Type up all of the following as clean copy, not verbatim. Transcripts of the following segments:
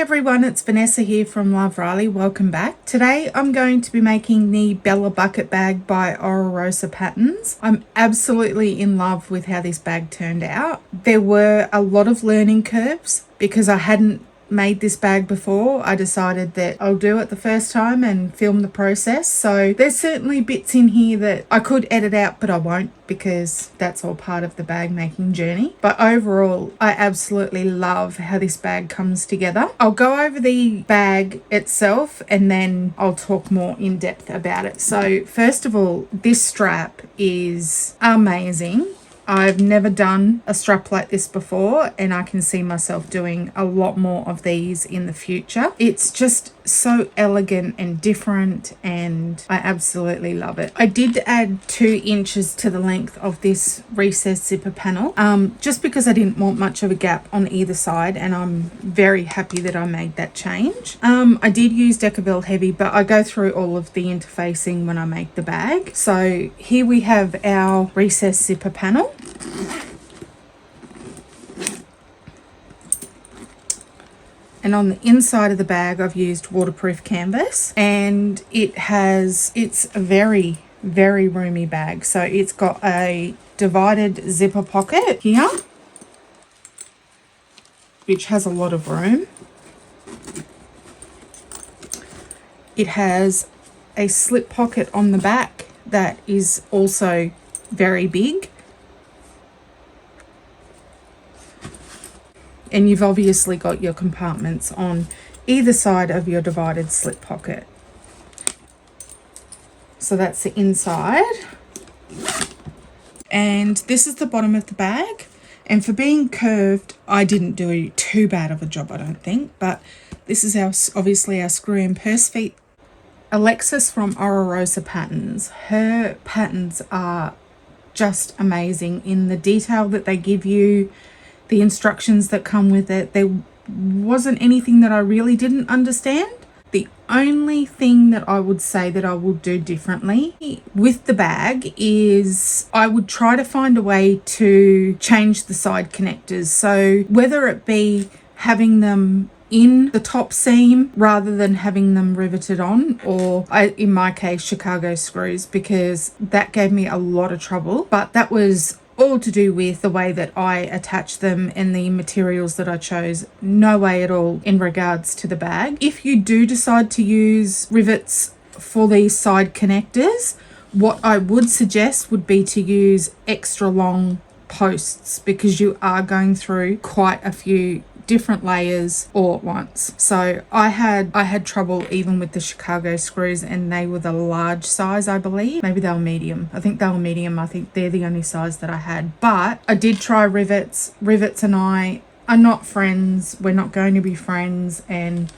everyone, it's Vanessa here from Love Riley. Welcome back. Today I'm going to be making the Bella Bucket bag by Oro Rosa Patterns. I'm absolutely in love with how this bag turned out. There were a lot of learning curves because I hadn't made this bag before. I decided that I'll do it the first time and film the process. So there's certainly bits in here that I could edit out, but I won't because that's all part of the bag making journey. But overall, I absolutely love how this bag comes together. I'll go over the bag itself and then I'll talk more in depth about it. So first of all, this strap is amazing. I've never done a strap like this before and I can see myself doing a lot more of these in the future. It's just so elegant and different and I absolutely love it. I did add 2 inches to the length of this recessed zipper panel just because I didn't want much of a gap on either side, and I'm very happy that I made that change. I did use Decaville Heavy, but I go through all of the interfacing when I make the bag. So here we have our recessed zipper panel. And on the inside of the bag I've used waterproof canvas, and it's a very roomy bag. So it's got a divided zipper pocket here which has a lot of room. It has a slip pocket on the back that is also very big. And you've obviously got your compartments on either side of your divided slip pocket. So that's the inside. And this is the bottom of the bag. And for being curved, I didn't do too bad of a job, I don't think. But this is obviously our screw and purse feet. Alexis from Oro Rosa Patterns. Her patterns are just amazing in the detail that they give you, the instructions that come with it. There wasn't anything that I really didn't understand. The only thing that I would say that I will do differently with the bag is I would try to find a way to change the side connectors. So whether it be having them in the top seam rather than having them riveted on, or in my case Chicago screws, because that gave me a lot of trouble. But that was all to do with the way that I attach them and the materials that I chose. No way at all in regards to the bag. If you do decide to use rivets for these side connectors, what I would suggest would be to use extra long posts, because you are going through quite a few different layers all at once. So I had trouble even with the Chicago screws, and they were the large size, I believe. Maybe they were medium. I think they were medium. I think they're the only size that I had. But I did try rivets. Rivets and I are not friends. We're not going to be friends. And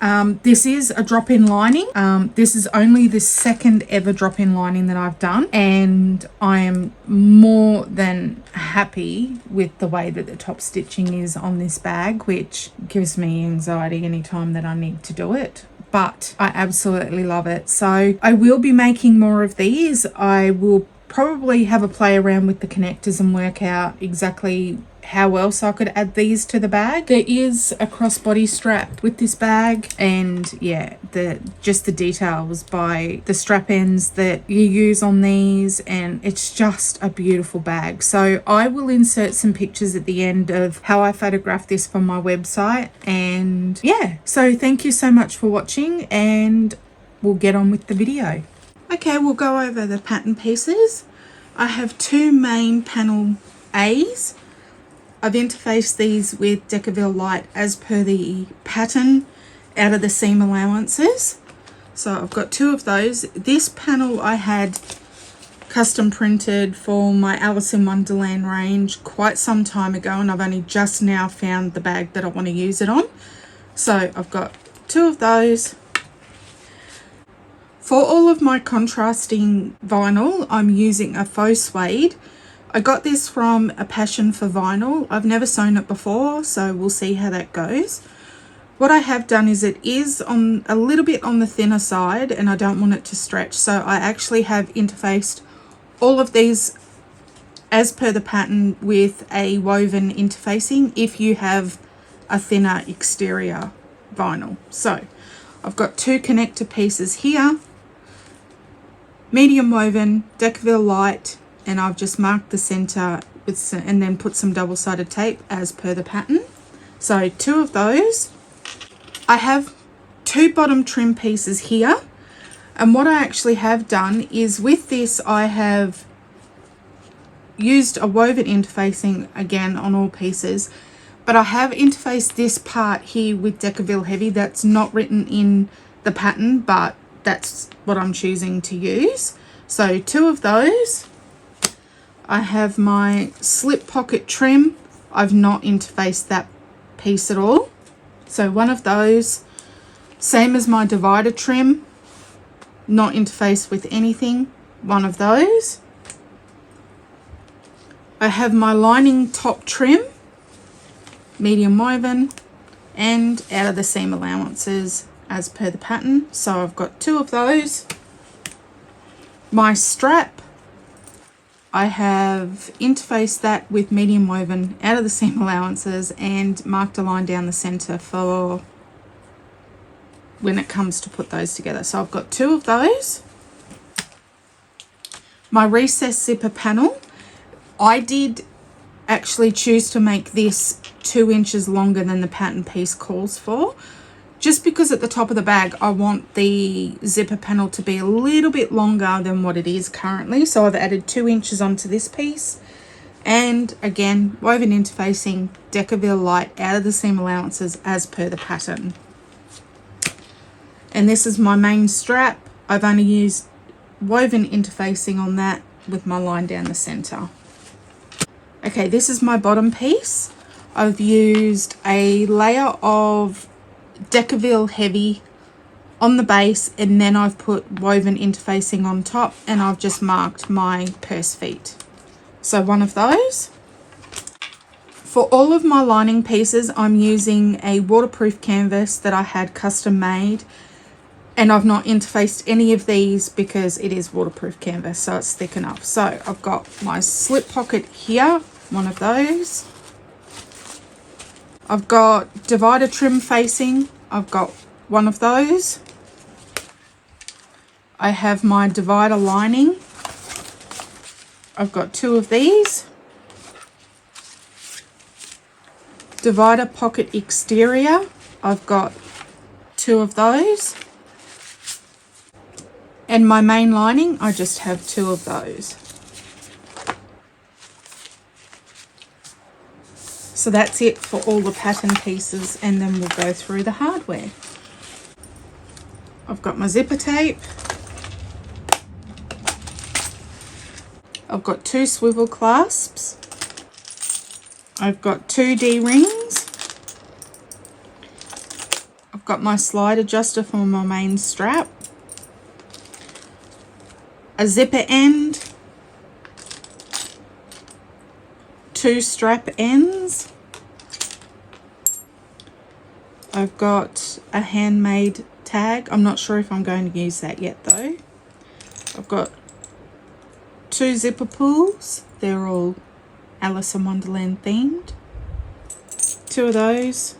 this is a drop-in lining. This is only the second ever drop-in lining that I've done, and I am more than happy with the way that the top stitching is on this bag, which gives me anxiety anytime that I need to do it. But I absolutely love it. So I will be making more of these. I will probably have a play around with the connectors and work out exactly how else I could add these to the bag. There is a crossbody strap with this bag, and yeah, just the details by the strap ends that you use on these, and it's just a beautiful bag. So I will insert some pictures at the end of how I photographed this from my website. And yeah, so thank you so much for watching, and we'll get on with the video. Okay, we'll go over the pattern pieces. I have 2 main panel A's. I've interfaced these with Decaville Light as per the pattern out of the seam allowances. So I've got 2 of those. This panel I had custom printed for my Alice in Wonderland range quite some time ago, and I've only just now found the bag that I want to use it on. So I've got 2 of those. For all of my contrasting vinyl, I'm using a faux suede. I got this from A Passion for Vinyl. I've never sewn it before, so we'll see how that goes. What I have done is it is on a little bit on the thinner side, and I don't want it to stretch. So I actually have interfaced all of these as per the pattern with a woven interfacing if you have a thinner exterior vinyl. So I've got 2 connector pieces here, medium woven, Decaville light, and I've just marked the center with some, and then put some double-sided tape as per the pattern. So 2 of those. I have 2 bottom trim pieces here, and what I actually have done is with this I have used a woven interfacing again on all pieces, but I have interfaced this part here with Decaville Heavy. That's not written in the pattern, but that's what I'm choosing to use. So 2 of those. I have my slip pocket trim. I've not interfaced that piece at all. So 1 of those. Same as my divider trim, not interfaced with anything. 1 of those. I have my lining top trim, medium woven, and out of the seam allowances as per the pattern. So I've got 2 of those. My strap, I have interfaced that with medium woven out of the seam allowances and marked a line down the center for when it comes to put those together. So I've got 2 of those. My recessed zipper panel, I did actually choose to make this 2 inches longer than the pattern piece calls for, just because at the top of the bag I want the zipper panel to be a little bit longer than what it is currently. So I've added 2 inches onto this piece, and again woven interfacing, Decaville light out of the seam allowances as per the pattern. And this is my main strap. I've only used woven interfacing on that with my line down the center. Okay, this is my bottom piece. I've used a layer of Decaville Heavy on the base, and then I've put woven interfacing on top, and I've just marked my purse feet. So 1 of those. For all of my lining pieces, I'm using a waterproof canvas that I had custom made, and I've not interfaced any of these because it is waterproof canvas, so it's thick enough. So I've got my slip pocket here, 1 of those. I've got divider trim facing, I've got 1 of those. I have my divider lining, I've got 2 of these. Divider pocket exterior, I've got 2 of those. And my main lining, I just have 2 of those. So that's it for all the pattern pieces, and then we'll go through the hardware. I've got my zipper tape. I've got 2 swivel clasps. I've got 2 D-rings. I've got my slide adjuster for my main strap. A zipper end. 2 strap ends. I've got a handmade tag. I'm not sure if I'm going to use that yet though. I've got 2 zipper pulls. They're all Alice in Wonderland themed. 2 of those.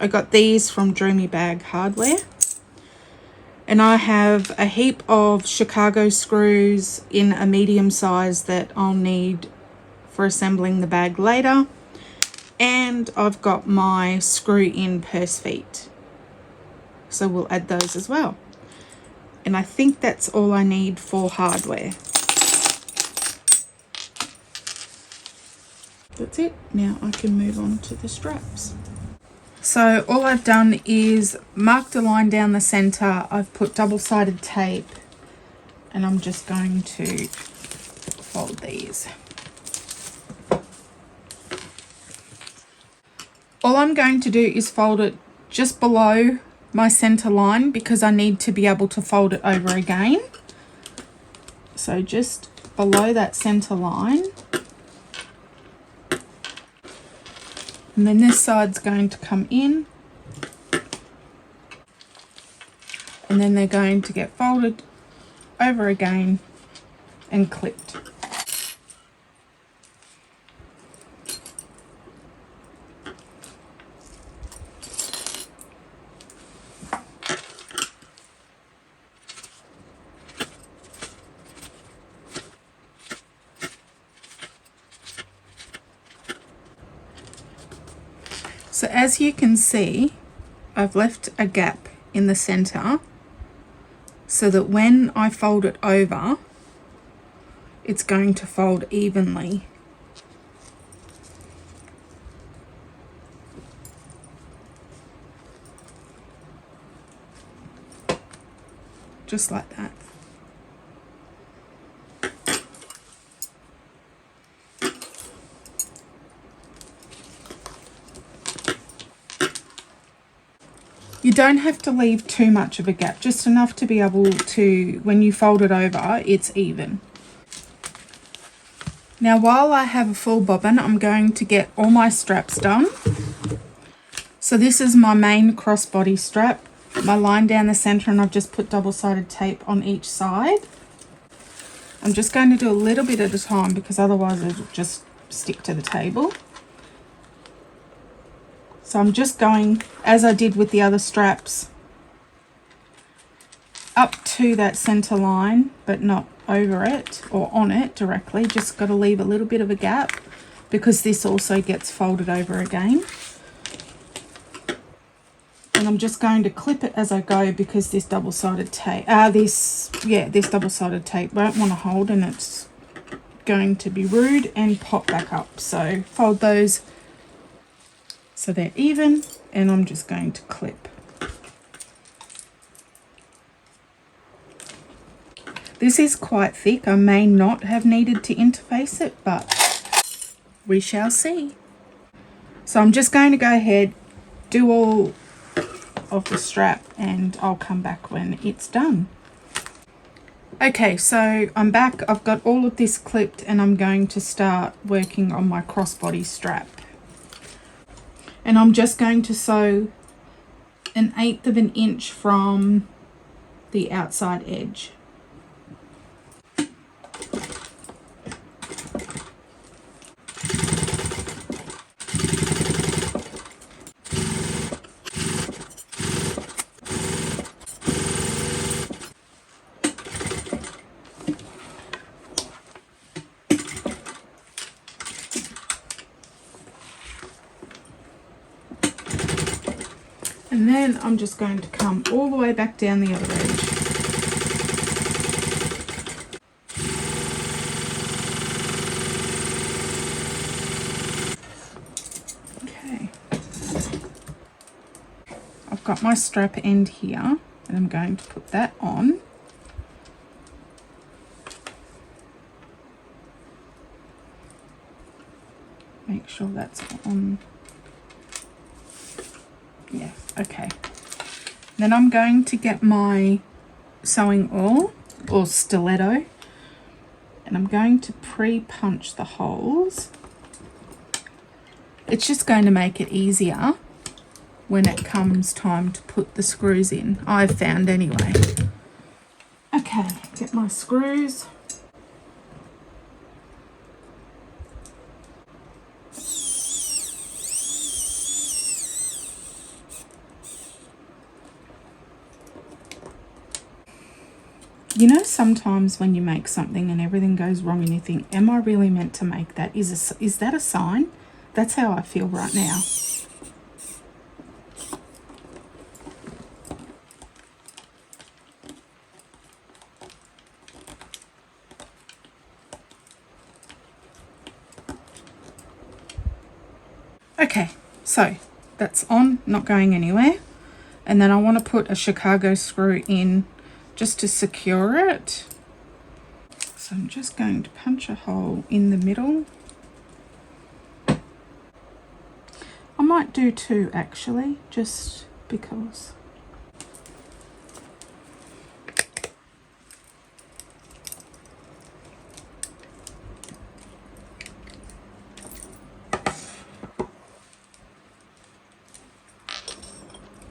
I got these from Dreamy Bag Hardware. And I have a heap of Chicago screws in a medium size that I'll need for assembling the bag later. And I've got my screw-in purse feet, so we'll add those as well. And I think that's all I need for hardware. That's it. Now I can move on to the straps. So all I've done is marked a line down the center. I've put double-sided tape, and I'm just going to fold these. All I'm going to do is fold it just below my center line because I need to be able to fold it over again. So just below that center line. And then this side's going to come in. And then they're going to get folded over again and clipped. So as you can see, I've left a gap in the center so that when I fold it over, it's going to fold evenly. Just like that. You don't have to leave too much of a gap, just enough to be able to, when you fold it over, it's even. Now while I have a full bobbin, I'm going to get all my straps done. So this is my main crossbody strap, my line down the center, and I've just put double-sided tape on each side. I'm just going to do a little bit at a time because otherwise it'll just stick to the table. So I'm just going, as I did with the other straps, up to that center line, but not over it or on it directly. Just got to leave a little bit of a gap because this also gets folded over again. And I'm just going to clip it as I go because this double-sided tape, this double-sided tape won't want to hold, and it's going to be rude and pop back up. So fold those so they're even, and I'm just going to clip. This is quite thick. I may not have needed to interface it, but we shall see. So I'm just going to go ahead, do all of the strap, and I'll come back when it's done. Okay, so I'm back. I've got all of this clipped and I'm going to start working on my crossbody strap. And I'm just going to sew 1/8 of an inch from the outside edge. And then I'm just going to come all the way back down the other edge. Okay. I've got my strap end here, and I'm going to put that on. Make sure that's on. Yeah, okay. Then I'm going to get my sewing awl or stiletto, and I'm going to pre-punch the holes. It's just going to make it easier when it comes time to put the screws in, I've found anyway. Okay, get my screws. You know, sometimes when you make something and everything goes wrong and you think, am I really meant to make that? Is that a sign? That's how I feel right now. Okay, so that's on, not going anywhere. And then I want to put a Chicago screw in just to secure it. So I'm just going to punch a hole in the middle. I might do 2 actually, just because.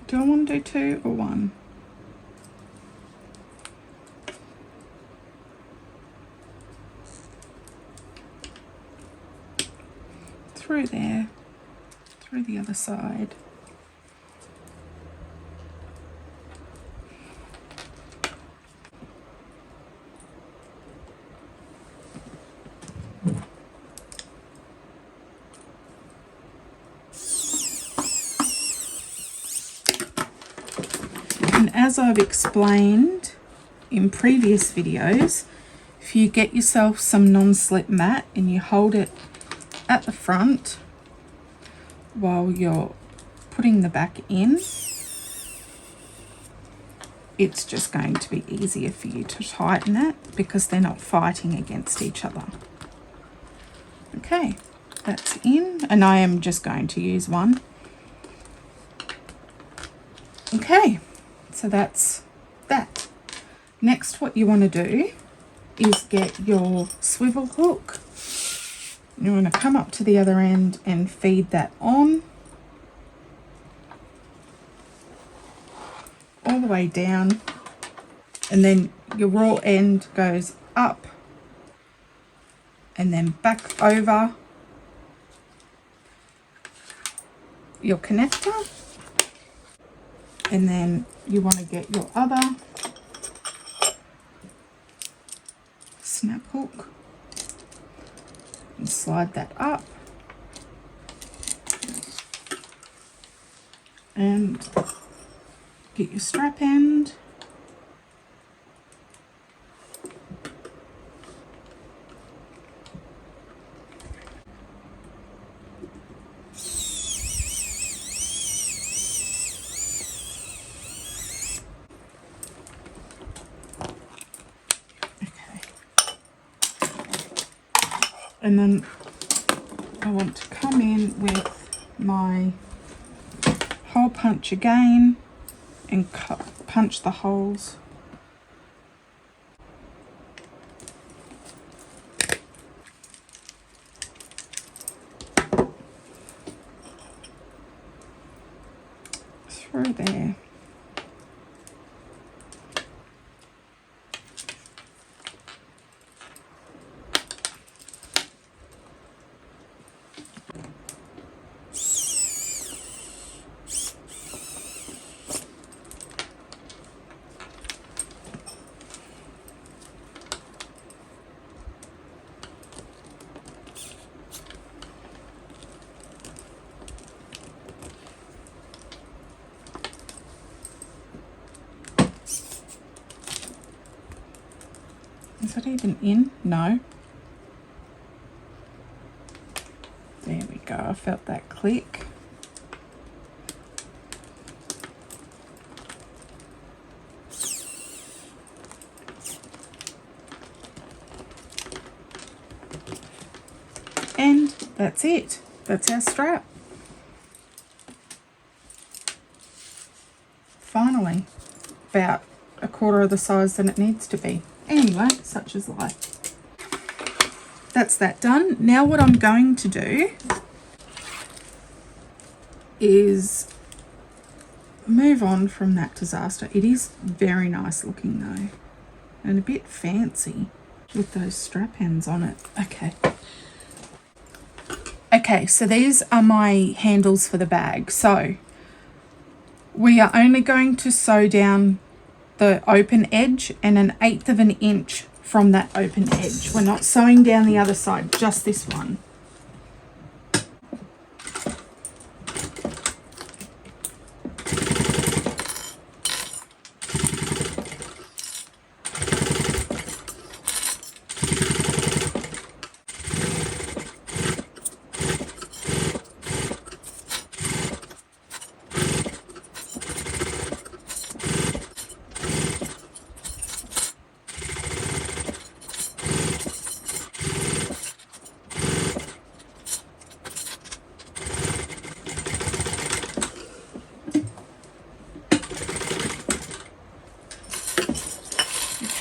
Do I want to do 2 or 1? Through there, through the other side. as I've explained in previous videos, if you get yourself some non-slip mat and you hold it at the front while you're putting the back in, it's just going to be easier for you to tighten it because they're not fighting against each other. Okay, that's in, and I am just going to use one. Okay, so that's that. Next, what you want to do is get your swivel hook. You want to come up to the other end and feed that on all the way down, and then your raw end goes up and then back over your connector, and then you want to get your other snap hook and slide that up and get your strap end. And then I want to come in with my hole punch again and punch the holes. Through there. Is that even in? No. There we go. I felt that click. And that's it. That's our strap. Finally, about a quarter of the size that it needs to be. Anyway, such is life. That's that done. Now what I'm going to do is move on from that disaster. It is very nice looking though, and a bit fancy with those strap ends on it. Okay, so these are my handles for the bag. So we are only going to sew down the open edge and 1/8 of an inch from that open edge. We're not sewing down the other side, just this one.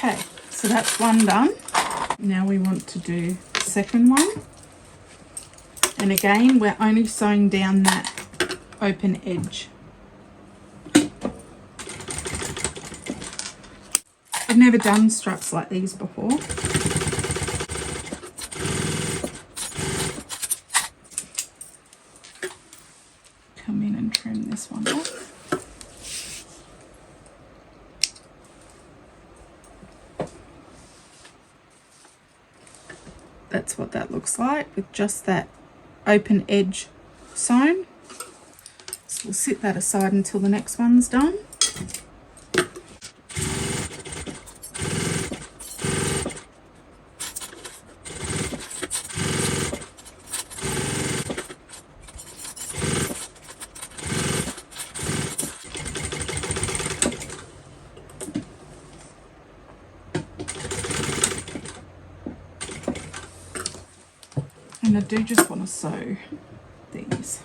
Okay, so that's one done. Now we want to do the second one. And again, we're only sewing down that open edge. I've never done straps like these before. Come in and trim this one off. That's what that looks like with just that open edge sewn. So we'll sit that aside until the next one's done. And I do just want to sew these.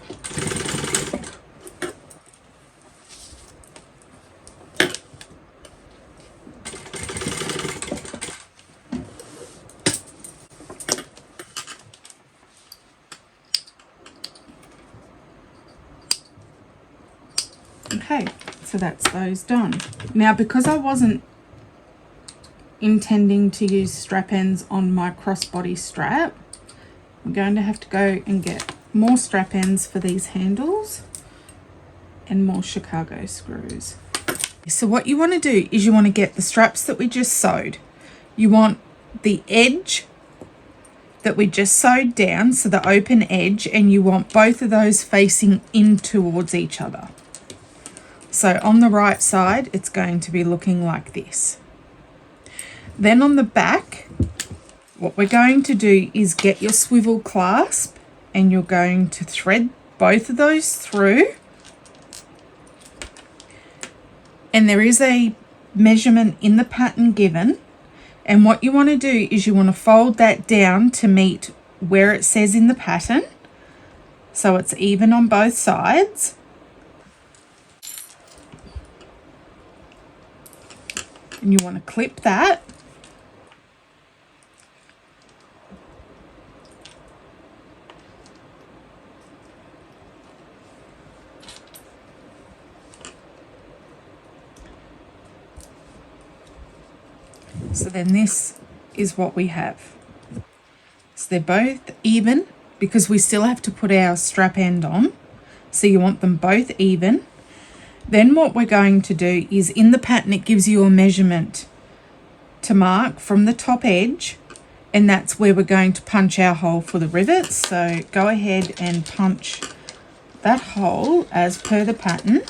Okay, so that's those done. Now, because I wasn't intending to use strap ends on my crossbody strap, I'm going to have to go and get more strap ends for these handles and more Chicago screws. So what you want to do is you want to get the straps that we just sewed. You want the edge that we just sewed down, so the open edge, and you want both of those facing in towards each other. So on the right side, it's going to be looking like this. Then on the back, what we're going to do is get your swivel clasp, and you're going to thread both of those through. And there is a measurement in the pattern given. And what you want to do is you want to fold that down to meet where it says in the pattern, so it's even on both sides. And you want to clip that. So then this is what we have. So they're both even because we still have to put our strap end on. So you want them both even. Then what we're going to do is, in the pattern it gives you a measurement to mark from the top edge, and that's where we're going to punch our hole for the rivets. So go ahead and punch that hole as per the pattern.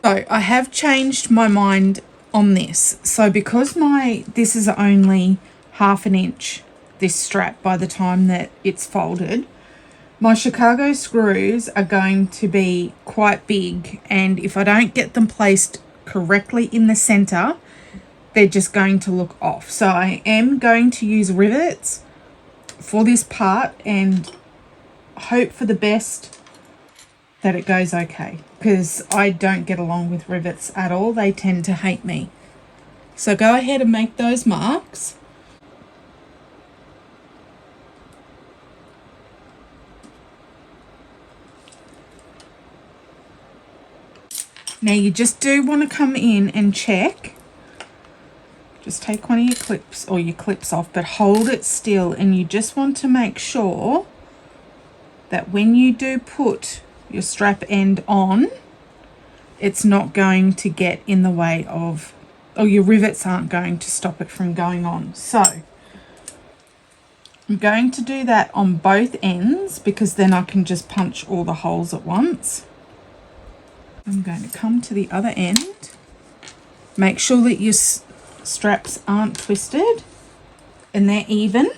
So I have changed my mind on this. So because this is only 1/2 inch, this strap, by the time that it's folded, my Chicago screws are going to be quite big, and if I don't get them placed correctly in the center, they're just going to look off. So I am going to use rivets for this part and hope for the best that it goes okay, because I don't get along with rivets at all. They tend to hate me. So go ahead and make those marks. Now you just do want to come in and check. Just take one of your clips or your clips off, but hold it still, and you just want to make sure that when you do put your strap end on, it's not going to get in the way of, or your rivets aren't going to stop it from going on. So I'm going to do that on both ends, because then I can just punch all the holes at once. I'm going to come to the other end. Make sure that your straps aren't twisted and they're even.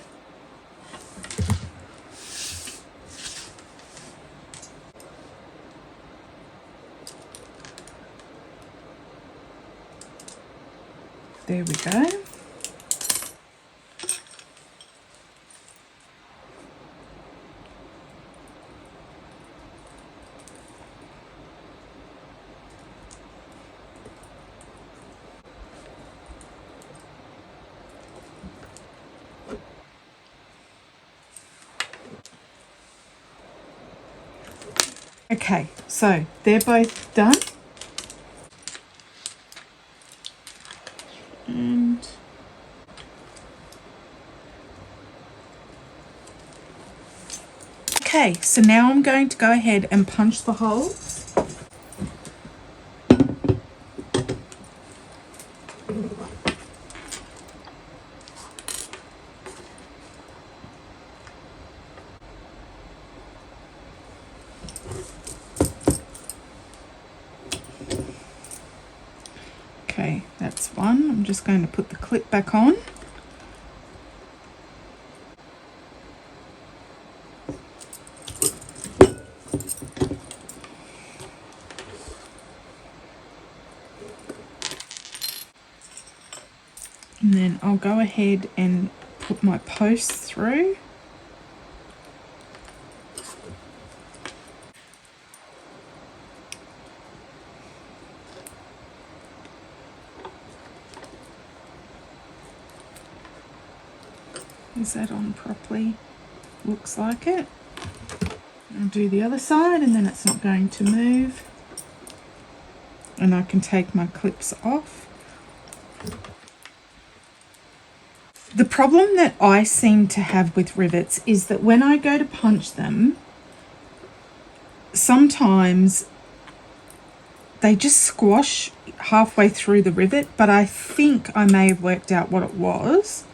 There we go. Okay, so they're both done. And okay, so now I'm going to go ahead and punch the holes. Okay, that's one. I'm just going to put the clip back on. And then I'll go ahead and put my posts through. Is that on properly? Looks like it. I'll do the other side and then it's not going to move. And I can take my clips off. The problem that I seem to have with rivets is that when I go to punch them, sometimes they just squash halfway through the rivet, but I think I may have worked out what it was.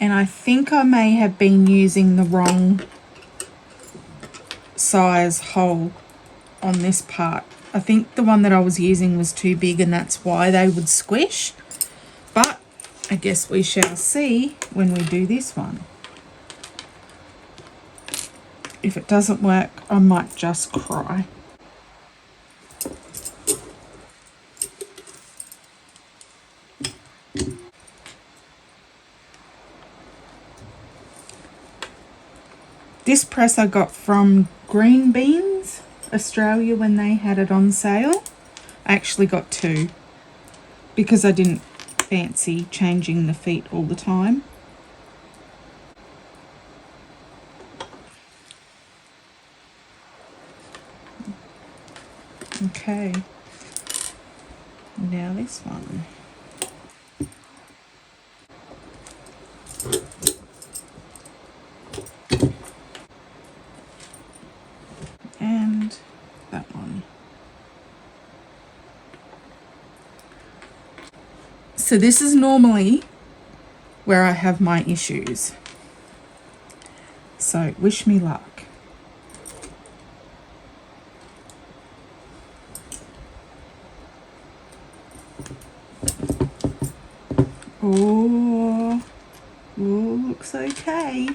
And I think I may have been using the wrong size hole on this part. I think the one that I was using was too big and that's why they would squish. But I guess we shall see when we do this one. If it doesn't work, I might just cry. This press I got from Green Beans, Australia, when they had it on sale. I actually got 2 because I didn't fancy changing the feet all the time. Okay, now this one. And that one. So this is normally where I have my issues. So wish me luck. Oh, looks okay.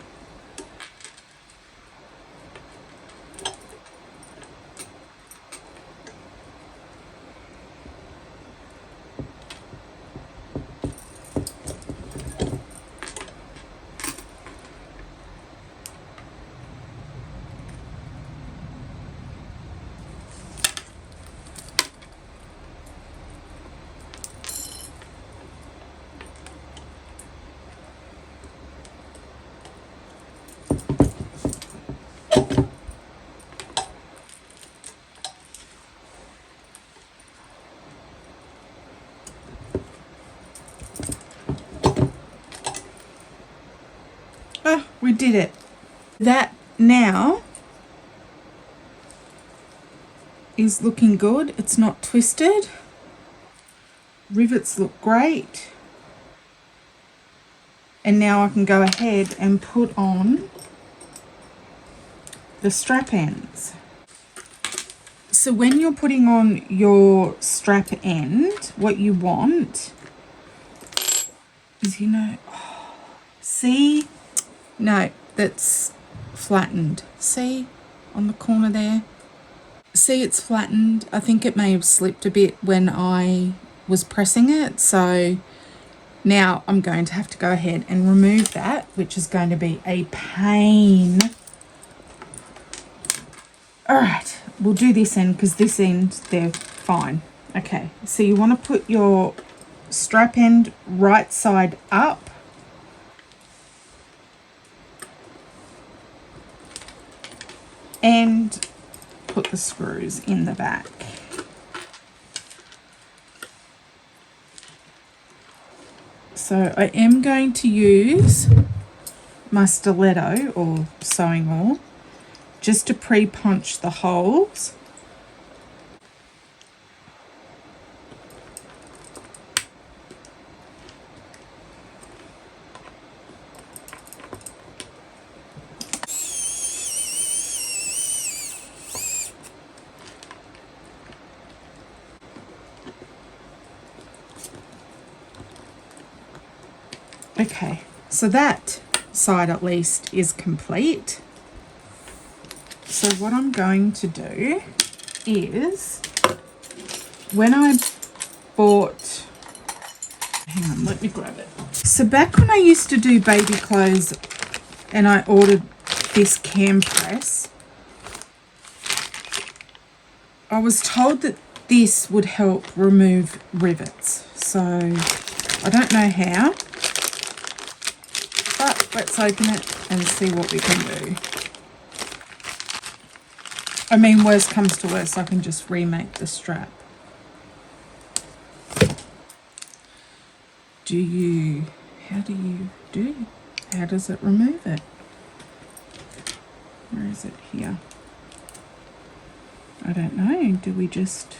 Oh, we did it. That now is looking good. It's not twisted. Rivets look great. And now I can go ahead and put on the strap ends. So when you're putting on your strap end, what you want is, see? No, that's flattened. See on the corner there? See, it's flattened. I think it may have slipped a bit when I was pressing it. So now I'm going to have to go ahead and remove that, which is going to be a pain. All right, we'll do this end because this end, they're fine. Okay, so you want to put your strap end right side up. And put the screws in the back. So I am going to use my stiletto or sewing oil just to pre-punch the holes. Okay, so that side at least is complete. So what I'm going to do is, when I bought, hang on, let me grab it. So back when I used to do baby clothes and I ordered this cam press, I was told that this would help remove rivets. So I don't know how, But let's open it and see what we can do. I mean, worst comes to worst, I can just remake the strap. How does it remove it? Where is it? Here. I don't know. Do we just...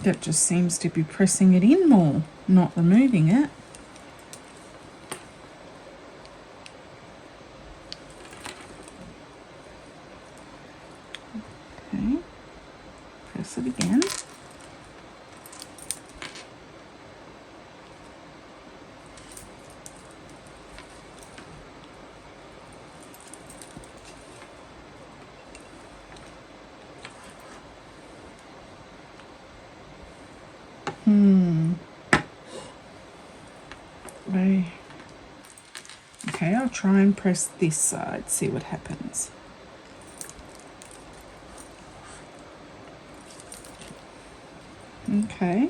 That just seems to be pressing it in more, not removing it. Okay. Press it again. Okay, I'll try and press this side, see what happens. Okay.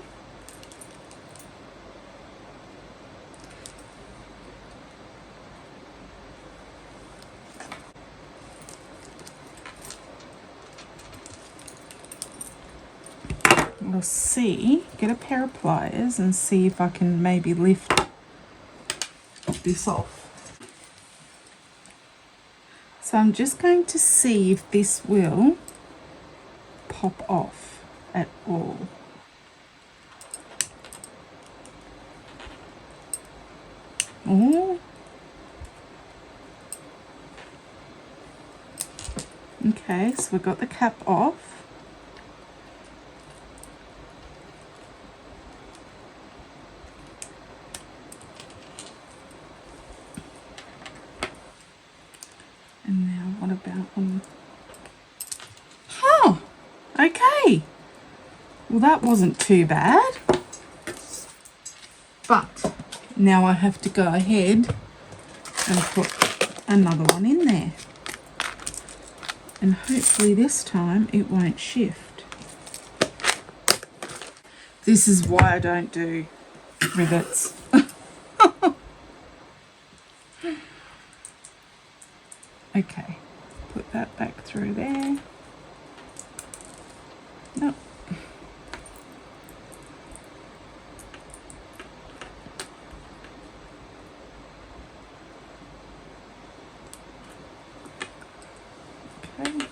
We'll see, get a pair of pliers and see if I can maybe lift this off. So I'm just going to see if this will pop off at all. Oh. Okay, so we've got the cap off. And now what about on... Oh, okay. Well, that wasn't too bad. But now I have to go ahead and put another one in there. And hopefully this time it won't shift. This is why I don't do rivets. Okay, put that back through there. Nope. Okay.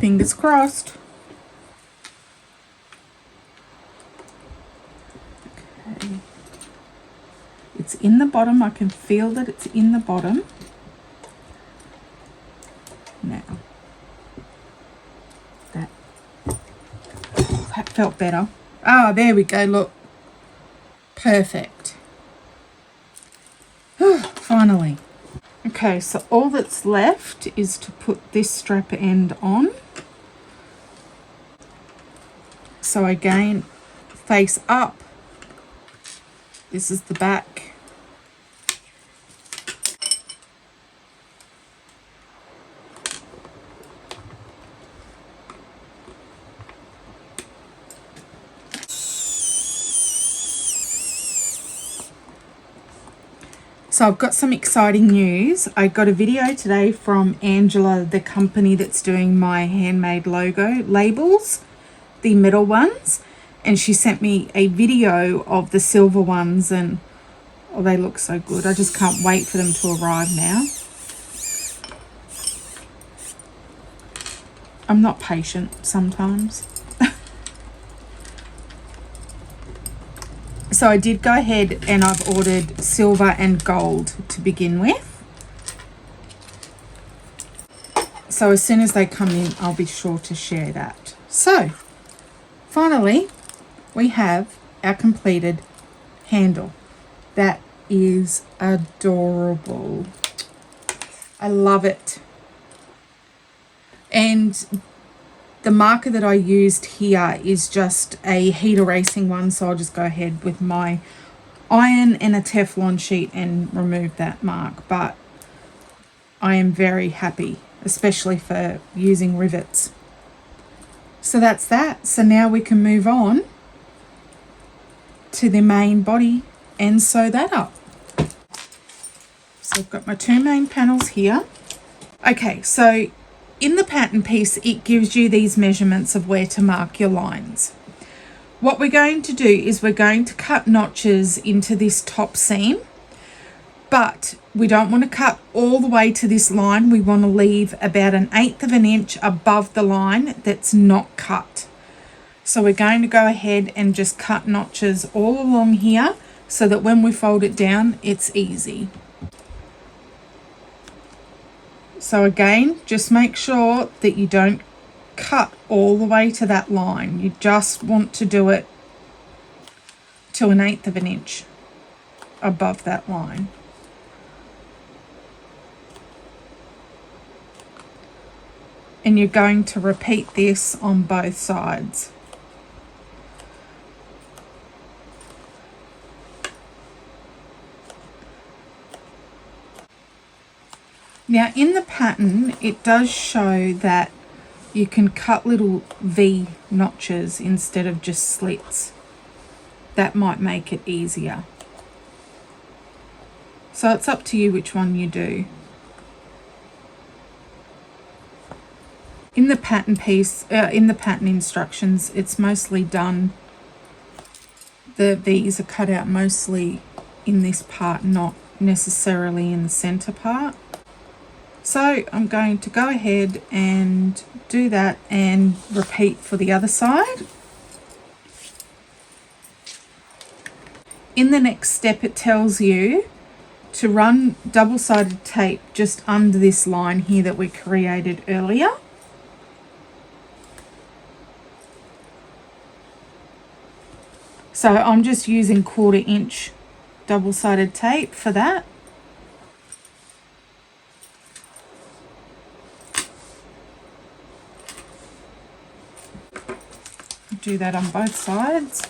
Fingers crossed. Okay. It's in the bottom. I can feel that it's in the bottom. Now, that felt better. Ah, there we go, look. Perfect. Finally. Okay, so all that's left is to put this strap end on. So again, face up. This is the back. So I've got some exciting news. I got a video today from Angela, the company that's doing my handmade logo labels, the metal ones, and she sent me a video of the silver ones, and oh, they look so good. I just can't wait for them to arrive now. I'm not patient sometimes. So I did go ahead and I've ordered silver and gold to begin with. So as soon as they come in, I'll be sure to share that. So finally, we have our completed handle. That is adorable. I love it. And the marker that I used here is just a heat erasing one, so I'll just go ahead with my iron and a Teflon sheet and remove that mark. But I am very happy especially for using rivets. So that's that. So now we can move on to the main body and sew that up. So I've got my two main panels here. Okay, so in the pattern piece, it gives you these measurements of where to mark your lines. What we're going to do is we're going to cut notches into this top seam, but we don't want to cut all the way to this line. We want to leave about 1/8 of an inch above the line that's not cut. So we're going to go ahead and just cut notches all along here so that when we fold it down, it's easy. So again, just make sure that you don't cut all the way to that line. You just want to do it to 1/8 of an inch above that line. And you're going to repeat this on both sides. Now in the pattern, it does show that you can cut little V notches instead of just slits. That might make it easier. So it's up to you which one you do. In the pattern piece, in the pattern instructions, it's mostly done, the V's are cut out mostly in this part, not necessarily in the center part. So I'm going to go ahead and do that and repeat for the other side. In the next step, it tells you to run double-sided tape just under this line here that we created earlier. So I'm just using 1/4 inch double-sided tape for that. Do that on both sides.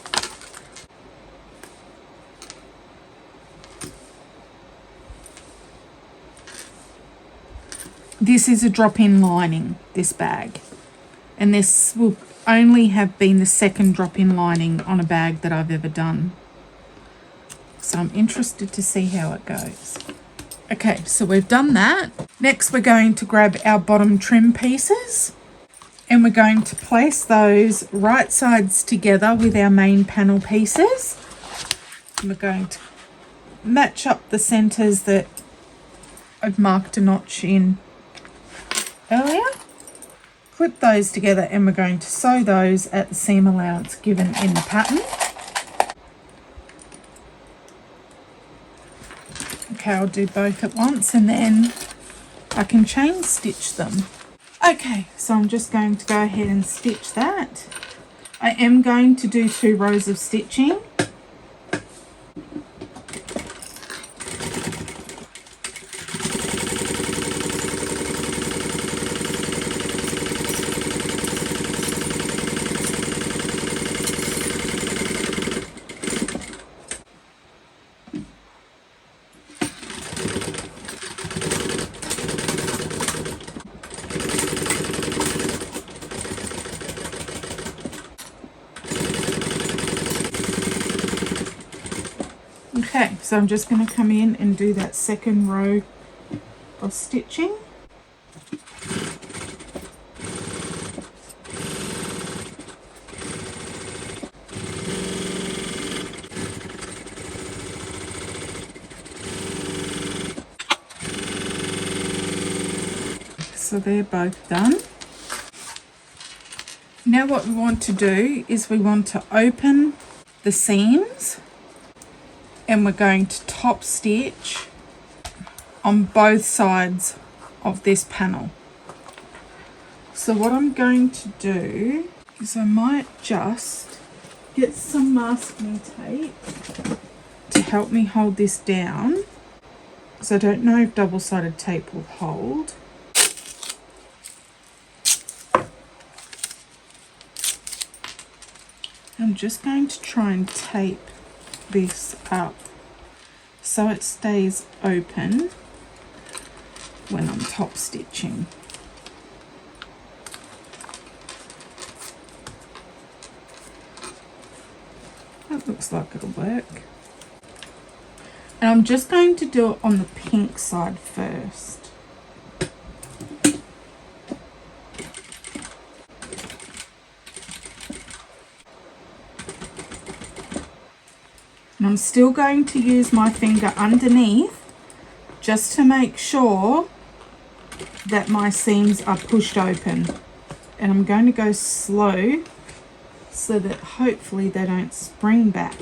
This is a drop-in lining, this bag, and this will only have been the second drop-in lining on a bag that I've ever done. So I'm interested to see how it goes. Okay, so we've done that. Next we're going to grab our bottom trim pieces and we're going to place those right sides together with our main panel pieces. And we're going to match up the centers that I've marked a notch in earlier. Clip those together and we're going to sew those at the seam allowance given in the pattern. Okay, I'll do both at once and then I can chain stitch them. Okay, so I'm just going to go ahead and stitch that. I am going to do 2 rows of stitching. Okay, so I'm just going to come in and do that second row of stitching. So they're both done. Now what we want to do is we want to open the seams and we're going to top stitch on both sides of this panel. So what I'm going to do is I might just get some masking tape to help me hold this down, because I don't know if double-sided tape will hold. I'm just going to try and tape this up so it stays open when I'm top stitching. That looks like it'll work. And I'm just going to do it on the pink side first. And I'm still going to use my finger underneath just to make sure that my seams are pushed open. And I'm going to go slow so that hopefully they don't spring back.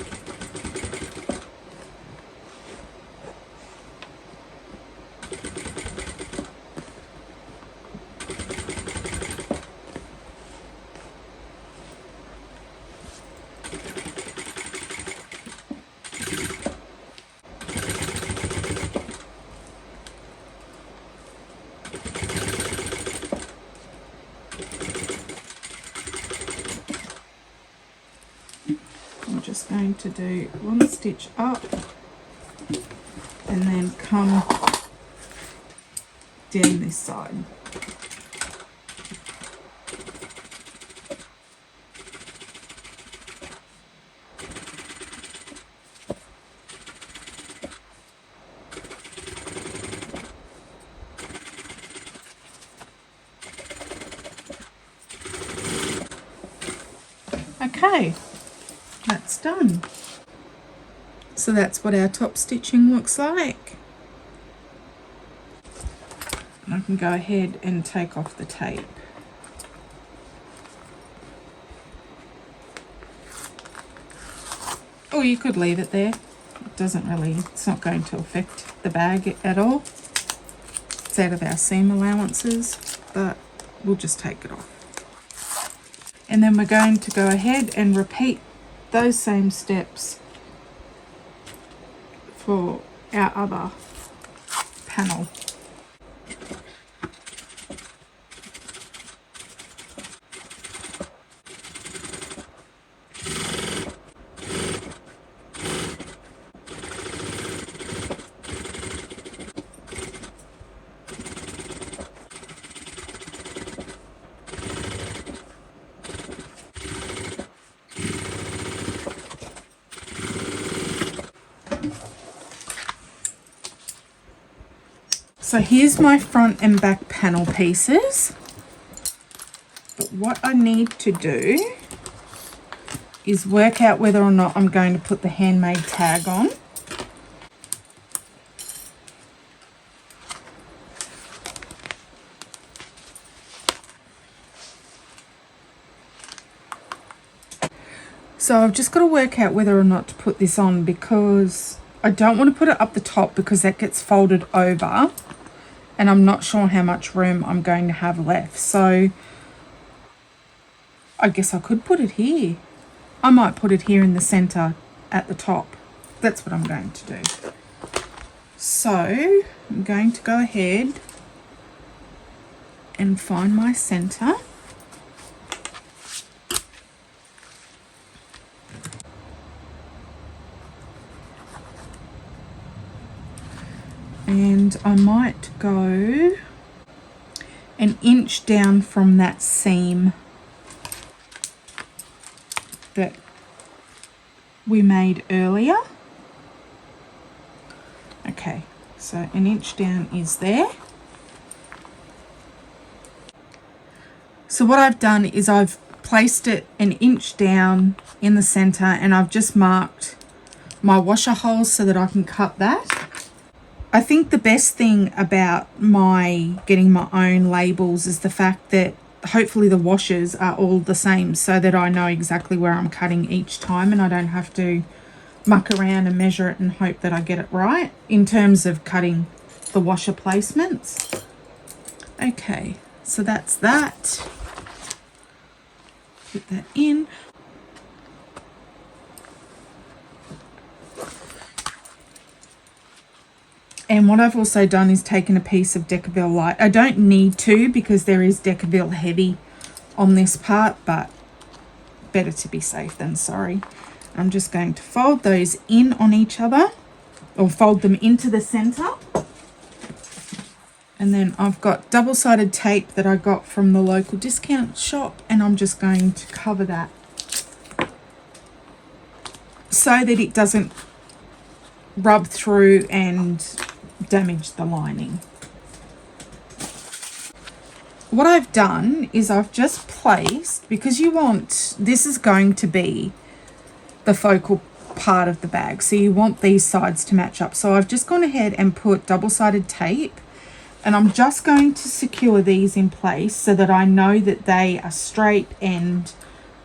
I'm just going to do one stitch up and then come down this side. Okay, that's done. So that's what our top stitching looks like. And I can go ahead and take off the tape. Or you could leave it there. It doesn't really, it's not going to affect the bag at all. It's out of our seam allowances, but we'll just take it off. And then we're going to go ahead and repeat those same steps for our other panel. So here's my front and back panel pieces. But what I need to do is work out whether or not I'm going to put the handmade tag on. So I've just got to work out whether or not to put this on, because I don't want to put it up the top because that gets folded over. And I'm not sure how much room I'm going to have left. So I guess I could put it here. I might put it here in the center at the top. That's what I'm going to do. So I'm going to go ahead and find my center. And I might go an inch down from that seam that we made earlier. Okay, so an inch down is there. So what I've done is I've placed it an inch down in the center, and I've just marked my washer holes so that I can cut that. I think the best thing about my getting my own labels is the fact that hopefully the washers are all the same, so that I know exactly where I'm cutting each time and I don't have to muck around and measure it and hope that I get it right in terms of cutting the washer placements. Okay, so that's that. Put that in. And what I've also done is taken a piece of Decaville Light. I don't need to because there is Decaville Heavy on this part, but better to be safe than sorry. I'm just going to fold those in on each other, or fold them into the center. And then I've got double-sided tape that I got from the local discount shop, and I'm just going to cover that so that it doesn't rub through and damage the lining. What I've done is I've just placed, because this is going to be the focal part of the bag, so you want these sides to match up. So I've just gone ahead and put double-sided tape, and I'm just going to secure these in place so that I know that they are straight and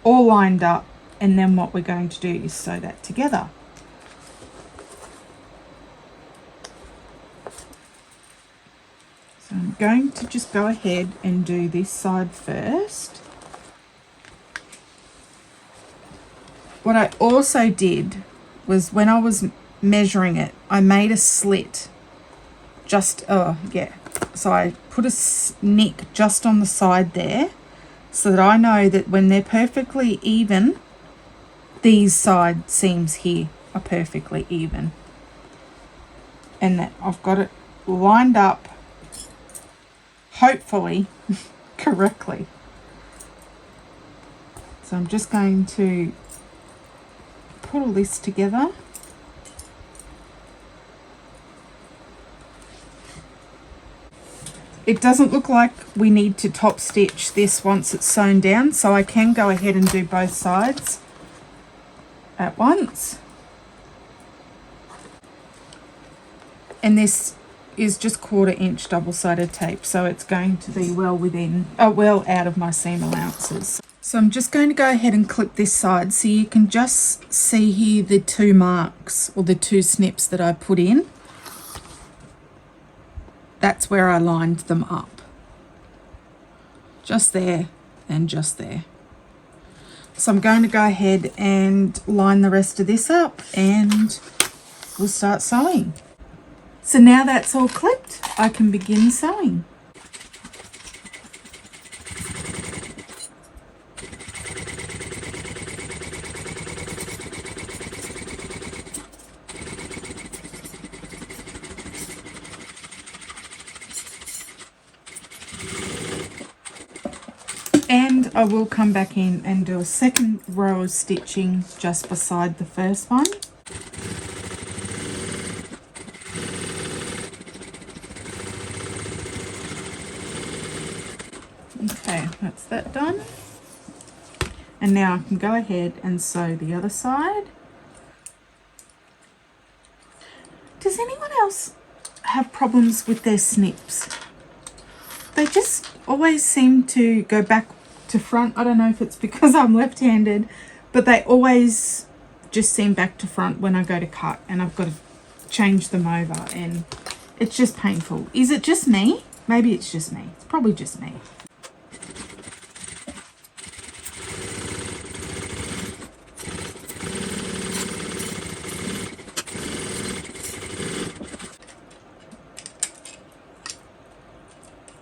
all lined up, and then what we're going to do is sew that together. So I'm going to just go ahead and do this side first. What I also did was, when I was measuring it, I made a slit so I put a nick just on the side there so that I know that when they're perfectly even, these side seams here are perfectly even, and that I've got it lined up hopefully correctly. So I'm just going to put all this together. It doesn't look like we need to top stitch this once it's sewn down, so I can go ahead and do both sides at once. And this is just 1/4 inch double-sided tape, so it's going to be well out of my seam allowances. So I'm just going to go ahead and clip this side so you can just see here the 2 marks, or the 2 snips that I put in. That's where I lined them up. Just there and just there. So I'm going to go ahead and line the rest of this up and we'll start sewing. So now that's all clipped, I can begin sewing. And I will come back in and do a second row of stitching just beside the first one. Okay, that's that done. And now I can go ahead and sew the other side. Does anyone else have problems with their snips? They just always seem to go back to front. I don't know if it's because I'm left-handed, but they always just seem back to front when I go to cut, and I've got to change them over, and it's just painful. Is it just me? Maybe it's just me. It's probably just me.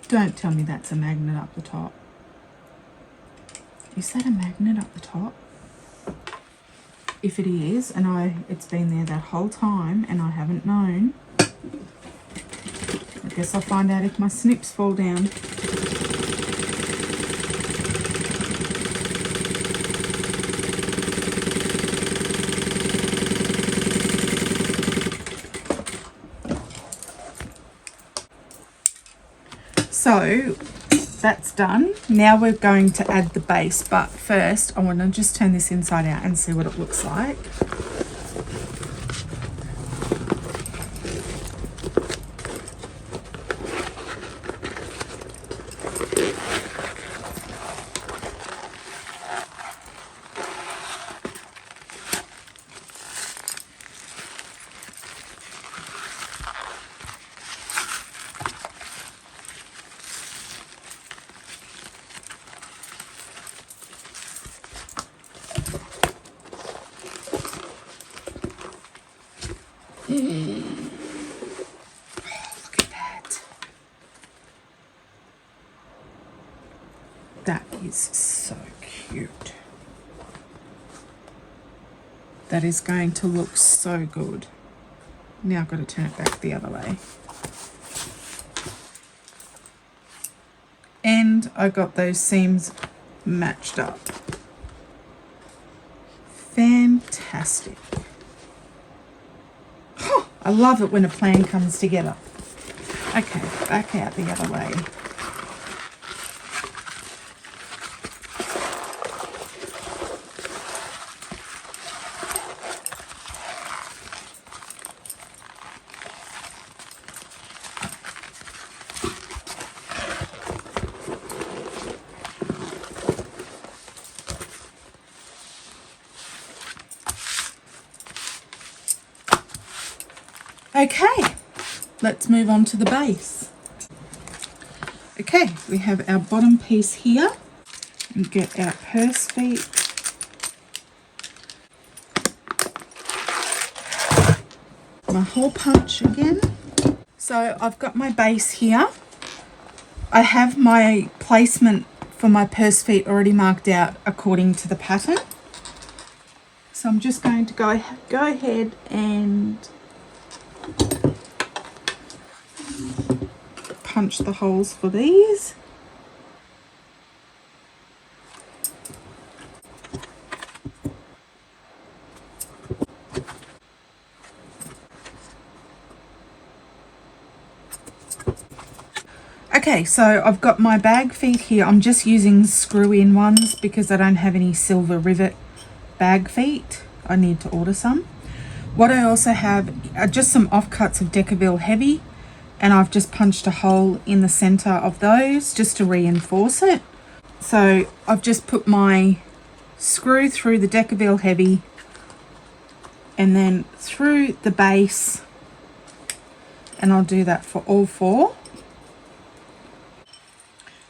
Don't tell me that's a magnet up the top. Is that a magnet up the top? If it is, and it's been there that whole time and I haven't known, I guess I'll find out if my snips fall down. So that's done. Now we're going to add the base, but first I want to just turn this inside out and see what it looks like. Look at that. That is so cute. That is going to look so good. Now I've got to turn it back the other way. And I got those seams matched up. Fantastic. I love it when a plan comes together. Okay, back out the other way. Okay, let's move on to the base. Okay, we have our bottom piece here. We get our purse feet. My hole punch again. So I've got my base here. I have my placement for my purse feet already marked out according to the pattern. So I'm just going to go ahead and punch the holes for these. Okay, so I've got my bag feet here. I'm just using screw-in ones because I don't have any silver rivet bag feet. I need to order some. What I also have are just some offcuts of Decaville Heavy, and I've just punched a hole in the center of those just to reinforce it. So I've just put my screw through the Decaville Heavy and then through the base, and I'll do that for all four.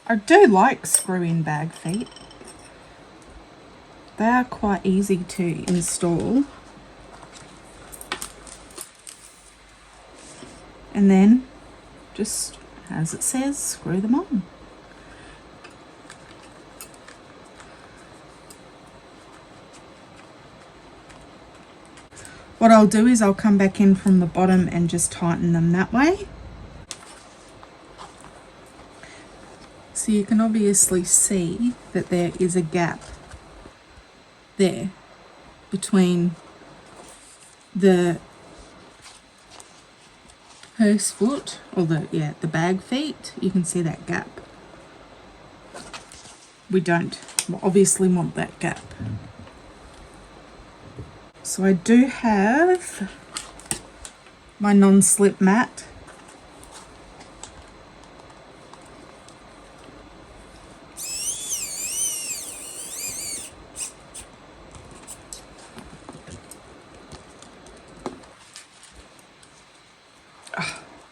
I do like screw-in bag feet. They are quite easy to install. And then, just as it says, screw them on. What I'll do is I'll come back in from the bottom and just tighten them that way. So you can obviously see that there is a gap there between the purse foot, or the bag feet. You can see that gap. We don't obviously want that gap. So I do have my non-slip mat.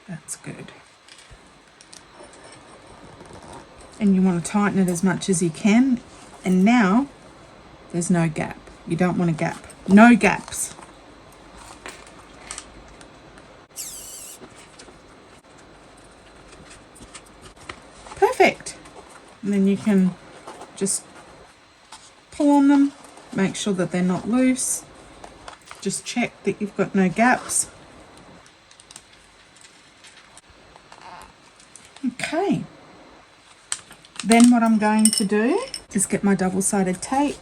That's good. And you want to tighten it as much as you can. And now there's no gap. You don't want a gap. No gaps. Perfect. And then you can just pull on them, make sure that they're not loose. Just check that you've got no gaps. Okay, then what I'm going to do is get my double-sided tape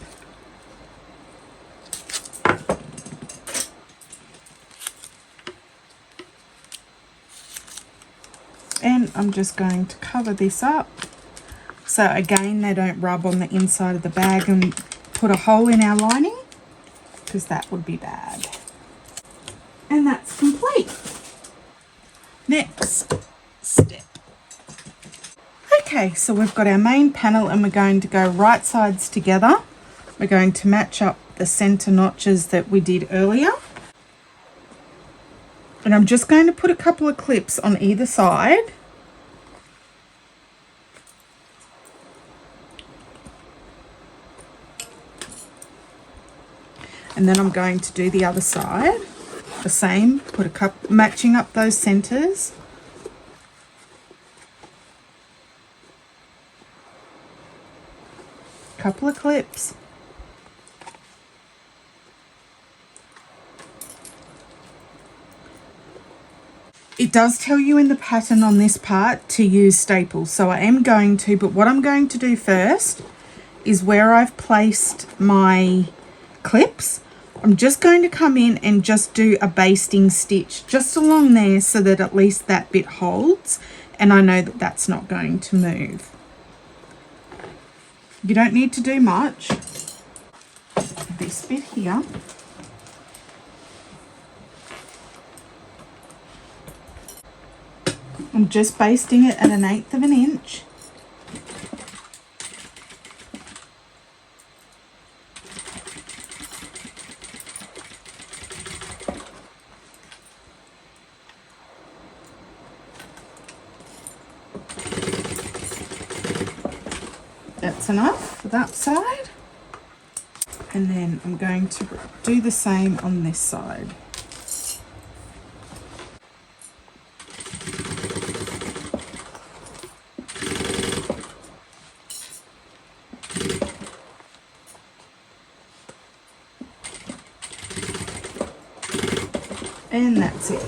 and I'm just going to cover this up so again they don't rub on the inside of the bag and put a hole in our lining, because that would be bad. And that's complete. Next step. Okay, so we've got our main panel and we're going to go right sides together. We're going to match up the center notches that we did earlier. And I'm just going to put a couple of clips on either side. And then I'm going to do the other side. The same, put a couple, matching up those centers. Couple of clips. It does tell you in the pattern on this part to use staples, so I am going to, but what I'm going to do first is where I've placed my clips, I'm just going to come in and just do a basting stitch just along there so that at least that bit holds, and I know that that's not going to move. You don't need to do much. This bit here. I'm just basting it at 1/8 of an inch. That's enough for that side. And then I'm going to do the same on this side. And that's it.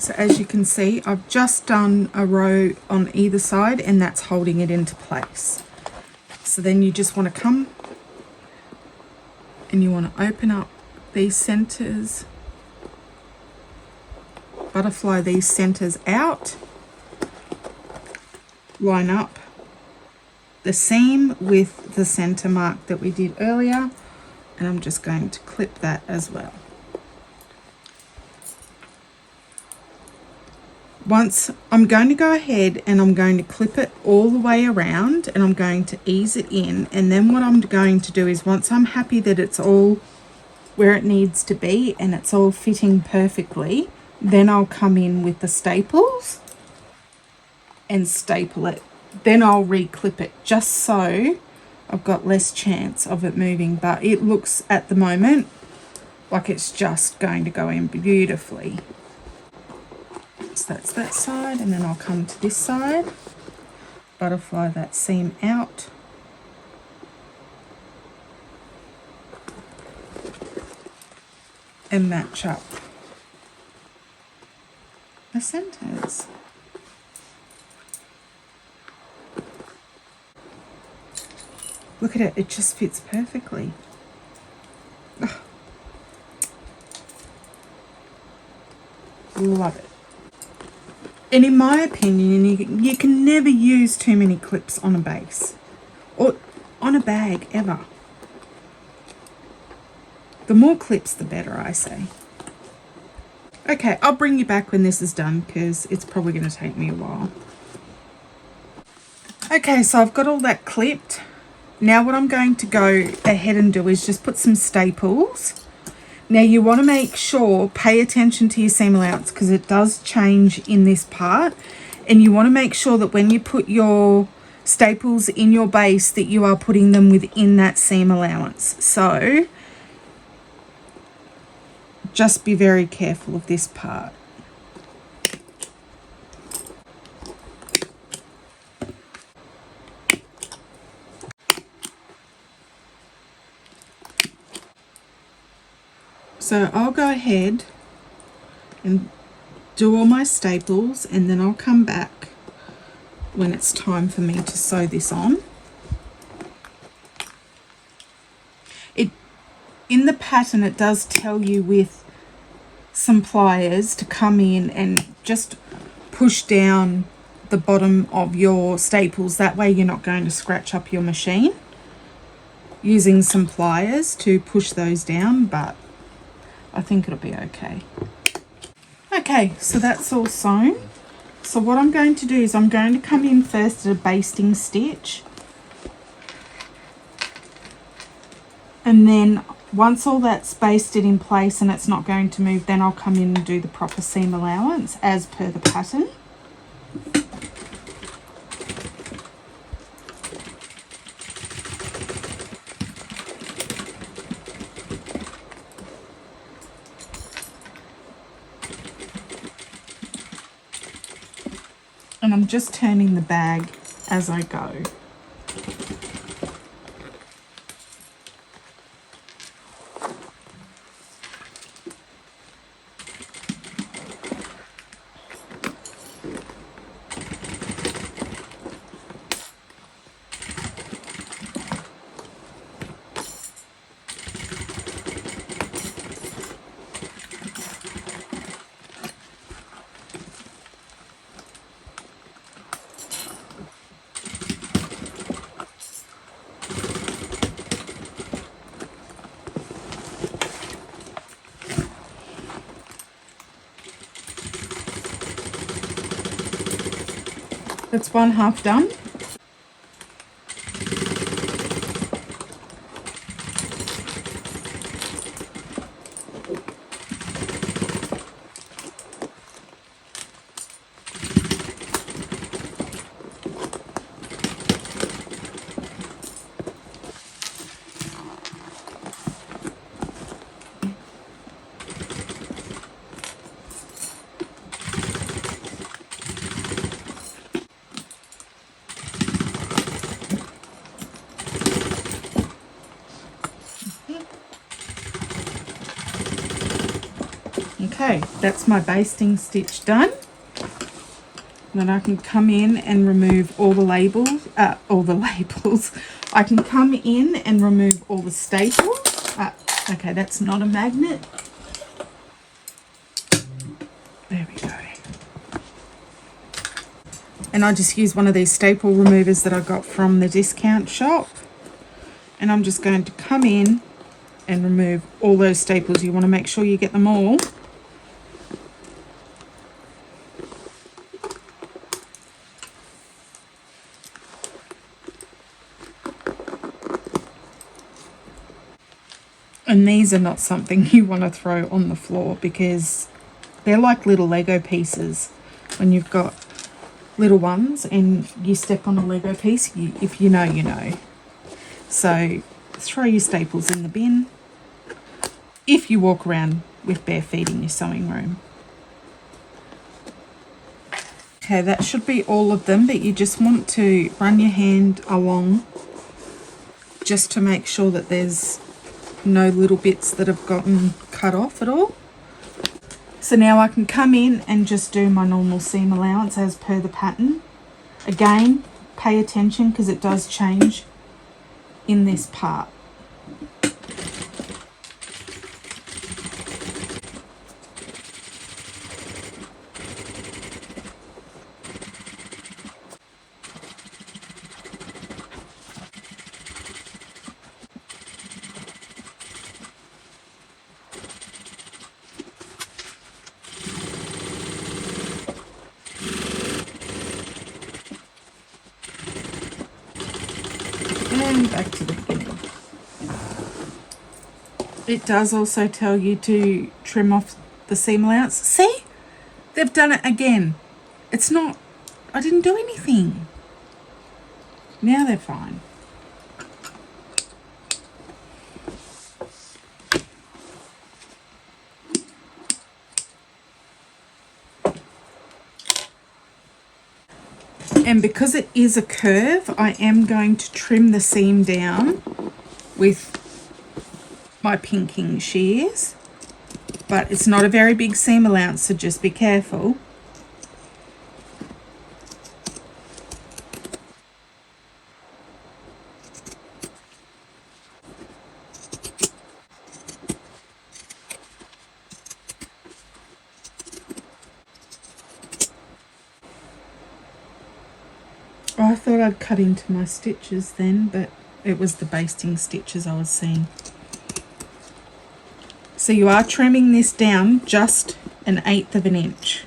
So as you can see, I've just done a row on either side, and that's holding it into place. So then you just want to come and you want to open up these centers, butterfly these centers out, line up the seam with the center mark that we did earlier, and I'm just going to clip that as well. Once I'm going to go ahead and I'm going to clip it all the way around, and I'm going to ease it in, and then what I'm going to do is, once I'm happy that it's all where it needs to be and it's all fitting perfectly, then I'll come in with the staples and staple it. Then I'll re-clip it just so I've got less chance of it moving, but it looks at the moment like it's just going to go in beautifully. So that's that side, and then I'll come to this side, butterfly that seam out, and match up the centers. Look at it, it just fits perfectly. Ugh. Love it. And in my opinion, you can never use too many clips on a base or on a bag ever. The more clips, the better, I say. Okay, I'll bring you back when this is done because it's probably going to take me a while. Okay, so I've got all that clipped. Now what I'm going to go ahead and do is just put some staples. Now you want to make sure, pay attention to your seam allowance because it does change in this part, and you want to make sure that when you put your staples in your base that you are putting them within that seam allowance. So just be very careful of this part. So I'll go ahead and do all my staples, and then I'll come back when it's time for me to sew this on. In the pattern it does tell you with some pliers to come in and just push down the bottom of your staples. That way you're not going to scratch up your machine. Using some pliers to push those down, but I think it'll be okay. Okay, so that's all sewn. So what I'm going to do is I'm going to come in first at a basting stitch, and then once all that's basted in place and it's not going to move, then I'll come in and do the proper seam allowance as per the pattern. And I'm just turning the bag as I go. That's one half done. Okay, that's my basting stitch done. Then I can come in and remove all the labels, I can come in and remove all the staples. Okay, that's not a magnet. There we go. And I just use one of these staple removers that I got from the discount shop. And I'm just going to come in and remove all those staples. You want to make sure you get them all. And these are not something you want to throw on the floor because they're like little Lego pieces. When you've got little ones and you step on a Lego piece, if you know, you know. So throw your staples in the bin if you walk around with bare feet in your sewing room. Okay, that should be all of them, but you just want to run your hand along just to make sure that there's no little bits that have gotten cut off at all. So now I can come in and just do my normal seam allowance as per the pattern. Again, pay attention because it does change in this part. And back to the beginning. It does also tell you to trim off the seam allowance. See? They've done it again. It's not, I didn't do anything. Now they're fine. And because it is a curve, I am going to trim the seam down with my pinking shears. But it's not a very big seam allowance, so just be careful. Oh, I thought I'd cut into my stitches then, but it was the basting stitches I was seeing. So you are trimming this down just 1/8 of an inch.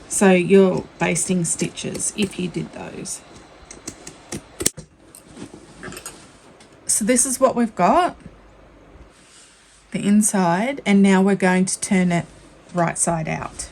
So your basting stitches, if you did those. So this is what we've got, the inside, and now we're going to turn it right side out.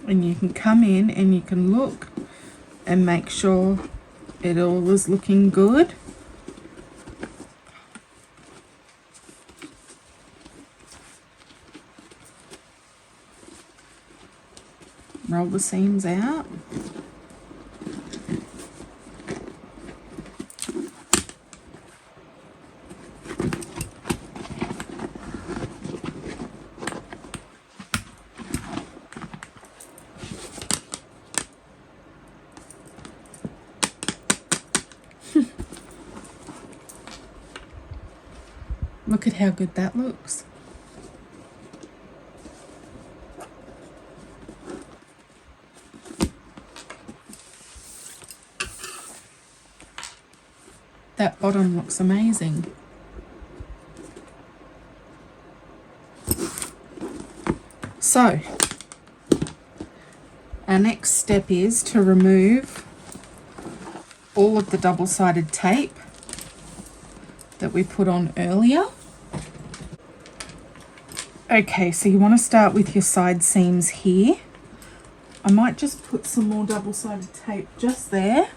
And you can come in and you can look and make sure It all is looking good. Roll the seams out. Look at how good that looks. That bottom looks amazing. So, our next step is to remove all of the double-sided tape that we put on earlier. Okay, so you want to start with your side seams here. I might just put some more double-sided tape just there.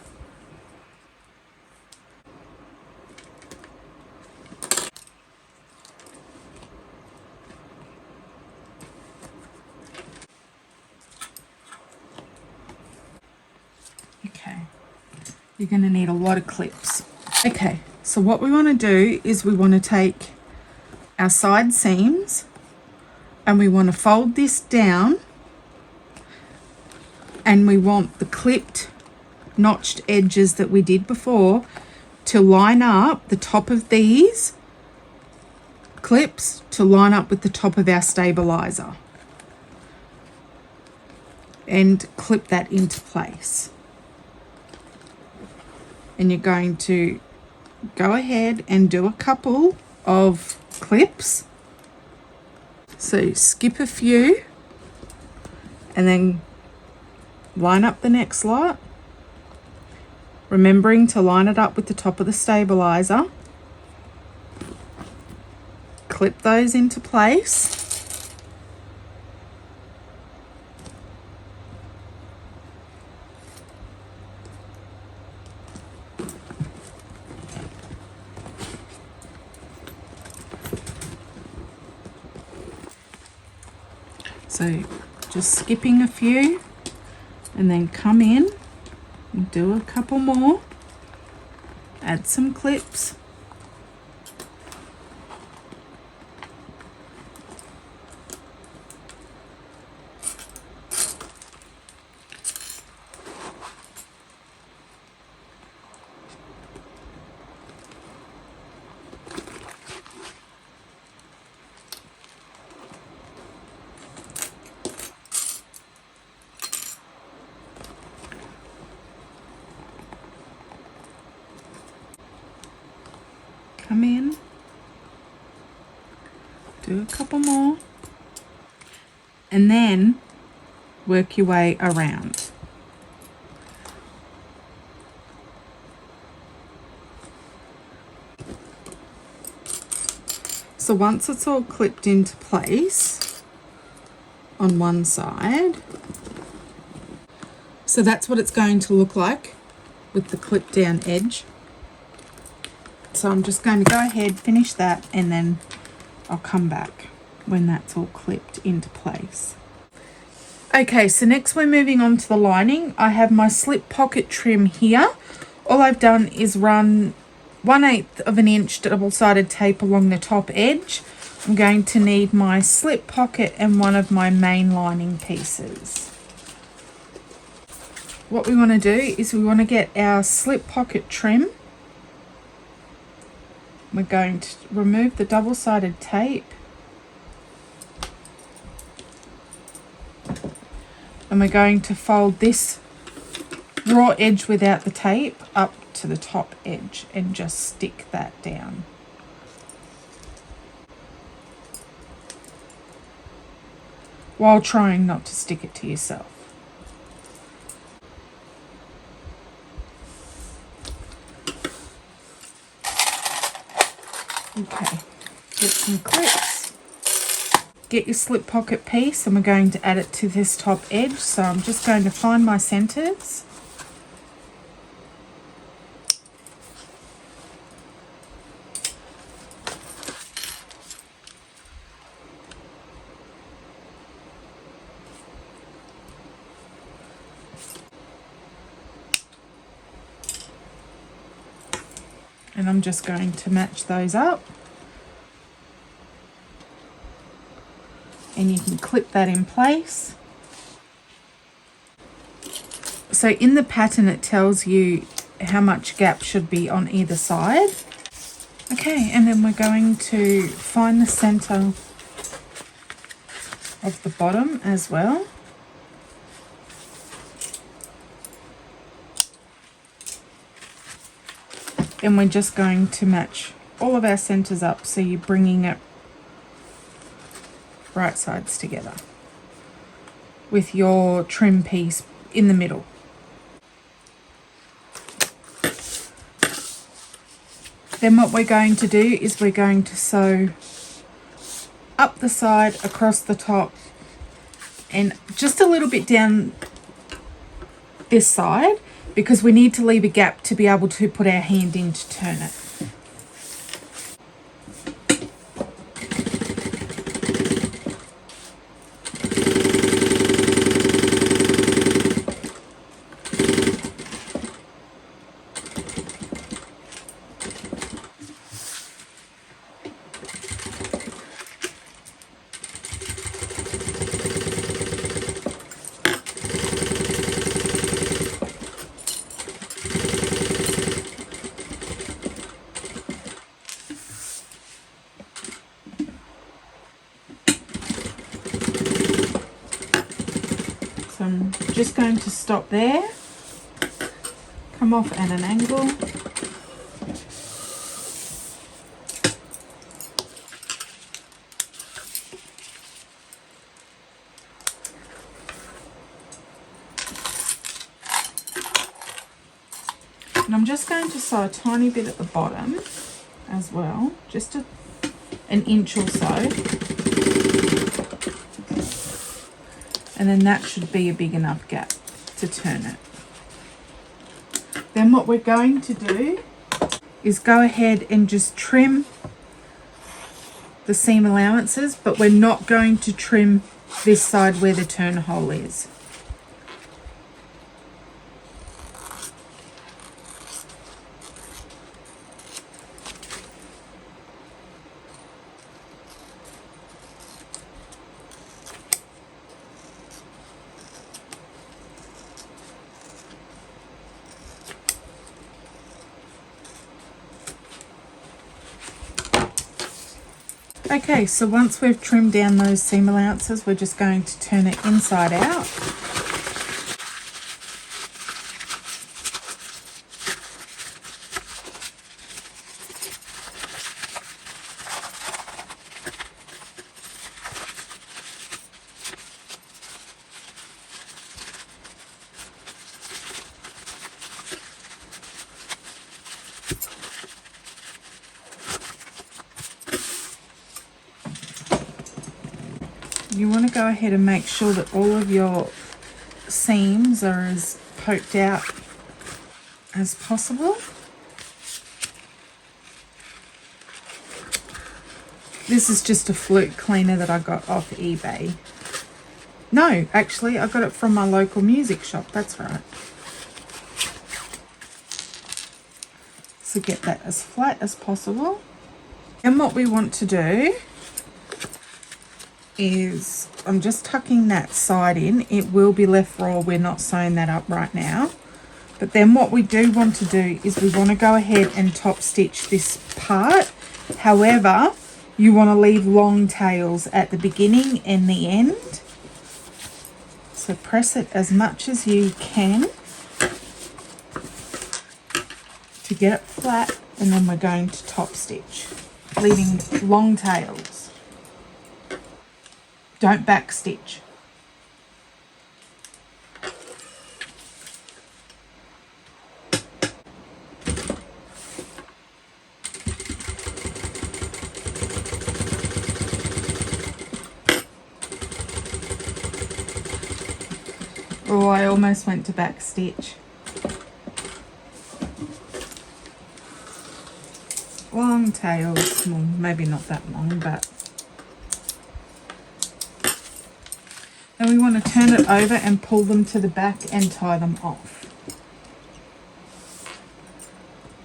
Okay, you're going to need a lot of clips. Okay, so what we want to do is we want to take our side seams and we want to fold this down, and we want the clipped notched edges that we did before to line up the top of these clips to line up with the top of our stabilizer, and clip that into place. And you're going to go ahead and do a couple of clips. So skip a few and then line up the next lot, remembering to line it up with the top of the stabilizer. Clip those into place. So just skipping a few and then come in and do a couple more, add some clips. Come in, do a couple more, and then work your way around. So once it's all clipped into place on one side, so that's what it's going to look like with the clip down edge. So I'm just going to go ahead, finish that, and then I'll come back when that's all clipped into place. Okay, so next we're moving on to the lining. I have my slip pocket trim here. All I've done is run 1/8 of an inch double-sided tape along the top edge. I'm going to need my slip pocket and one of my main lining pieces. What we want to do is we want to get our slip pocket trim. We're going to remove the double-sided tape, and we're going to fold this raw edge without the tape up to the top edge and just stick that down. While trying not to stick it to yourself. Okay, get some clips, get your slip pocket piece, and we're going to add it to this top edge. So I'm just going to find my centers And I'm just going to match those up. And you can clip that in place. So in the pattern it tells you how much gap should be on either side. Okay, and then we're going to find the center of the bottom as well. And we're just going to match all of our centers up, so you're bringing it right sides together with your trim piece in the middle. Then what we're going to do is we're going to sew up the side, across the top, and just a little bit down this side, because we need to leave a gap to be able to put our hand in to turn it. So I'm just going to stop there, come off at an angle, and I'm just going to sew a tiny bit at the bottom as well, just an inch or so. And then that should be a big enough gap to turn it. Then what we're going to do is go ahead and just trim the seam allowances, but we're not going to trim this side where the turn hole is. Okay, so once we've trimmed down those seam allowances, we're just going to turn it inside out. You want to go ahead and make sure that all of your seams are as poked out as possible. This is just a flute cleaner that I got off eBay. No, actually I got it from my local music shop, that's right. So get that as flat as possible. And what we want to do is, I'm just tucking that side in. It will be left raw, we're not sewing that up right now. But then what we do want to do is we want to go ahead and top stitch this part. However, you want to leave long tails at the beginning and the end. So press it as much as you can to get it flat, and then we're going to top stitch, leaving long tails. Don't back stitch. Oh, I almost went to back stitch. Long tails, well, maybe not that long, but then we want to turn it over and pull them to the back and tie them off.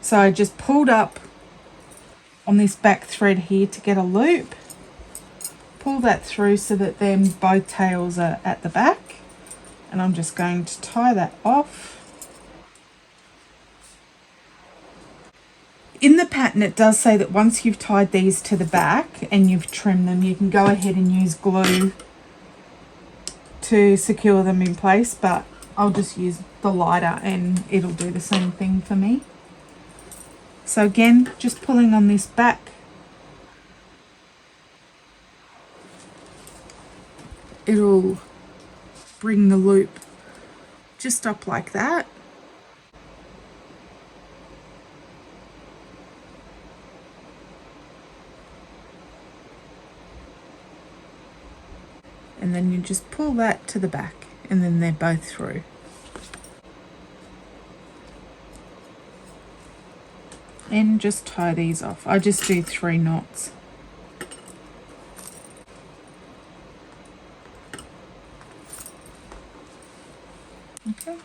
So I just pulled up on this back thread here to get a loop. Pull that through so that then both tails are at the back, and I'm just going to tie that off. In the pattern it does say that once you've tied these to the back and you've trimmed them, you can go ahead and use glue to secure them in place, but I'll just use the lighter and it'll do the same thing for me. So again, just pulling on this back, it'll bring the loop just up like that. And then you just pull that to the back, and then they're both through. And just tie these off. I just do 3 knots. Okay.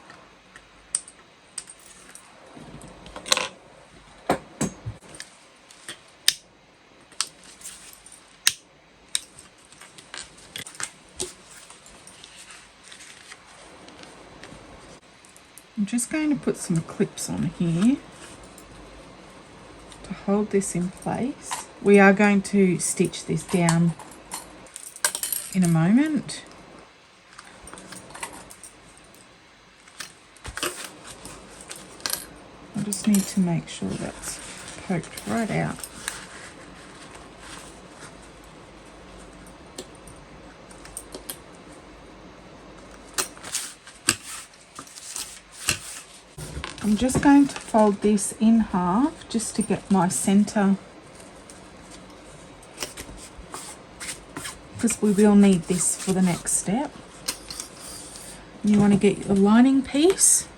I'm just going to put some clips on here to hold this in place. We are going to stitch this down in a moment. I just need to make sure that's poked right out. I'm just going to fold this in half just to get my center, because we will need this for the next step. You want to get your lining piece,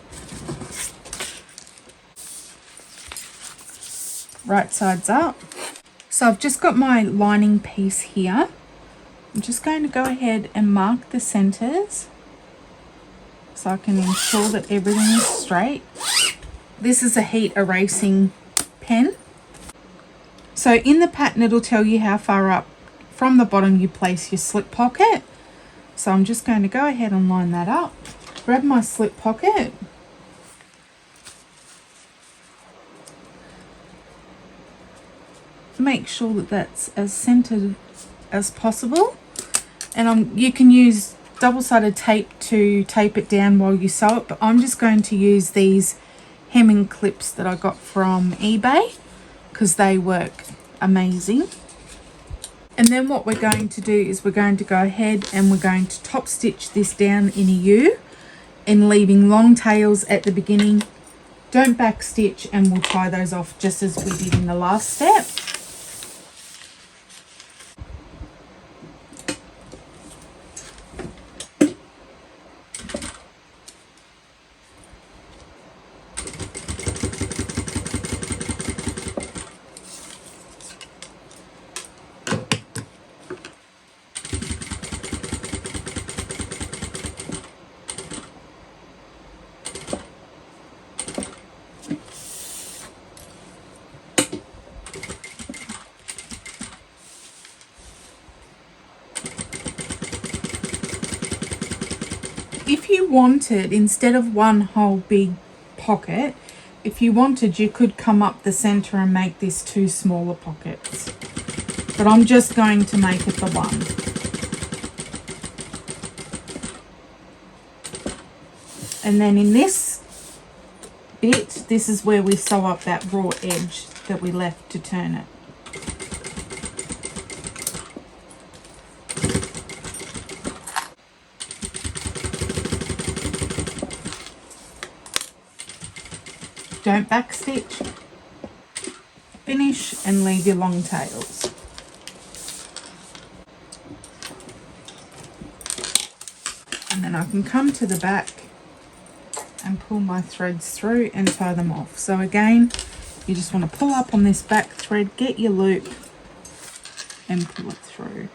right sides up. So I've just got my lining piece here. I'm just going to go ahead and mark the centers so I can ensure that everything is straight. This is a heat erasing pen. So in the pattern it'll tell you how far up from the bottom you place your slip pocket. So I'm just going to go ahead and line that up. Grab my slip pocket. Make sure that that's as centered as possible. And you can use double-sided tape to tape it down while you sew it, but I'm just going to use these hemming clips that I got from eBay because they work amazing. And then what we're going to do is we're going to go ahead and we're going to top stitch this down in a U and leaving long tails at the beginning. Don't back stitch, and we'll tie those off just as we did in the last step. If you wanted, instead of one whole big pocket, if you wanted, you could come up the center and make this 2 smaller pockets. But I'm just going to make it the one. And then in this bit, this is where we sew up that raw edge that we left to turn it. Don't back stitch, finish and leave your long tails. And then I can come to the back and pull my threads through and tie them off. So again, you just want to pull up on this back thread, get your loop and pull it through.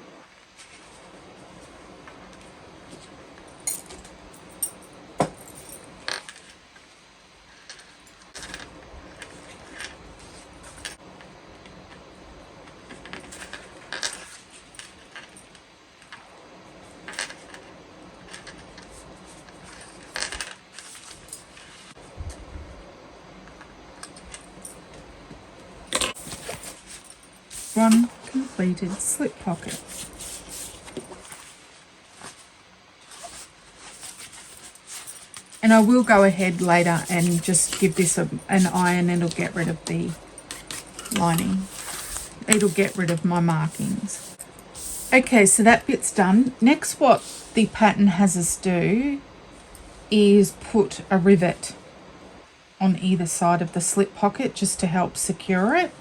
one completed slip pocket. And I will go ahead later and just give this an iron, and it'll get rid of the lining. It'll get rid of my markings. Okay, so that bit's done. Next, what the pattern has us do is put a rivet on either side of the slip pocket just to help secure it.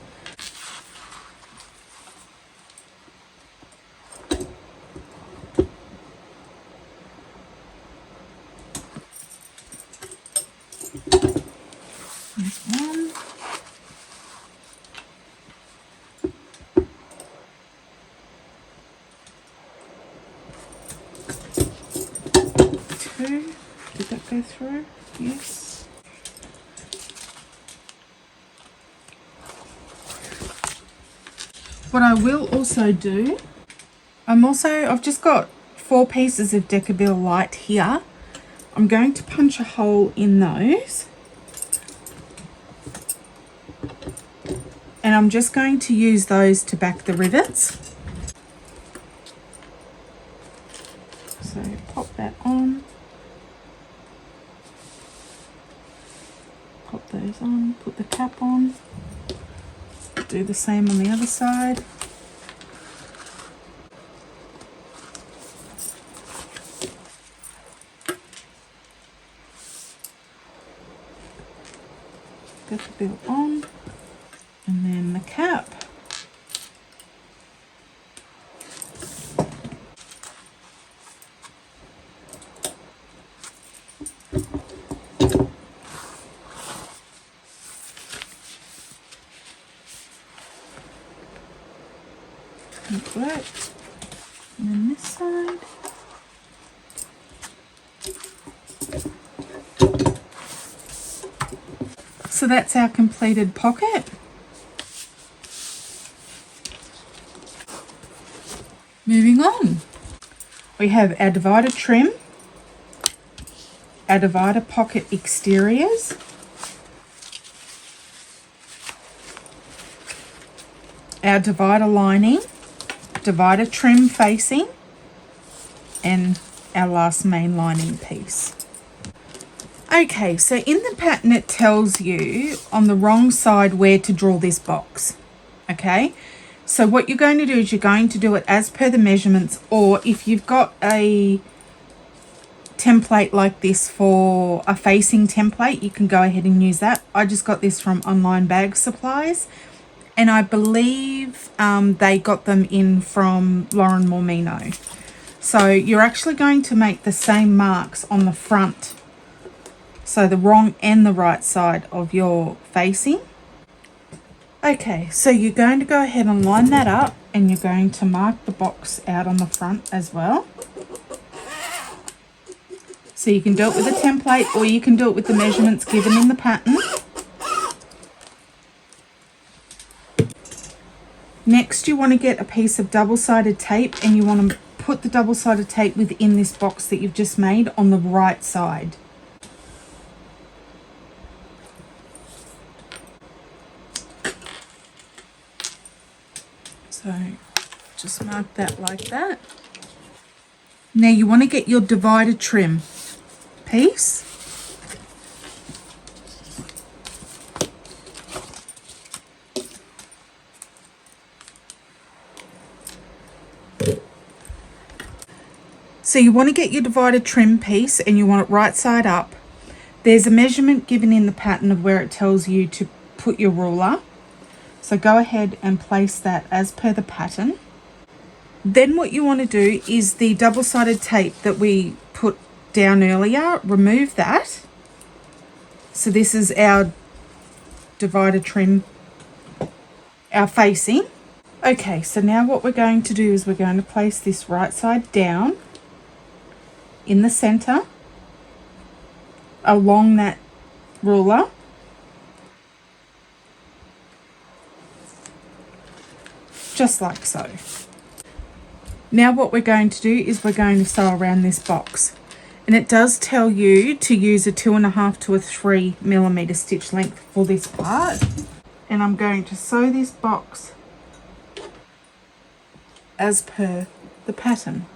There's one. Two. Did that go through? Yes. What I will also do, I've just got 4 pieces of Decabelle Light here. I'm going to punch a hole in those. And I'm just going to use those to back the rivets. So pop that on. Pop those on, put the cap on. Do the same on the other side. Get the bill on, and then the cap. Like that. And then this side. So that's our completed pocket. Moving on. We have our divider trim, our divider pocket exteriors, our divider lining, divider trim facing, and our last main lining piece. Okay, so in the pattern it tells you on the wrong side where to draw this box. Okay, so what you're going to do is you're going to do it as per the measurements, or if you've got a template like this for a facing template, you can go ahead and use that. I just got this from Online Bag Supplies, and I believe they got them in from Lauren Moreno. So you're actually going to make the same marks on the front, so the wrong and the right side of your facing. Okay, so you're going to go ahead and line that up, and you're going to mark the box out on the front as well. So you can do it with a template, or you can do it with the measurements given in the pattern. Next, you want to get a piece of double-sided tape, and you want to put the double-sided tape within this box that you've just made on the right side. So just mark that like that. Now you want to get your divider trim piece. So you want to get your divider trim piece, and you want it right side up. There's a measurement given in the pattern of where it tells you to put your ruler. So go ahead and place that as per the pattern. Then what you want to do is the double-sided tape that we put down earlier, remove that. So this is our divider trim, our facing. Okay, so now what we're going to do is we're going to place this right side down in the center along that ruler. Just like so. Now what we're going to do is we're going to sew around this box, and it does tell you to use a 2.5 to a 3 millimeter stitch length for this part. And I'm going to sew this box as per the pattern.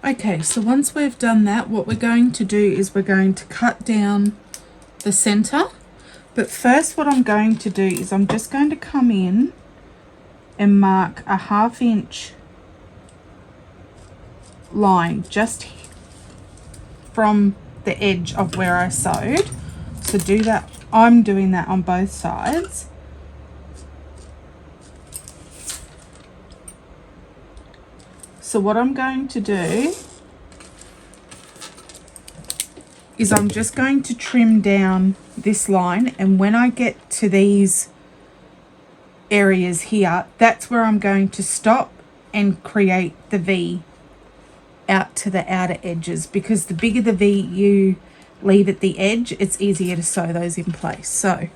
Okay, so once we've done that, what we're going to do is we're going to cut down the center. But first what I'm going to do is I'm just going to come in and mark a 1/2 inch line just from the edge of where I sewed. So do that, I'm doing that on both sides. So what I'm going to do is I'm just going to trim down this line, and when I get to these areas here, that's where I'm going to stop and create the V out to the outer edges, because the bigger the V you leave at the edge, it's easier to sew those in place. So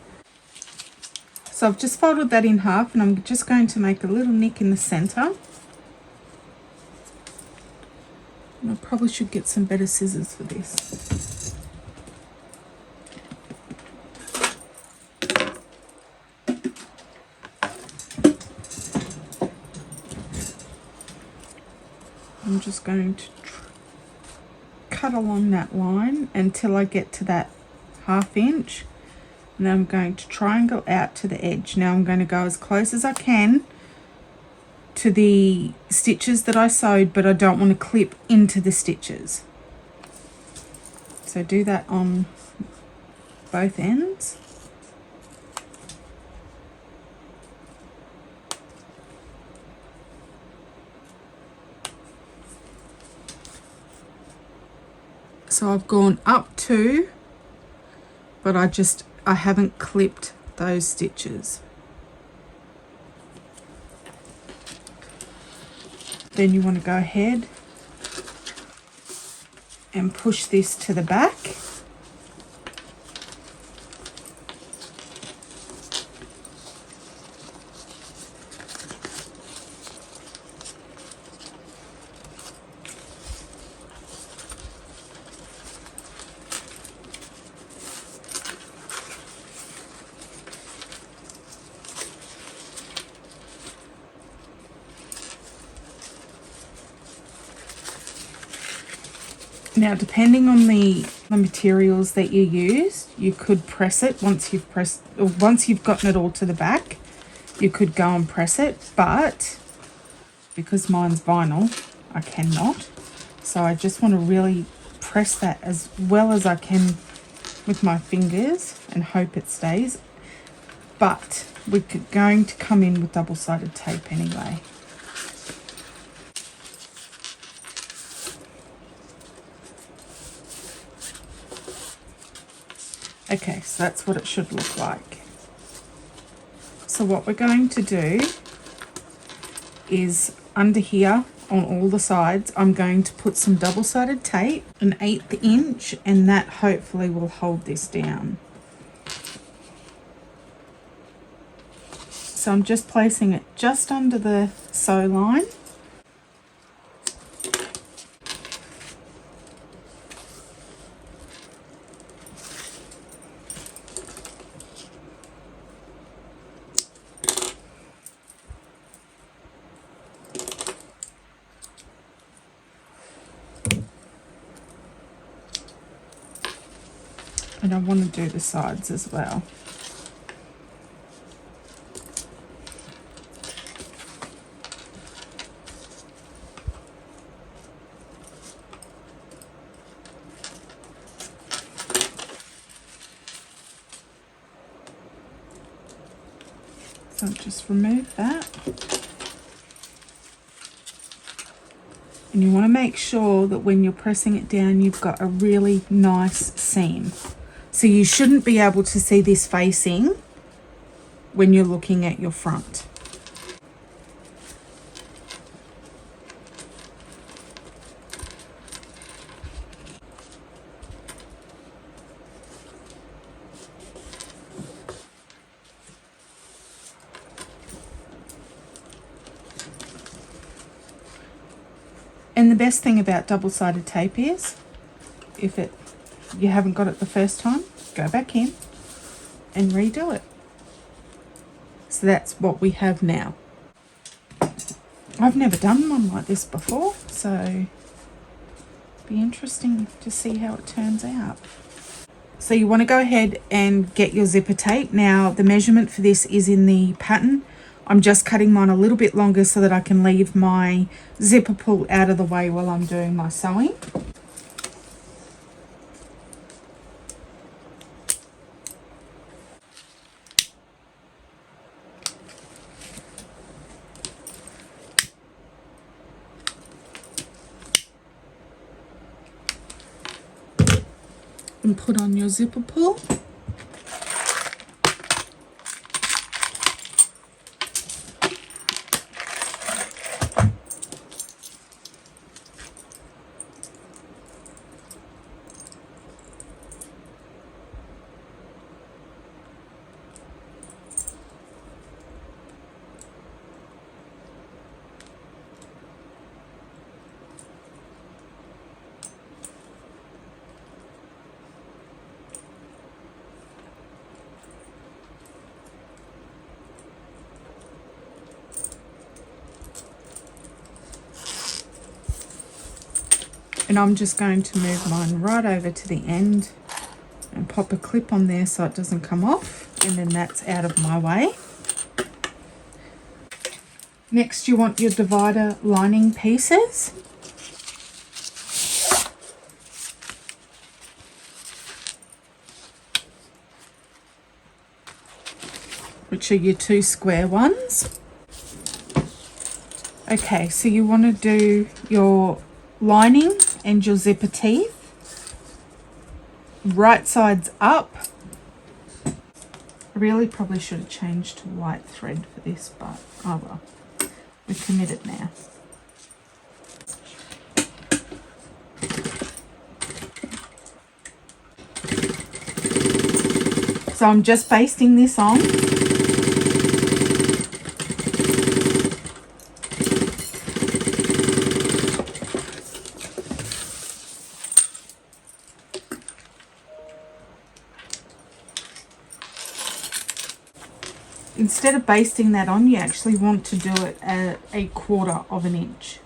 I've just folded that in half, and I'm just going to make a little nick in the center. And I probably should get some better scissors for this. I'm just going to cut along that line until I get to that 1/2 inch. And then I'm going to triangle out to the edge. Now I'm going to go as close as I can to the stitches that I sewed, but I don't want to clip into the stitches. So do that on both ends. So I've gone up 2, but I haven't clipped those stitches. Then you want to go ahead and push this to the back. Now, depending on the materials that you use, you could press it once you've gotten it all to the back. You could go and press it, but because mine's vinyl, I cannot. So I just want to really press that as well as I can with my fingers and hope it stays. But we're going to come in with double-sided tape anyway. Okay, so that's what it should look like. So what we're going to do is under here on all the sides, I'm going to put some double-sided tape, an 1/8 inch, and that hopefully will hold this down. So I'm just placing it just under the sew line. And I want to do the sides as well. So I'll just remove that. And you want to make sure that when you're pressing it down, you've got a really nice seam. So you shouldn't be able to see this facing when you're looking at your front. And the best thing about double-sided tape is, if you haven't got it the first time, go back in and redo it. So that's what we have now. I've never done one like this before, so it'll be interesting to see how it turns out. So you want to go ahead and get your zipper tape. Now the measurement for this is in the pattern. I'm just cutting mine a little bit longer so that I can leave my zipper pull out of the way while I'm doing my sewing. And put on your zipper pull. And I'm just going to move mine right over to the end and pop a clip on there so it doesn't come off, and then that's out of my way. Next, you want your divider lining pieces. Which are your two square ones. Okay, so you want to do your lining and your zipper teeth right sides up. I really probably should have changed to white thread for this, but oh well, we're committed now. So I'm just basting this on. Instead of basting that on, you actually want to do it at 1/4 of an inch.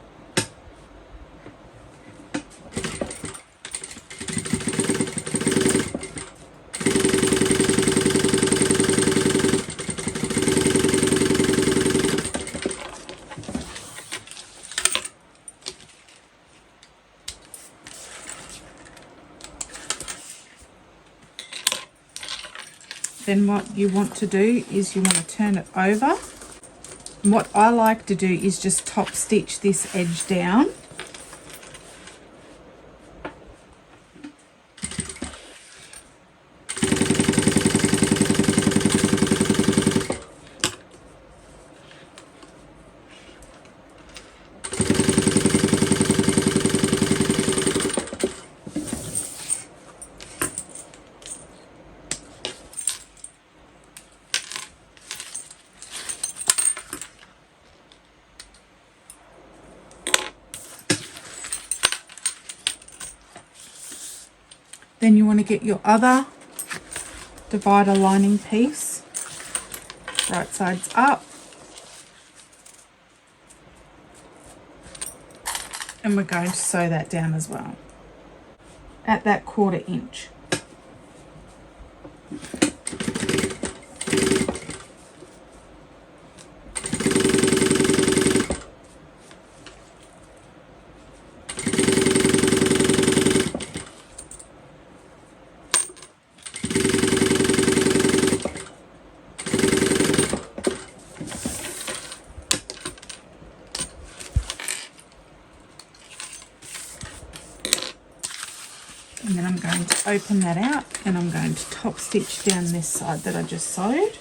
Then what you want to do is you want to turn it over. And what I like to do is just top stitch this edge down. Then you want to get your other divider lining piece, right sides up, and we're going to sew that down as well at that 1/4 inch. And then I'm going to open that out and I'm going to top stitch down this side that I just sewed.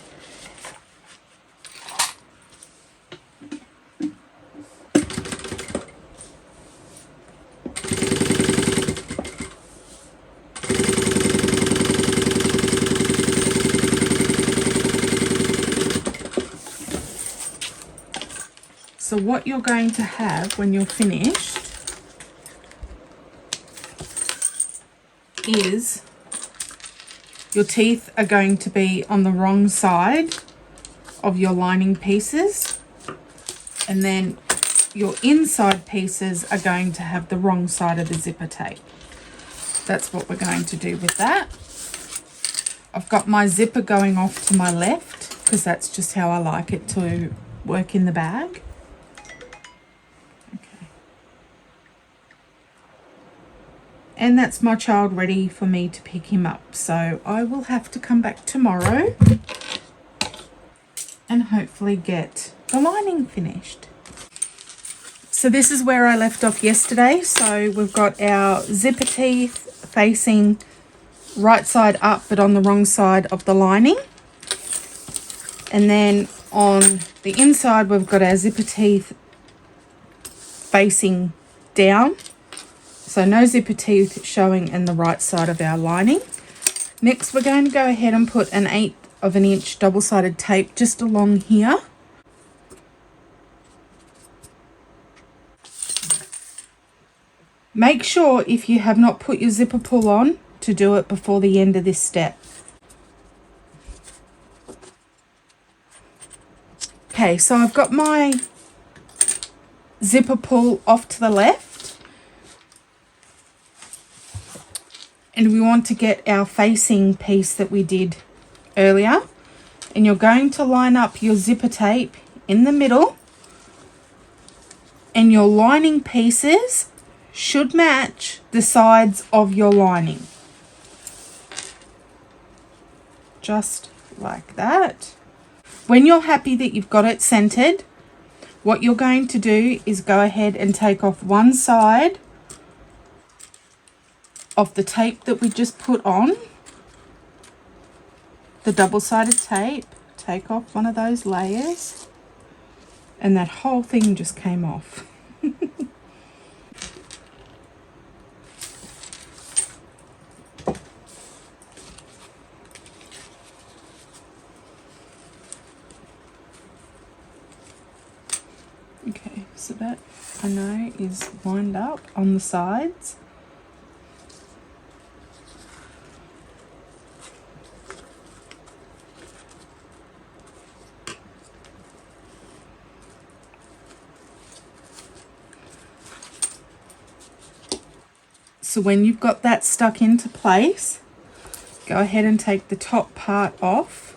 So what you're going to have when you're finished is your teeth are going to be on the wrong side of your lining pieces, and then your inside pieces are going to have the wrong side of the zipper tape. That's what we're going to do with that. I've got my zipper going off to my left because that's just how I like it to work in the bag. And that's my child ready for me to pick him up. So I will have to come back tomorrow and hopefully get the lining finished. So this is where I left off yesterday. So we've got our zipper teeth facing right side up but on the wrong side of the lining. And then on the inside we've got our zipper teeth facing down. So no zipper teeth showing in the right side of our lining. Next, we're going to go ahead and put an 1/8 of an inch double-sided tape just along here. Make sure if you have not put your zipper pull on to do it before the end of this step. Okay, so I've got my zipper pull off to the left. And we want to get our facing piece that we did earlier. And you're going to line up your zipper tape in the middle. And your lining pieces should match the sides of your lining. Just like that. When you're happy that you've got it centered, what you're going to do is go ahead and take off one side of the tape that we just put on, the double-sided tape. Take off one of those layers and that whole thing just came off. Okay, so that I know is lined up on the sides. So when you've got that stuck into place, go ahead and take the top part off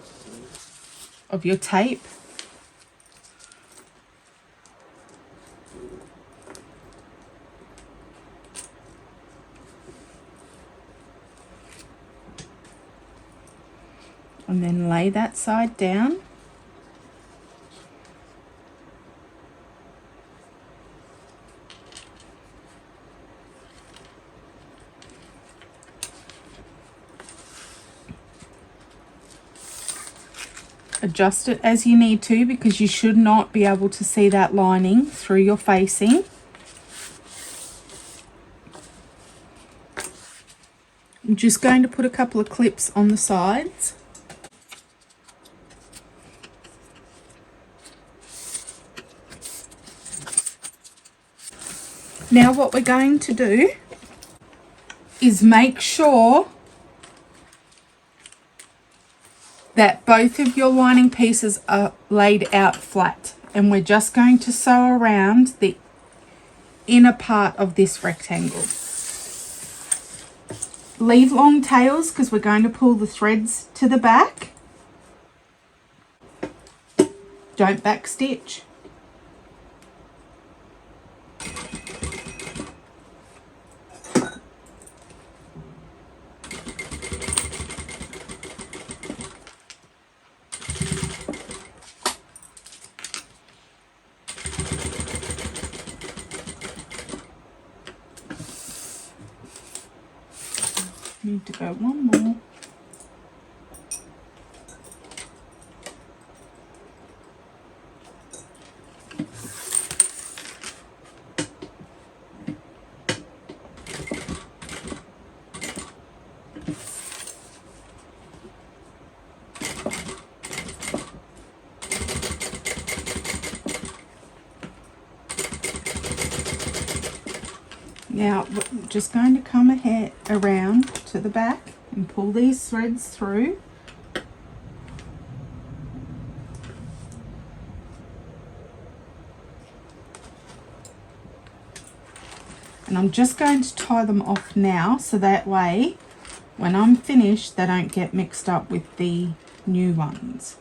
of your tape. And then lay that side down. Adjust it as you need to because you should not be able to see that lining through your facing. I'm just going to put a couple of clips on the sides. Now what we're going to do is make sure that both of your lining pieces are laid out flat, and we're just going to sew around the inner part of this rectangle. Leave long tails because we're going to pull the threads to the back. Don't back stitch. Need to go one more. Now we're just going to come around to the back and pull these threads through. And I'm just going to tie them off now, so that way when I'm finished they don't get mixed up with the new ones.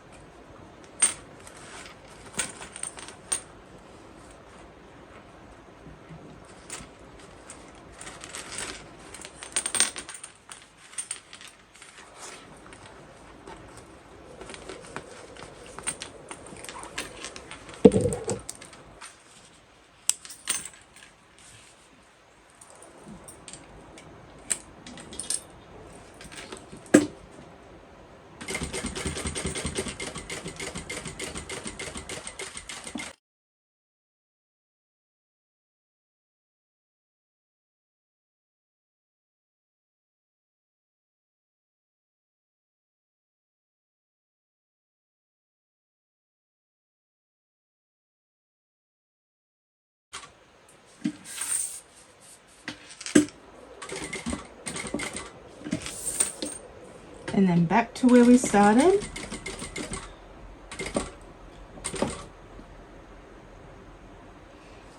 And then back to where we started.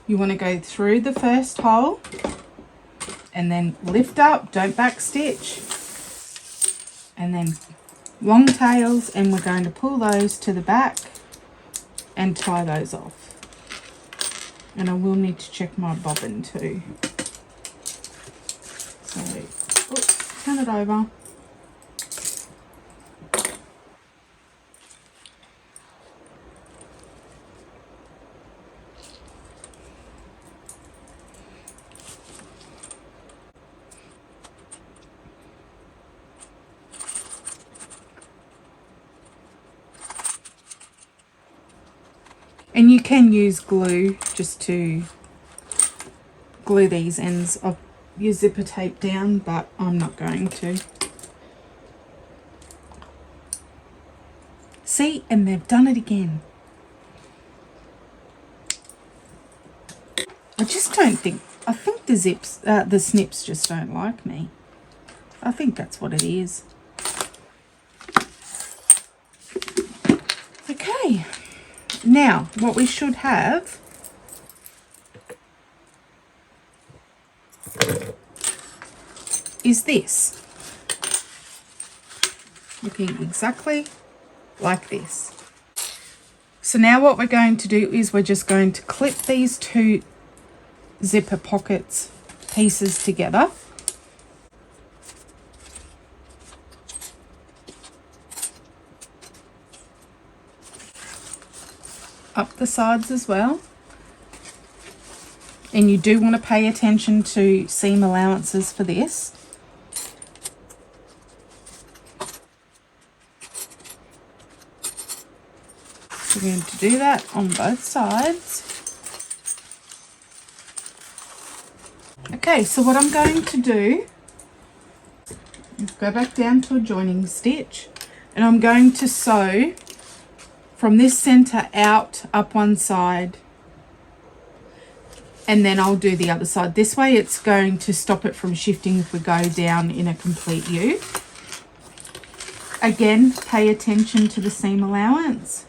You want to go through the first hole and then lift up, don't back stitch, and then long tails, and we're going to pull those to the back and tie those off. And I will need to check my bobbin too. So, oops, turn it over. And you can use glue just to glue these ends of your zipper tape down, but I'm not going to. See, and they've done it again. I just don't think, I think the snips just don't like me. I think that's what it is. Okay, now what we should have is this, looking exactly like this. So now what we're going to do is we're just going to clip these two zipper pockets pieces together. Up the sides as well. And you do want to pay attention to seam allowances for this. So we're going to do that on both sides. Okay, so what I'm going to do is go back down to a joining stitch, and I'm going to sew from this center out up one side, and then I'll do the other side. This way it's going to stop it from shifting if we go down in a complete U. Again, pay attention to the seam allowance.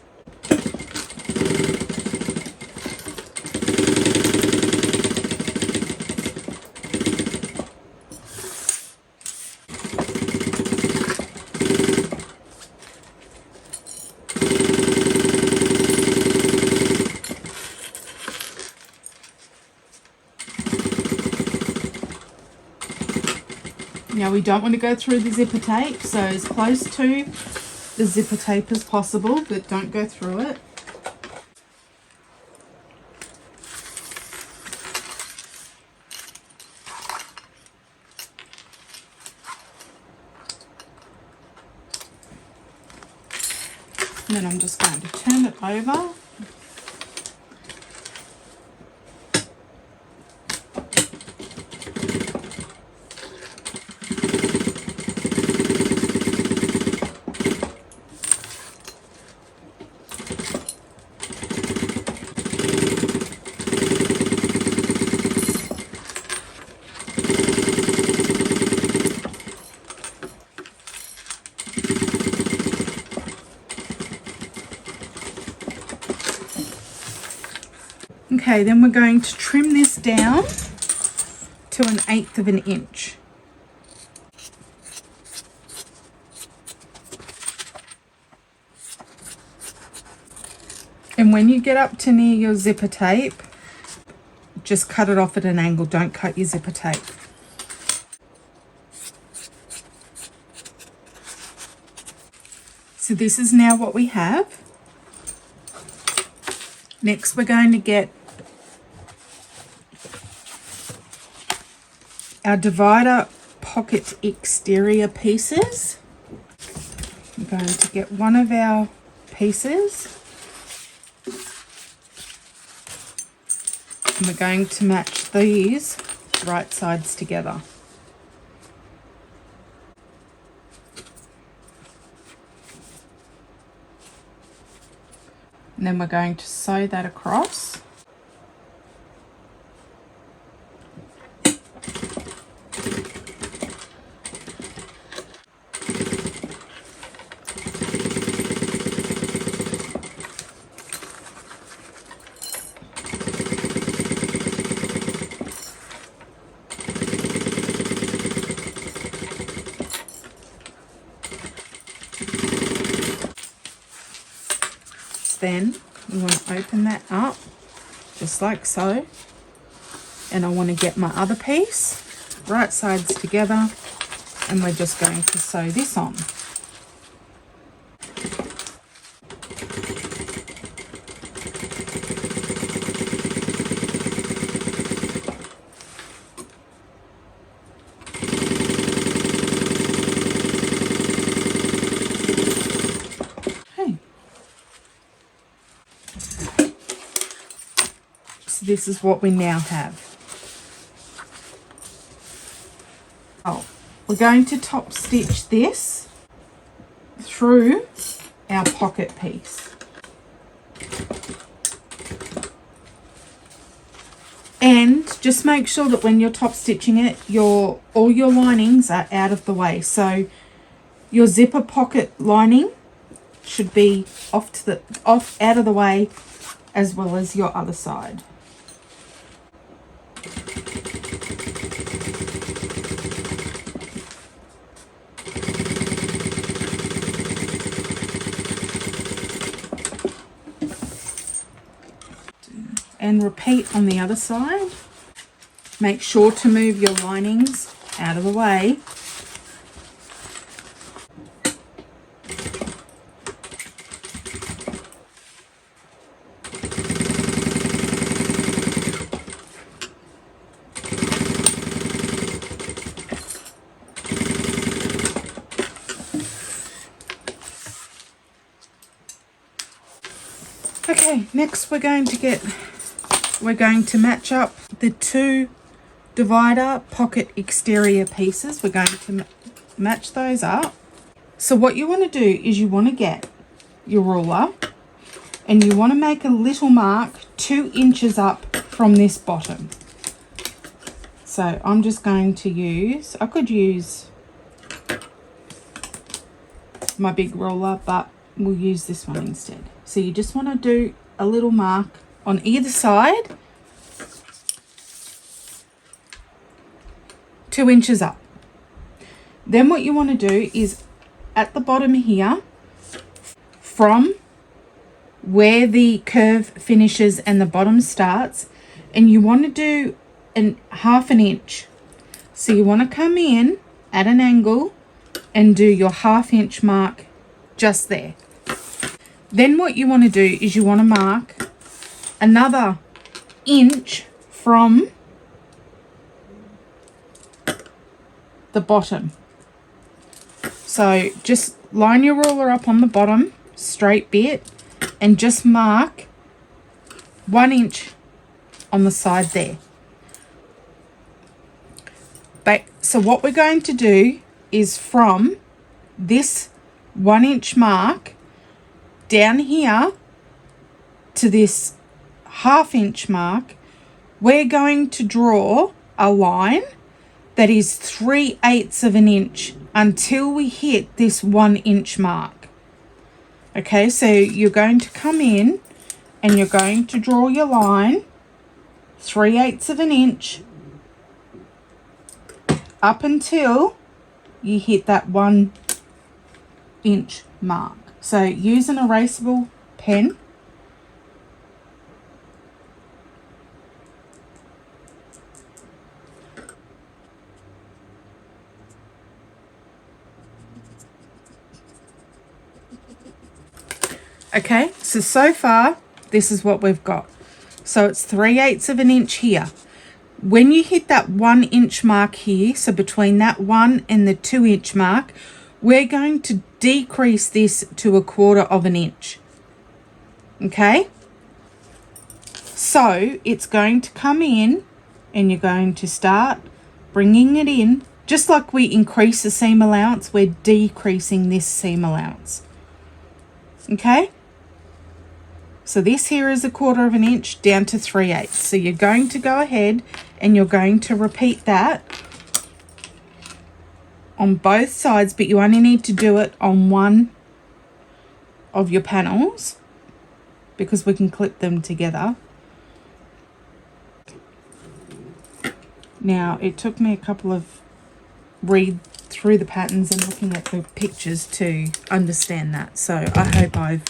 Now we don't want to go through the zipper tape, so as close to the zipper tape as possible, but don't go through it. And then I'm just going to turn it over. Okay, then we're going to trim this down to 1/8 of an inch. And when you get up to near your zipper tape, just cut it off at an angle. Don't cut your zipper tape. So this is now what we have. Next, we're going to get our divider pocket exterior pieces. I'm going to get one of our pieces. And we're going to match these right sides together. And then we're going to sew that across. Then we want to open that up just like so, and I want to get my other piece right sides together, and we're just going to sew this on. This is what we now have. Oh, we're going to top stitch this through our pocket piece. And just make sure that when you're top stitching it, all your linings are out of the way. So your zipper pocket lining should be out of the way, as well as your other side. And repeat on the other side. Make sure to move your linings out of the way. Okay, next we're going to match up the two divider pocket exterior pieces. We're going to match those up. So what you want to do is you want to get your ruler and you want to make a little mark 2 inches up from this bottom. So I'm just going to use, I could use my big ruler, but we'll use this one instead. So you just want to do a little mark on either side, 2 inches up. Then what you want to do is at the bottom here, from where the curve finishes and the bottom starts, and you want to do half an inch. So you want to come in at an angle and do your 1/2 inch mark just there. Then what you want to do is you want to mark another inch from the bottom. So just line your ruler up on the bottom straight bit and just mark 1 inch on the side there. But so what we're going to do is from this 1 inch mark down here to this 1/2 inch mark, we're going to draw a line that is 3/8 of an inch until we hit this 1 inch mark. Okay, so you're going to come in and you're going to draw your line 3/8 of an inch up until you hit that 1 inch mark. So use an erasable pen. Okay, so far this is what we've got. So it's 3/8 of an inch here. When you hit that 1 inch mark here, so between that 1 and the 2 inch mark, we're going to decrease this to 1/4 of an inch. Okay, so it's going to come in and you're going to start bringing it in. Just like we increase the seam allowance, we're decreasing this seam allowance. Okay, so this here is 1/4 of an inch down to 3/8. So you're going to go ahead and you're going to repeat that on both sides, but you only need to do it on one of your panels because we can clip them together. Now, it took me a couple of read through the patterns and looking at the pictures to understand that. So I hope I've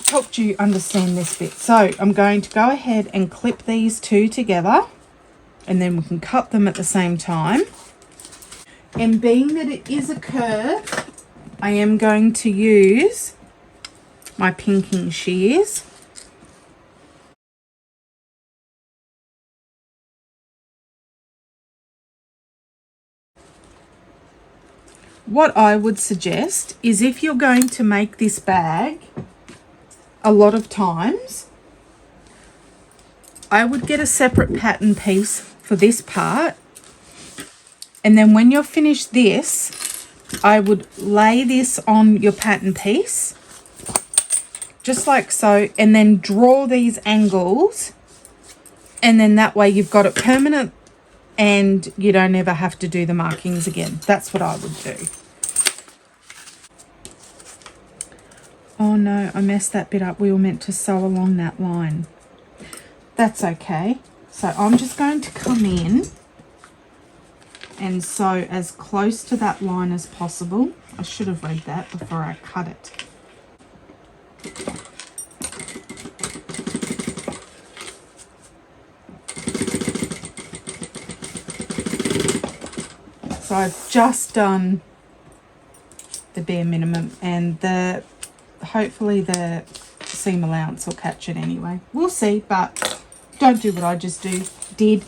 helped you understand this bit. So I'm going to go ahead and clip these two together and then we can cut them at the same time. And being that it is a curve, I am going to use my pinking shears. What I would suggest is if you're going to make this bag a lot of times, I would get a separate pattern piece for this part, and then when you're finished this, I would lay this on your pattern piece just like so, and then draw these angles, and then that way you've got it permanent and you don't ever have to do the markings again. That's what I would do. Oh no, I messed that bit up. We were meant to sew along that line. That's okay. So I'm just going to come in and sew as close to that line as possible. I should have read that before I cut it. So I've just done the bare minimum, and hopefully the seam allowance will catch it anyway. We'll see, but don't do what I just did.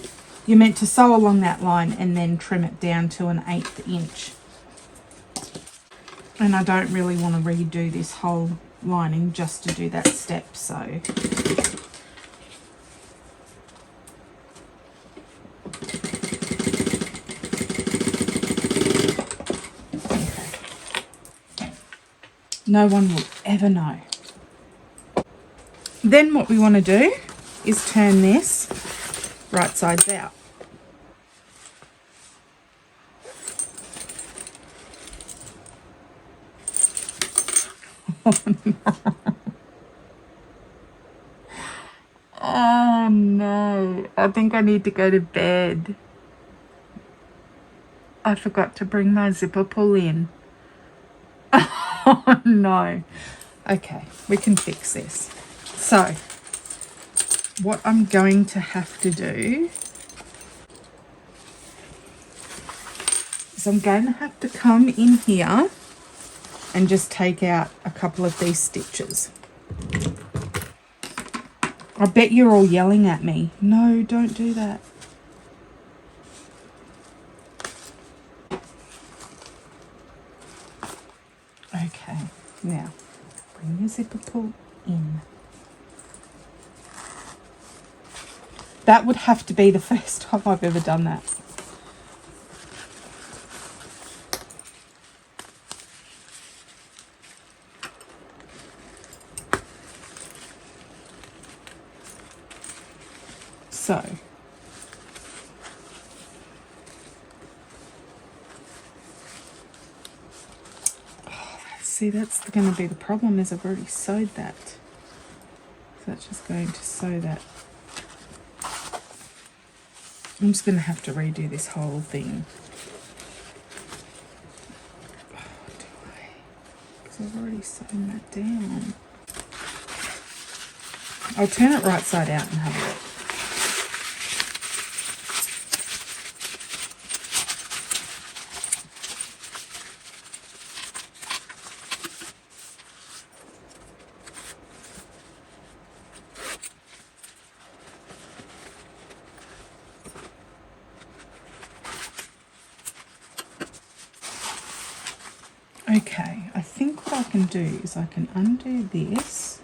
You're meant to sew along that line and then trim it down to an 1/8 inch. And I don't really want to redo this whole lining just to do that step, so no one will ever know. Then what we want to do is turn this right sides out. Oh no, I think I need to go to bed. I forgot to bring my zipper pull in. Oh no. Okay, we can fix this. So what I'm going to have to do is I'm going to have to come in here and just take out a couple of these stitches. I bet you're all yelling at me. No, don't do that. Okay, Now, bring your zipper pull in. That would have to be the first time I've ever done that. So, see, that's going to be the problem, is I've already sewed that. So that's just going to sew that. I'm just going to have to redo this whole thing. Oh, do I? Because I've already sewn that down. I'll turn it right side out and have a look. Okay, I think what I can do is I can undo this.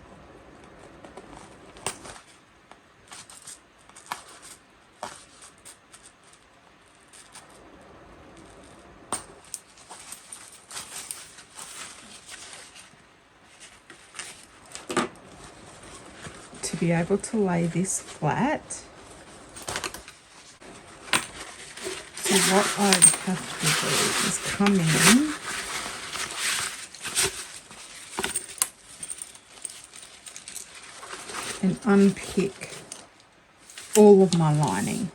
To be able to lay this flat. So what I have to do is come in and unpick all of my lining.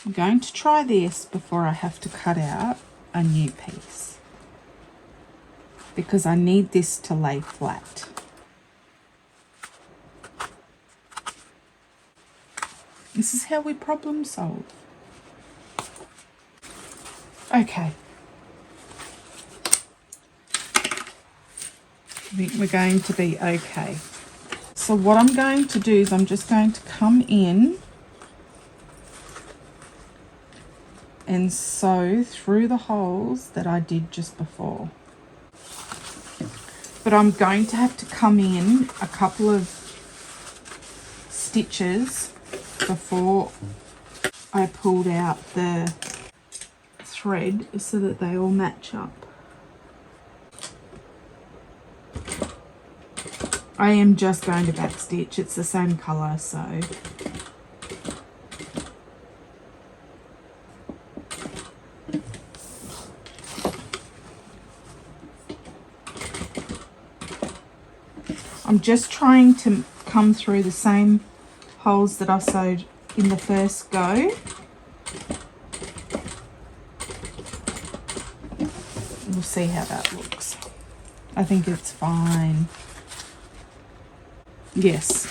I'm going to try this before I have to cut out a new piece, because I need this to lay flat. This is how we problem solve. Okay. I think we're going to be okay. So what I'm going to do is I'm just going to come in and sew through the holes that I did just before. But I'm going to have to come in a couple of stitches before I pulled out the thread so that they all match up. I am just going to backstitch, it's the same colour, so I'm just trying to come through the same holes that I sewed in the first go. We'll see how that looks. I think it's fine. Yes.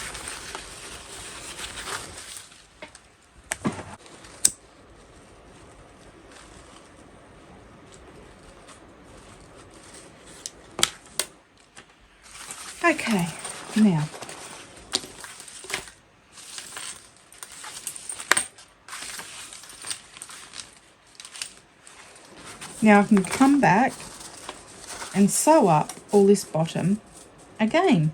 Okay, now I can come back and sew up all this bottom again.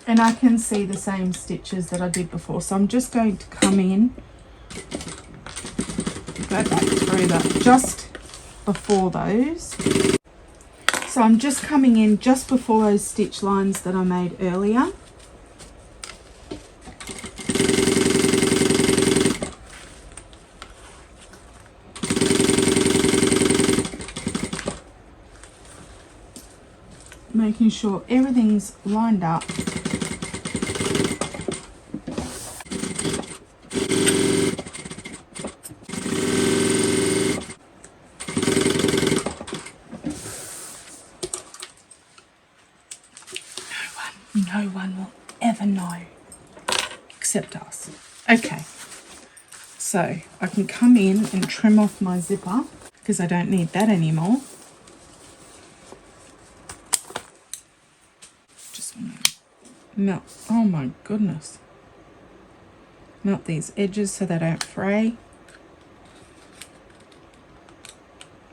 And I can see the same stitches that I did before. So I'm just going to come in, go back through that just before those. So I'm just coming in just before those stitch lines that I made earlier. Making sure everything's lined up. No one will ever know except us. Okay, so I can come in and trim off my zipper because I don't need that anymore. Just want to melt, oh my goodness, melt these edges so they don't fray.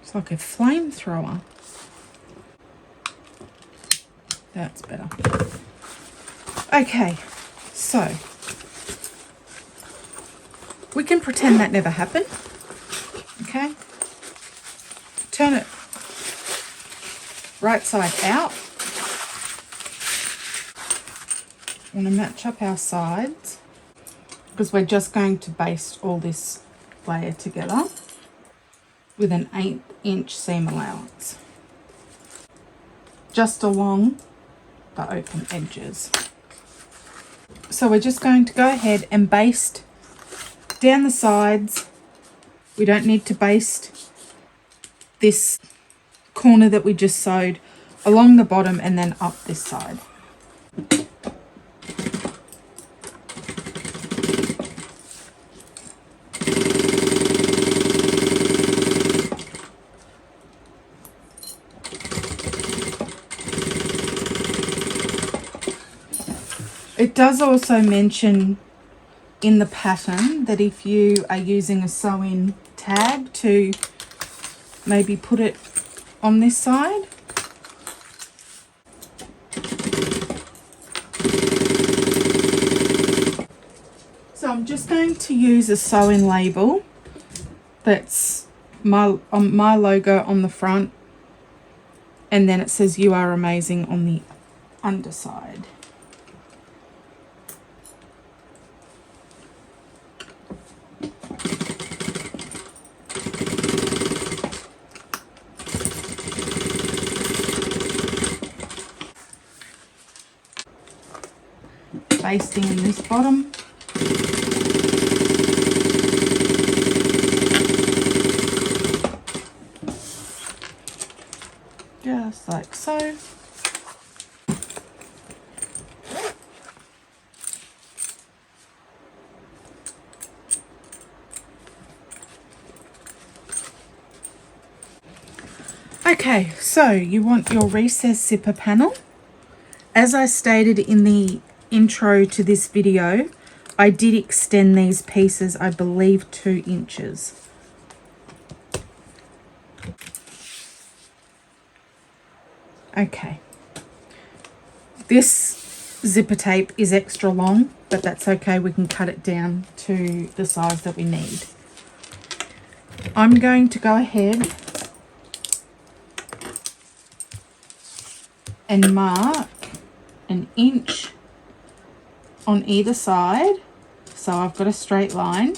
It's like a flamethrower. That's better. Okay, so we can pretend that never happened. Okay, turn it right side out. I'm going to match up our sides because we're just going to baste all this layer together with an 1/8 inch seam allowance, just along the open edges. So we're just going to go ahead and baste down the sides. We don't need to baste this corner that we just sewed along the bottom and then up this side. It does also mention in the pattern that if you are using a sew-in tag to maybe put it on this side. So I'm just going to use a sew-in label that's my logo on the front, and then it says "You are amazing" on the underside. Basting in this bottom. Just like so. Okay, so you want your recessed zipper panel. As I stated in the intro to this video, I did extend these pieces, I believe, 2 inches. Okay. This zipper tape is extra long, but that's okay. We can cut it down to the size that we need. I'm going to go ahead and mark 1 inch on either side, so I've got a straight line,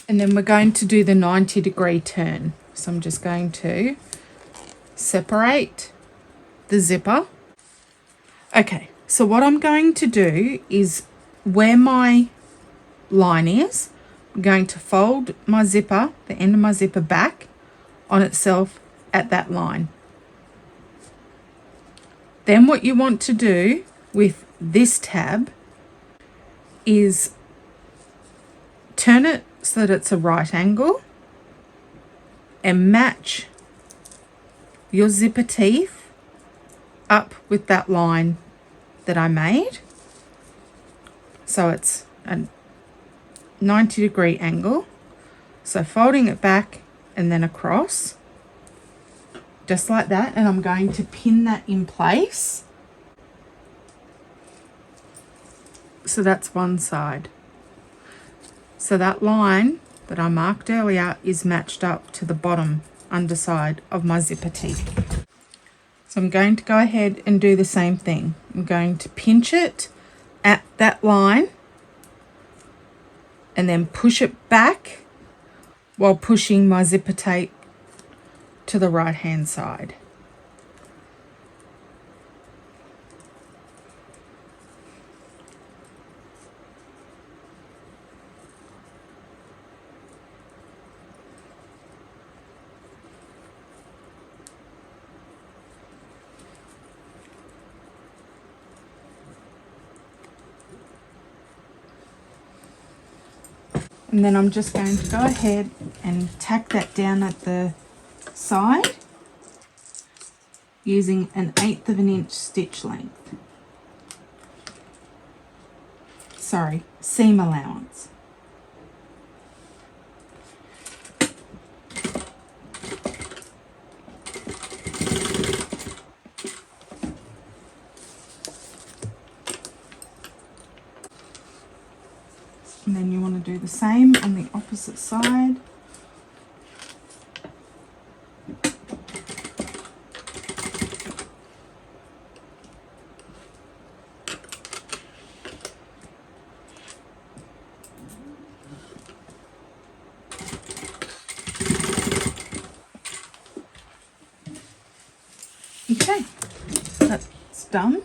and then we're going to do the 90-degree turn. So I'm just going to separate the zipper. Okay, so what I'm going to do is where my line is, I'm going to fold my zipper, the end of my zipper, back on itself at that line. Then what you want to do with this tab is turn it so that it's a right angle and match your zipper teeth up with that line that I made. So it's a 90-degree angle. So folding it back and then across. Just like that, and I'm going to pin that in place. So that's one side. So that line that I marked earlier is matched up to the bottom underside of my zipper teeth. So I'm going to go ahead and do the same thing. I'm going to pinch it at that line and then push it back while pushing my zipper tape to the right hand side. And then I'm just going to go ahead and tack that down at the side using 1/8 of an inch stitch length. Sorry, seam allowance. And then you want to do the same on the opposite side. Okay, that's done.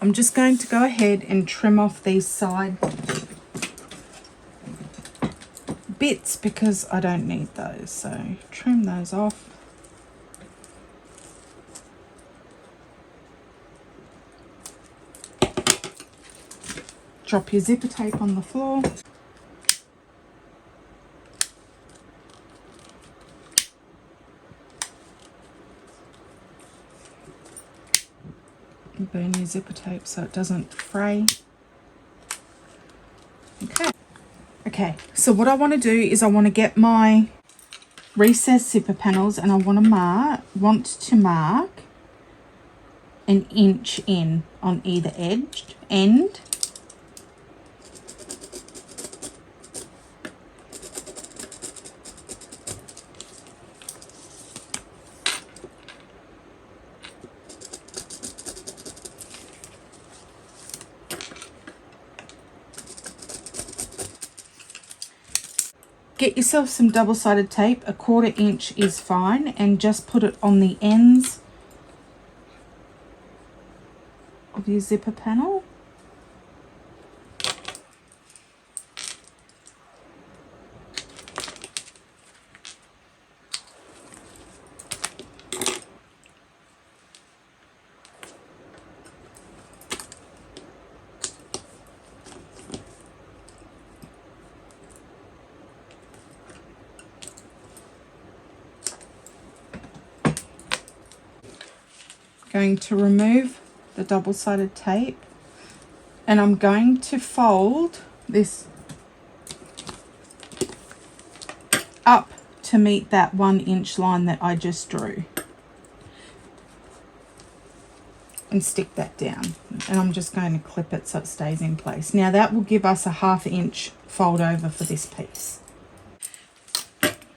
I'm just going to go ahead and trim off these side bits because I don't need those. So trim those off. Drop your zipper tape on the floor. Burn your zipper tape so it doesn't fray. Okay, so what I want to do is I want to get my recessed zipper panels and I want to mark an inch in on either end. Get yourself some double-sided tape, 1/4 inch is fine, and just put it on the ends of your zipper panel. Going to remove the double-sided tape and I'm going to fold this up to meet that 1 inch line that I just drew and stick that down, and I'm just going to clip it so it stays in place. Now that will give us a 1/2 inch fold over for this piece.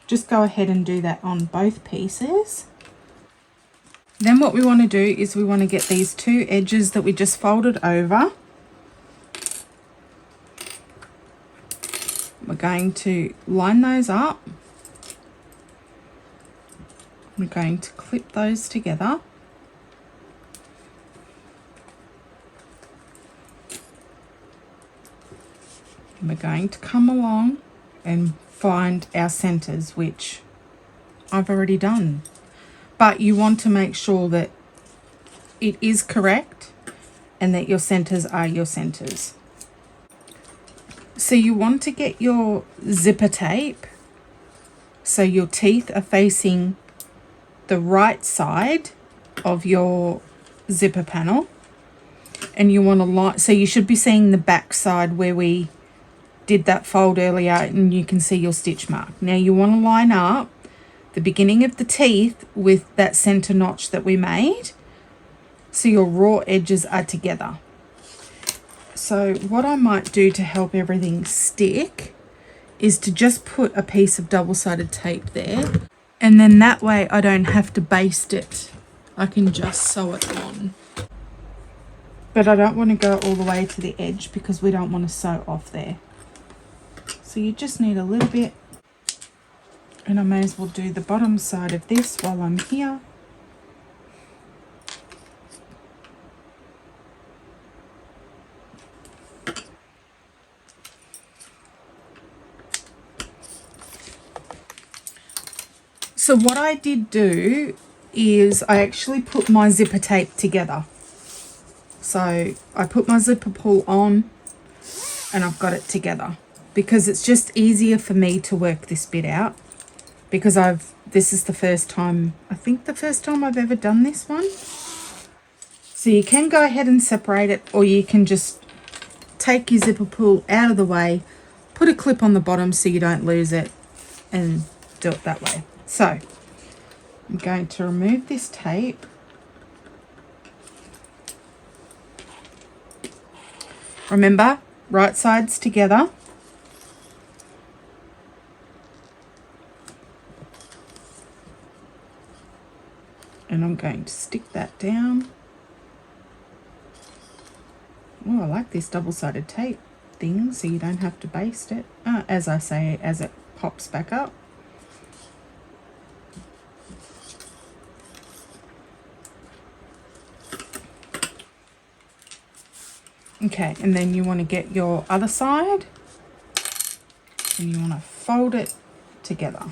Just go ahead and do that on both pieces. Then what we want to do is we want to get these 2 edges that we just folded over. We're going to line those up. We're going to clip those together. And we're going to come along and find our centers, which I've already done. But you want to make sure that it is correct and that your centers are your centers. So you want to get your zipper tape so your teeth are facing the right side of your zipper panel, and you want to line, so you should be seeing the back side where we did that fold earlier, and you can see your stitch mark. Now you want to line up the beginning of the teeth with that center notch that we made so your raw edges are together. So what I might do to help everything stick is to just put a piece of double-sided tape there, and then that way I don't have to baste it. I can just sew it on. But I don't want to go all the way to the edge because we don't want to sew off there. So you just need a little bit. And I may as well do the bottom side of this while I'm here. So what I did do is I actually put my zipper tape together. So I put my zipper pull on and I've got it together because it's just easier for me to work this bit out. Because this is the first time, I think the first time I've ever done this one. So you can go ahead and separate it, or you can just take your zipper pull out of the way, put a clip on the bottom so you don't lose it, and do it that way. So I'm going to remove this tape. Remember, right sides together. And I'm going to stick that down. Oh, I like this double-sided tape thing, so you don't have to baste it. As I say, as it pops back up. Okay, and then you want to get your other side and you want to fold it together.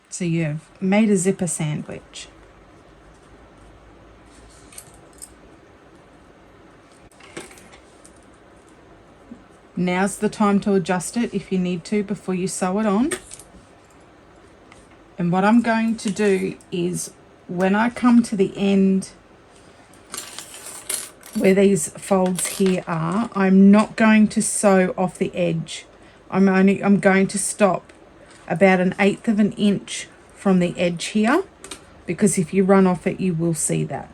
So you've made a zipper sandwich. Now's the time to adjust it if you need to before you sew it on. And what I'm going to do is when I come to the end where these folds here are, I'm not going to sew off the edge. I'm going to stop about 1/8 of an inch from the edge here, because if you run off it, you will see that.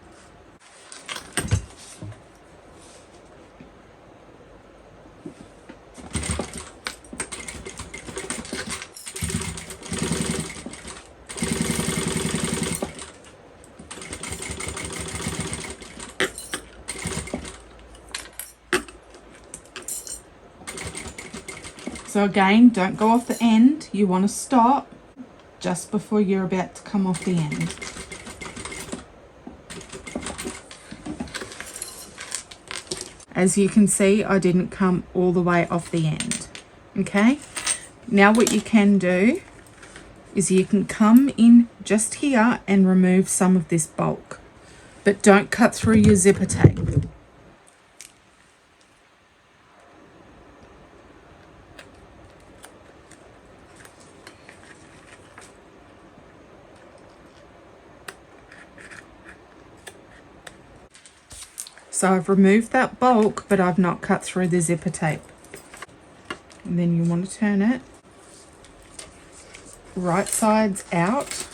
So again, don't go off the end. You want to stop just before you're about to come off the end. As you can see, I didn't come all the way off the end. Okay, now what you can do is you can come in just here and remove some of this bulk, but don't cut through your zipper tape. So I've removed that bulk, but I've not cut through the zipper tape. And then you want to turn it right sides out.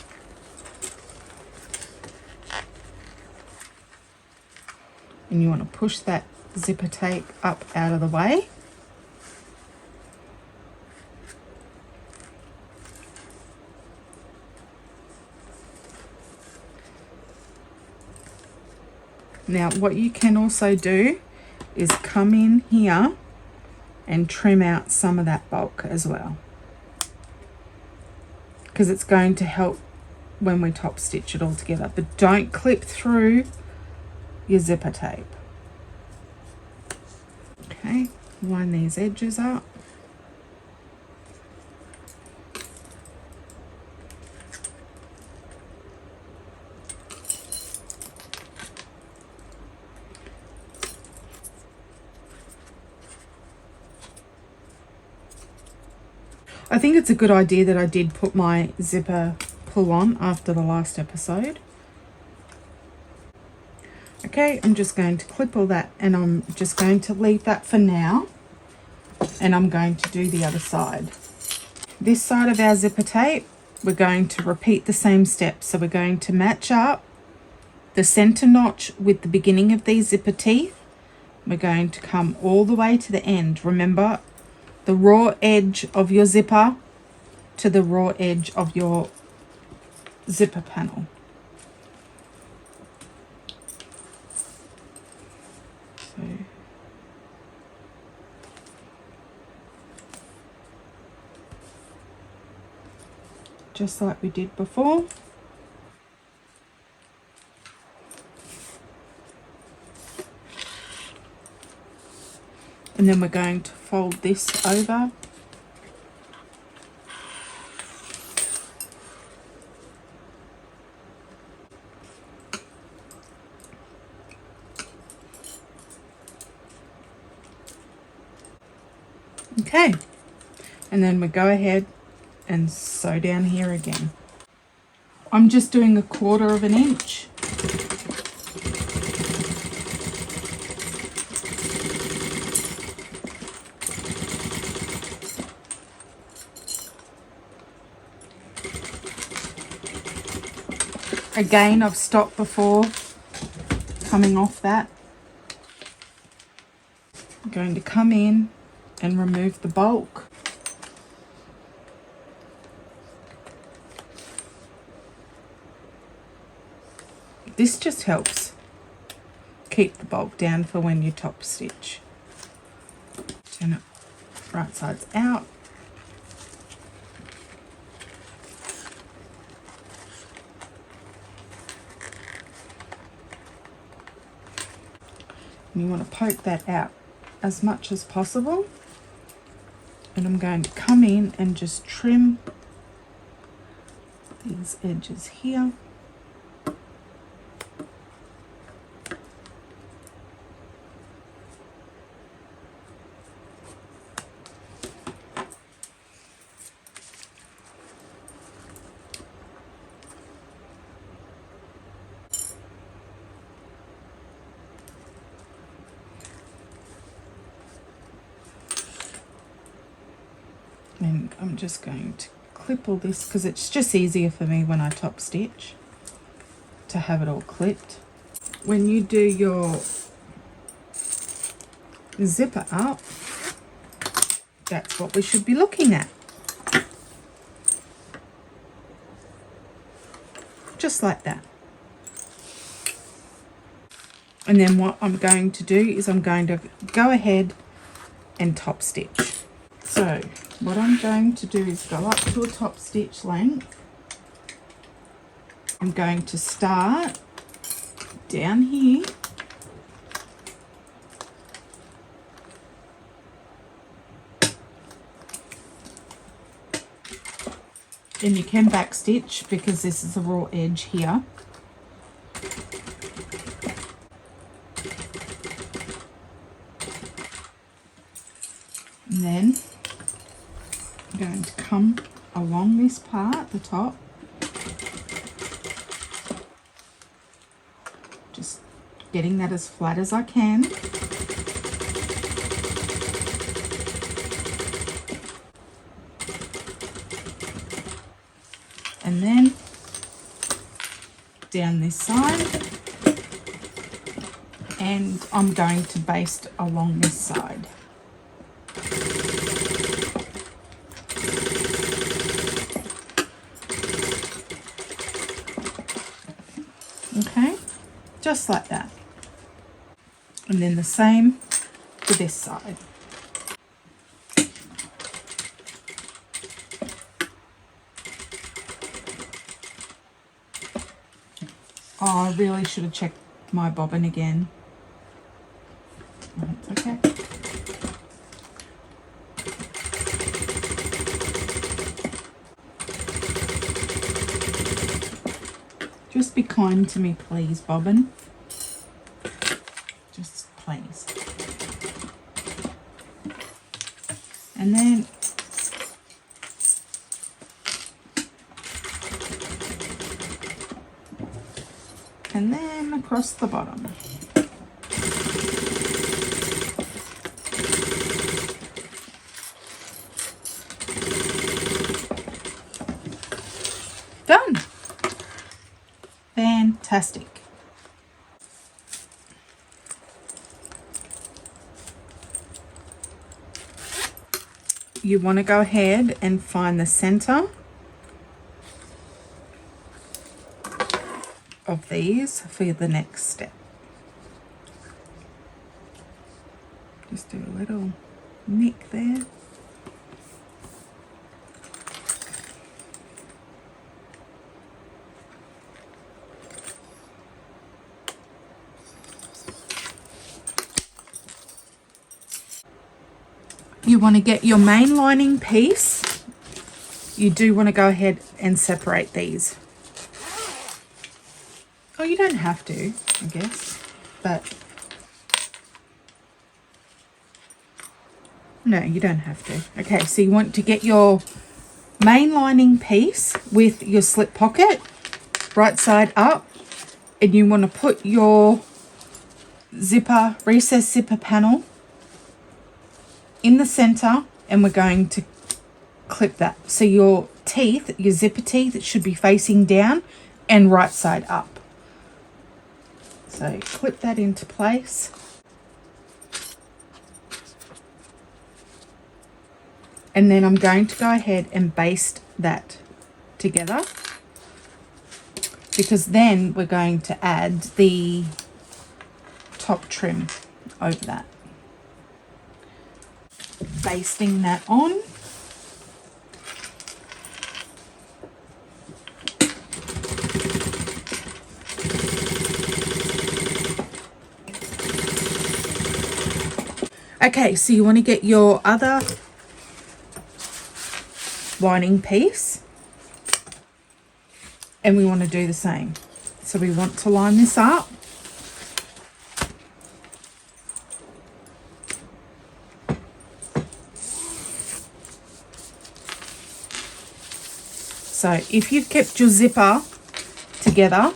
And you want to push that zipper tape up out of the way. Now what you can also do is come in here and trim out some of that bulk as well, because it's going to help when we top stitch it all together. But don't clip through your zipper tape. Okay, line these edges up. I think it's a good idea that I did put my zipper pull on after the last episode. Okay, I'm just going to clip all that, and I'm just going to leave that for now, and I'm going to do the other side. This side of our zipper tape, we're going to repeat the same steps. So we're going to match up the center notch with the beginning of these zipper teeth. We're going to come all the way to the end. Remember, the raw edge of your zipper to the raw edge of your zipper panel. So just like we did before. And then we're going to fold this over. Okay, and then we go ahead and sew down here again. I'm just doing 1/4 of an inch. Again, I've stopped before coming off that. I'm going to come in and remove the bulk. This just helps keep the bulk down for when you top stitch. Turn it right sides out. And you want to poke that out as much as possible. And I'm going to come in and just trim these edges here. And I'm just going to clip all this because it's just easier for me when I top stitch to have it all clipped. When you do your zipper up, that's what we should be looking at. Just like that. And then what I'm going to do is I'm going to go ahead and top stitch. So what I'm going to do is go up to a top stitch length. I'm going to start down here and you can back stitch because this is a raw edge here. And then I'm going to come along this part, the top, just getting that as flat as I can. And then down this side, and I'm going to baste along this side. Okay, just like that. And then the same for this side. Oh, I really should have checked my bobbin again. It's okay. Just be kind to me, please, bobbin. Just please. And then across the bottom. Done. Fantastic. You want to go ahead and find the center of these for the next step. Just do a little nick there. You want to get your main lining piece. You do want to go ahead and separate these. Oh, you don't have to, I guess, but no, you don't have to. Okay, so you want to get your main lining piece with your slip pocket, right side up, and you want to put your zipper, recessed zipper panel in the center, and we're going to clip that. So your teeth, your zipper teeth, should be facing down and right side up. So clip that into place. And then I'm going to go ahead and baste that together. because then we're going to add the top trim over that. Basting that on. Okay, so you want to get your other lining piece, and we want to do the same. So we want to line this up. So if you've kept your zipper together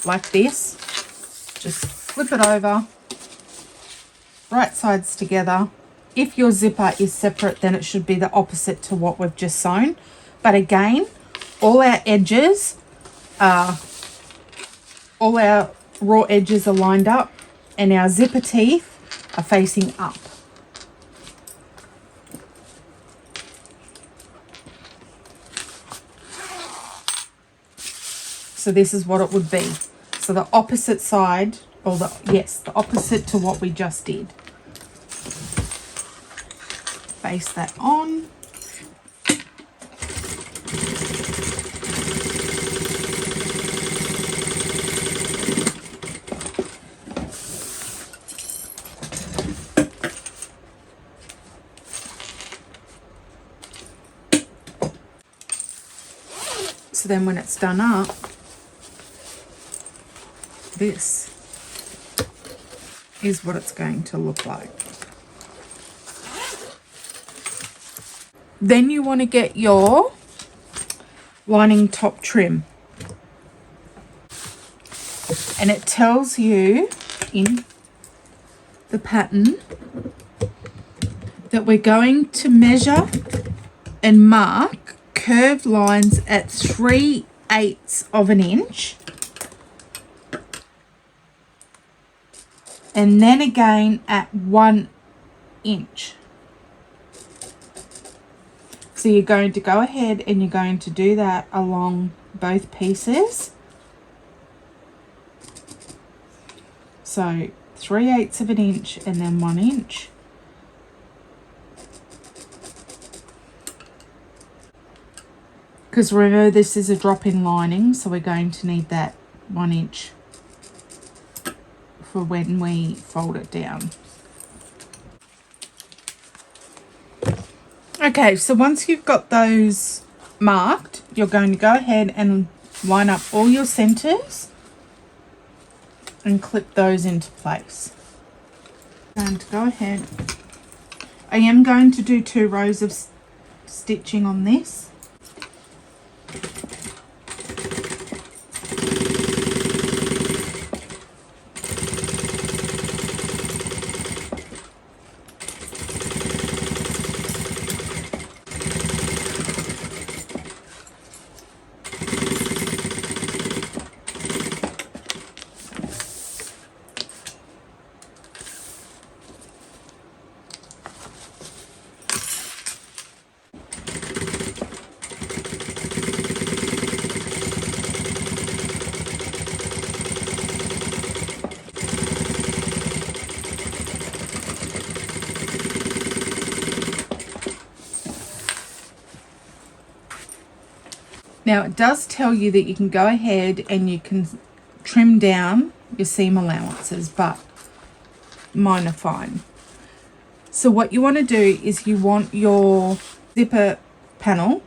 like this, just flip it over, right sides together. If your zipper is separate, then it should be the opposite to what we've just sewn. But again, all our edges are, all our raw edges are lined up, and our zipper teeth are facing up. So this is what it would be. So the opposite side, or the opposite to what we just did. Base that on. So then when it's done up, this is what it's going to look like. Then you want to get your lining top trim, and it tells you in the pattern that we're going to measure and mark curved lines at 3/8 of an inch, and then again at 1 inch. So you're going to go ahead and you're going to do that along both pieces. So 3/8 of an inch and then 1 inch. Because remember, this is a drop-in lining, so we're going to need that 1 inch for when we fold it down. Okay, so once you've got those marked, you're going to go ahead and line up all your centers and clip those into place. I'm going to go ahead. I am going to do 2 rows of stitching on this. Now it does tell you that you can go ahead and you can trim down your seam allowances, but mine are fine. So what you want to do is you want your zipper panel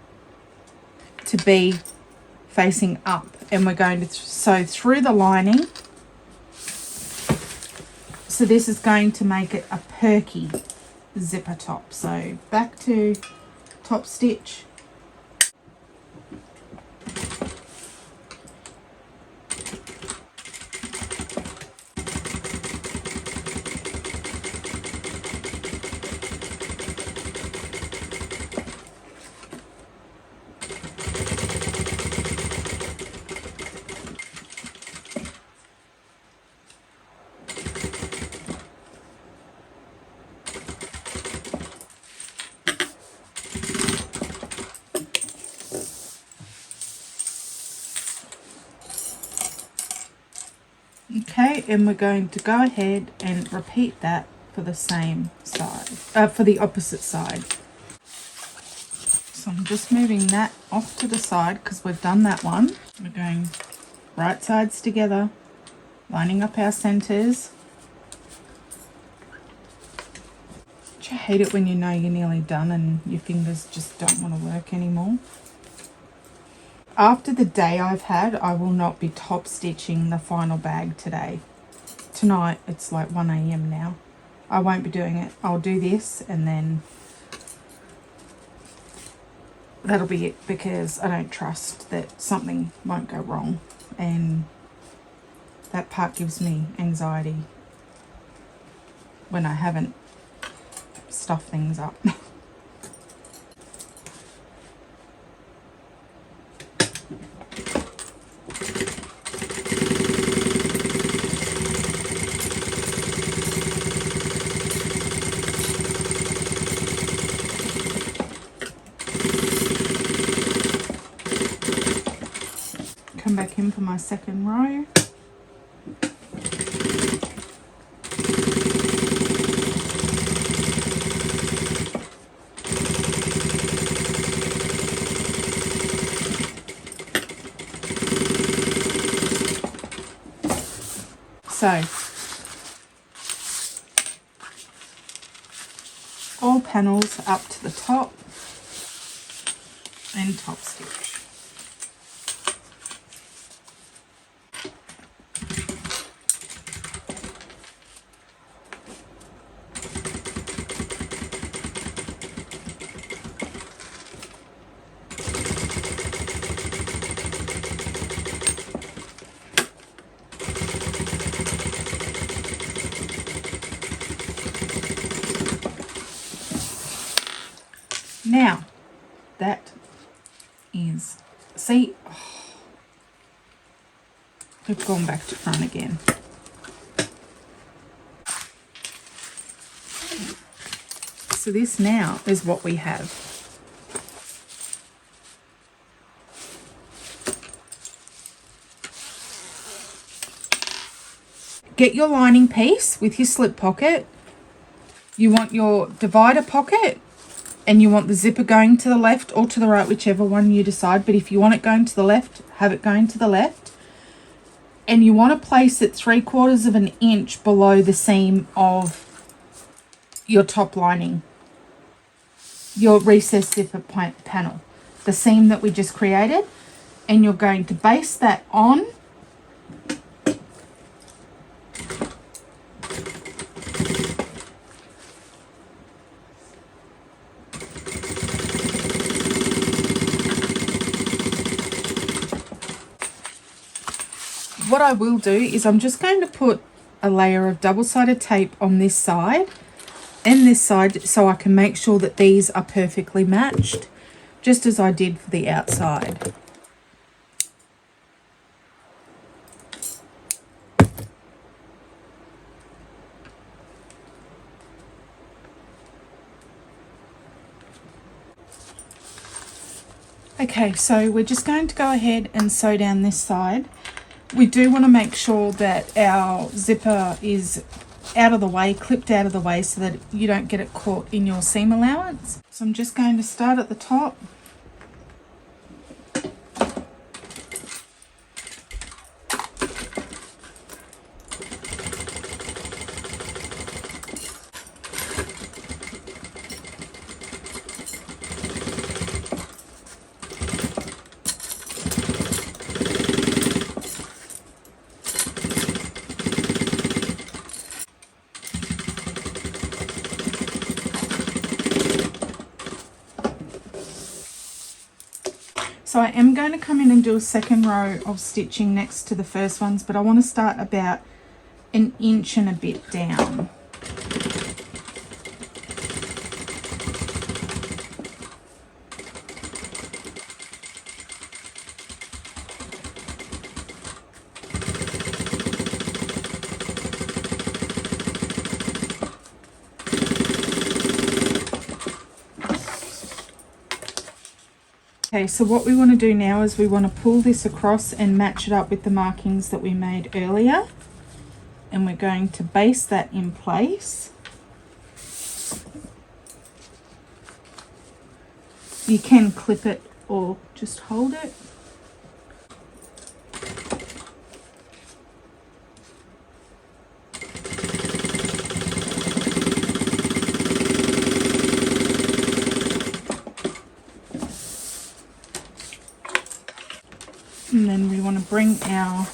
to be facing up, and we're going to sew through the lining. So this is going to make it a perky zipper top. So back to top stitch. and we're going to go ahead and repeat that for the same side, for the opposite side. So I'm just moving that off to the side because we've done that one. We're going right sides together, lining up our centers. Don't you hate it when you know you're nearly done and your fingers just don't want to work anymore? After the day I've had, I will not be top stitching the final bag today. Tonight, it's like 1 a.m. now. I won't be doing it. I'll do this and then that'll be it, because I don't trust that something won't go wrong, and that part gives me anxiety when I haven't stuffed things up. Come back in for my second row. So, all panels up to the top and top stitch. Now, that is, see, we've gone back to front again. So this now is what we have. Get your lining piece with your slip pocket. You want your divider pocket, and you want the zipper going to the left or to the right, whichever one you decide. But if you want it going to the left, have it going to the left. And you want to place it 3/4 of an inch below the seam of your top lining, your recessed zipper panel, the seam that we just created. And you're going to base that on. What I will do is I'm just going to put a layer of double-sided tape on this side and this side so I can make sure that these are perfectly matched, just as I did for the outside. Okay, so we're just going to go ahead and sew down this side. We do want to make sure that our zipper is out of the way, clipped out of the way, so that you don't get it caught in your seam allowance. So I'm just going to start at the top. So I am going to come in and do a second row of stitching next to the first ones, but I want to start about 1 inch and a bit down. Okay, so what we want to do now is we want to pull this across and match it up with the markings that we made earlier. and we're going to baste that in place. You can clip it or just hold it. And then we want to bring our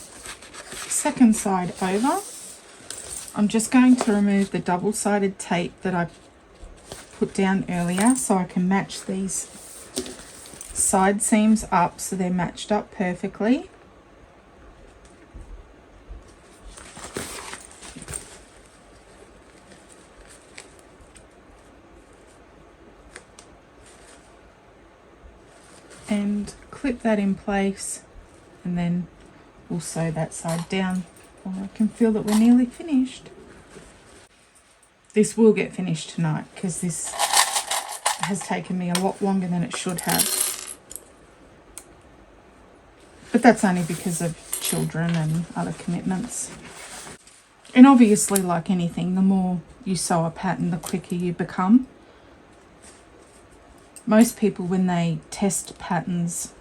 second side over. I'm just going to remove the double-sided tape that I put down earlier so I can match these side seams up so they're matched up perfectly. And clip that in place, and then we'll sew that side down. I can feel that we're nearly finished. This will get finished tonight because this has taken me a lot longer than it should have. But that's only because of children and other commitments. And obviously, like anything, the more you sew a pattern, the quicker you become. Most people, when they test patterns,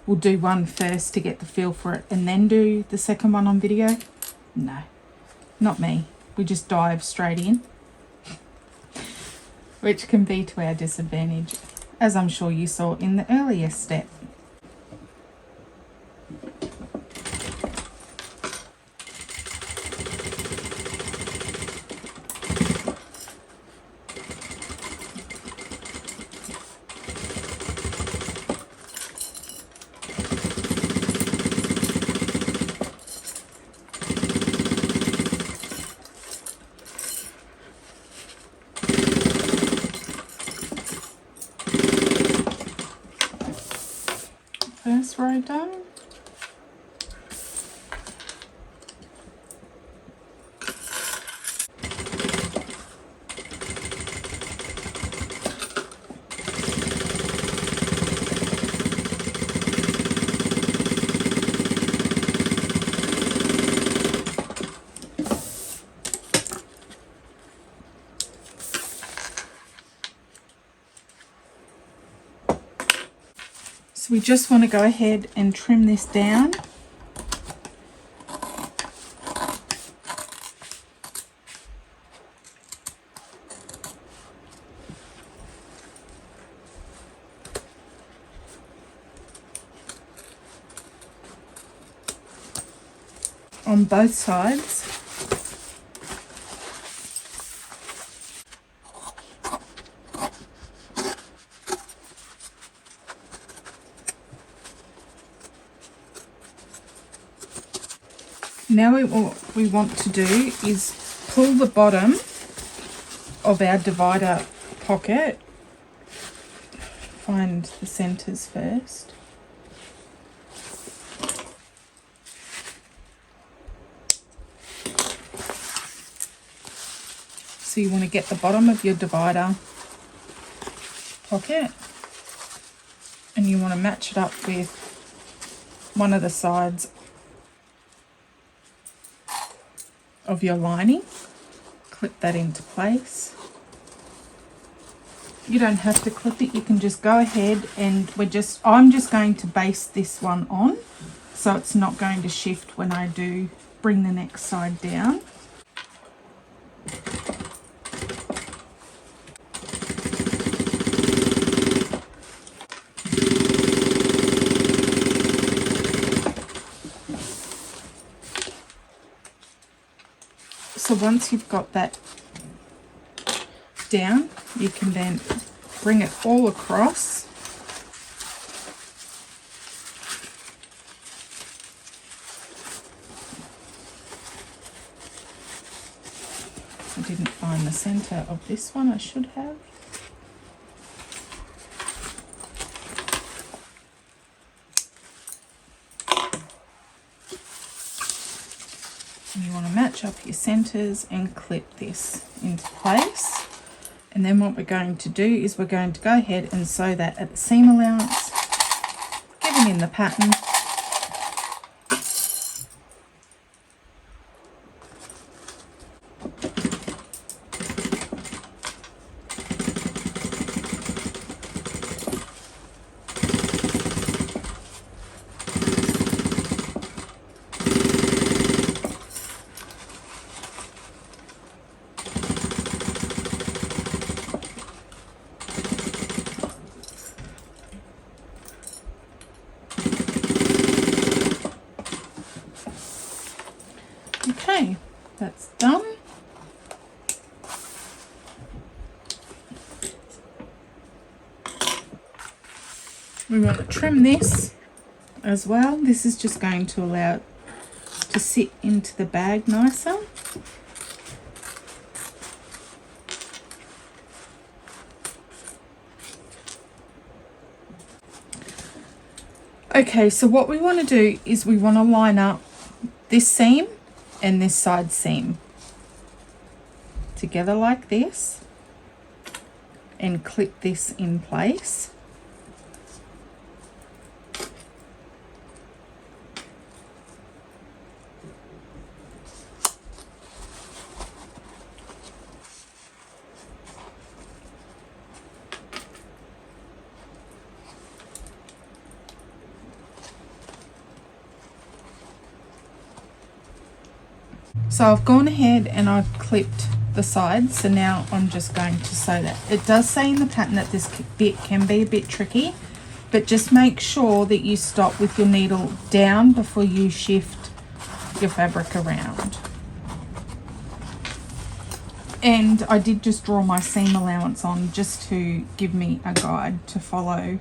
will do one first to get the feel for it and then do the second one on video. No, not me. We just dive straight in, which can be to our disadvantage, as I'm sure you saw in the earlier step. First row done. So we just want to go ahead and trim this down. On both sides. Now what we want to do is pull the bottom of our divider pocket. Find the centers first. So you want to get the bottom of your divider pocket and you want to match it up with one of the sides of your lining. Clip that into place. You don't have to clip it, you can just go ahead and I'm just going to baste this one on so it's not going to shift when I do bring the next side down. So once you've got that down, you can then bring it all across. I didn't find the center of this one, I should have. You want to match up your centers and clip this into place. And then what we're going to do is we're going to go ahead and sew that at the seam allowance, given in the pattern. We want to trim this as well. This is just going to allow it to sit into the bag nicer. Okay, so what we want to do is we want to line up this seam and this side seam together like this and clip this in place. So I've gone ahead and I've clipped the sides, so now I'm just going to sew that. It does say in the pattern that this bit can be a bit tricky, but just make sure that you stop with your needle down before you shift your fabric around. And I did just draw my seam allowance on just to give me a guide to follow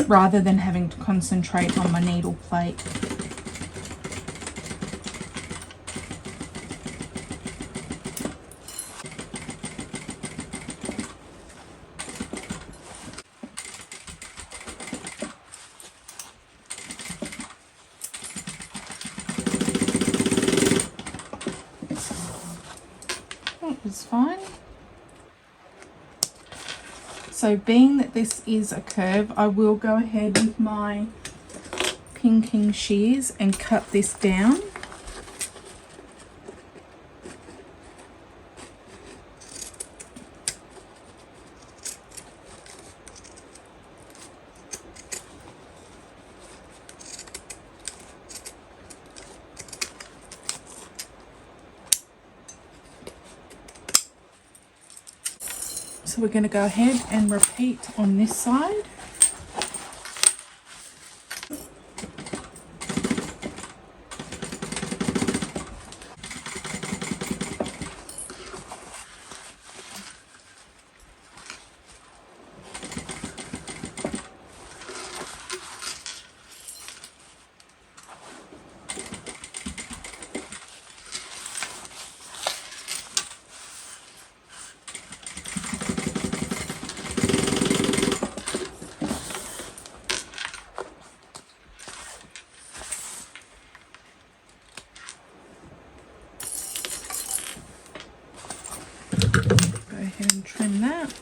rather than having to concentrate on my needle plate. Is fine. So being that this is a curve, I will go ahead with my pinking shears and cut this down. So we're going to go ahead and repeat on this side. And trim that.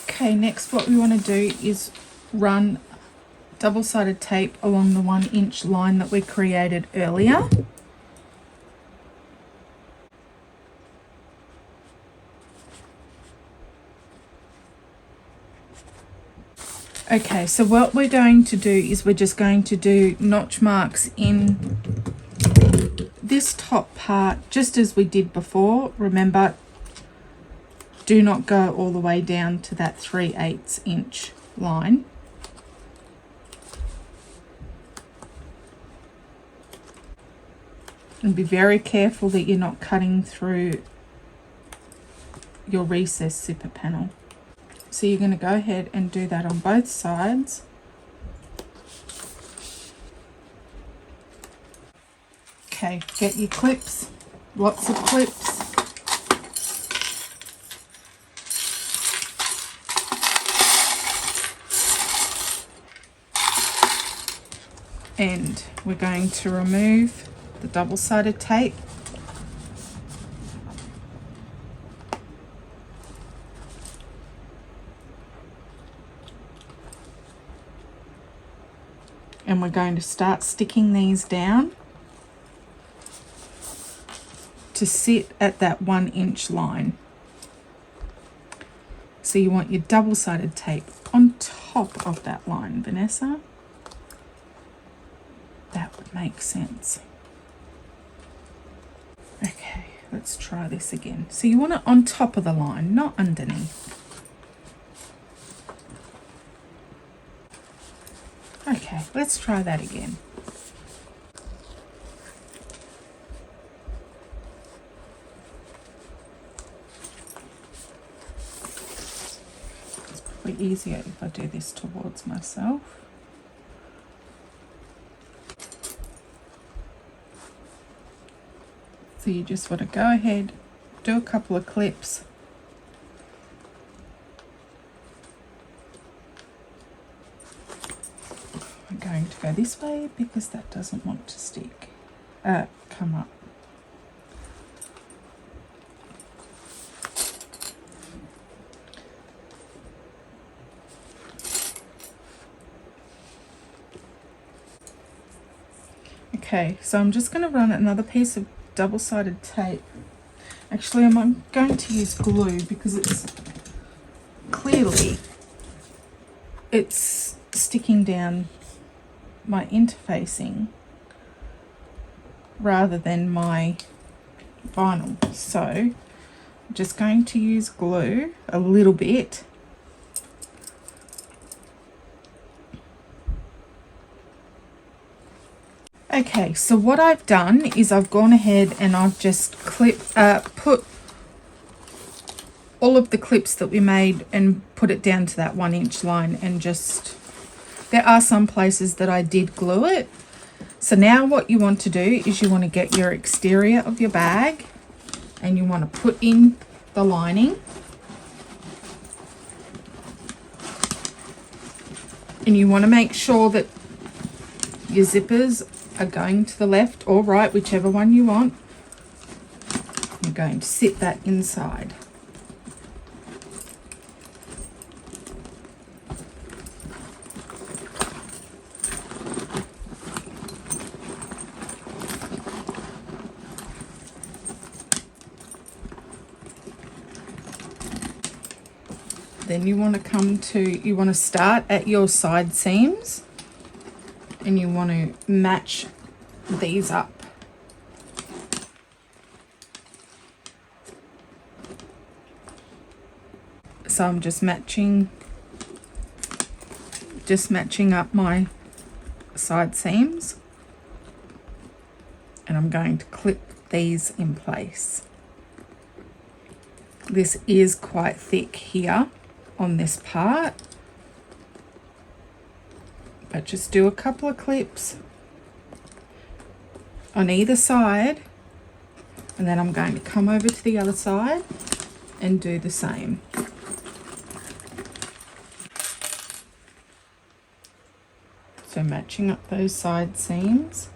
Okay, next what we want to do is run double-sided tape along the 1 inch line that we created earlier. Okay, so what we're going to do is we're just going to do notch marks in this top part, just as we did before. Remember, do not go all the way down to that 3/8 inch line. And be very careful that you're not cutting through your recessed zipper panel. So you're going to go ahead and do that on both sides. Okay, get your clips, lots of clips. And we're going to remove the double-sided tape. And we're going to start sticking these down to sit at that 1 inch line. So you want your double-sided tape on top of that line, Vanessa. That would make sense. Okay, let's try this again. So you want it on top of the line, not underneath. Okay, let's try that again. easier if I do this towards myself. So you just want to go ahead, do a couple of clips. I'm going to go this way because that doesn't want to stick, come up. Okay, so I'm just going to run another piece of double-sided tape. Actually, I'm going to use glue because it's clearly sticking down my interfacing rather than my vinyl. So I'm just going to use glue a little bit. Okay, so what I've done is I've gone ahead and I've just put all of the clips that we made and put it down to that 1 inch line, and just, there are some places that I did glue it. So now what you want to do is you want to get your exterior of your bag and you want to put in the lining. And you want to make sure that your zippers are going to the left or right, whichever one you want. You're going to sit that inside. Then you want to start at your side seams and you want to match these up. So I'm just matching up my side seams, and I'm going to clip these in place. This is quite thick here on this part, but just do a couple of clips on either side, and then I'm going to come over to the other side and do the same. So matching up those side seams,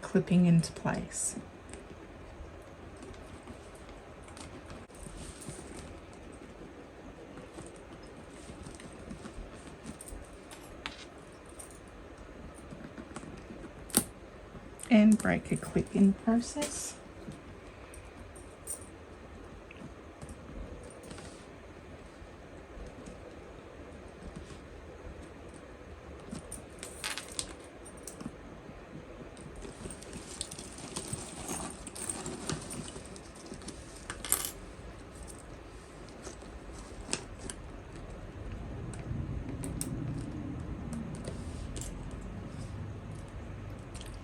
clipping into place. And break a clip in process.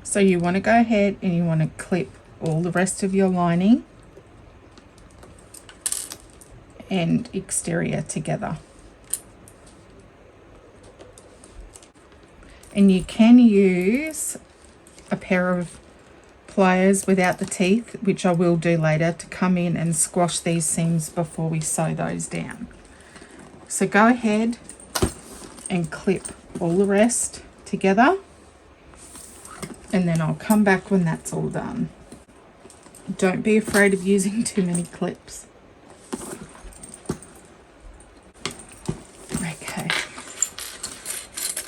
So you want to go ahead and you want to clip all the rest of your lining and exterior together. And you can use a pair of pliers without the teeth, which I will do later, to come in and squash these seams before we sew those down. So go ahead and clip all the rest together, and then I'll come back when that's all done. Don't be afraid of using too many clips. Okay,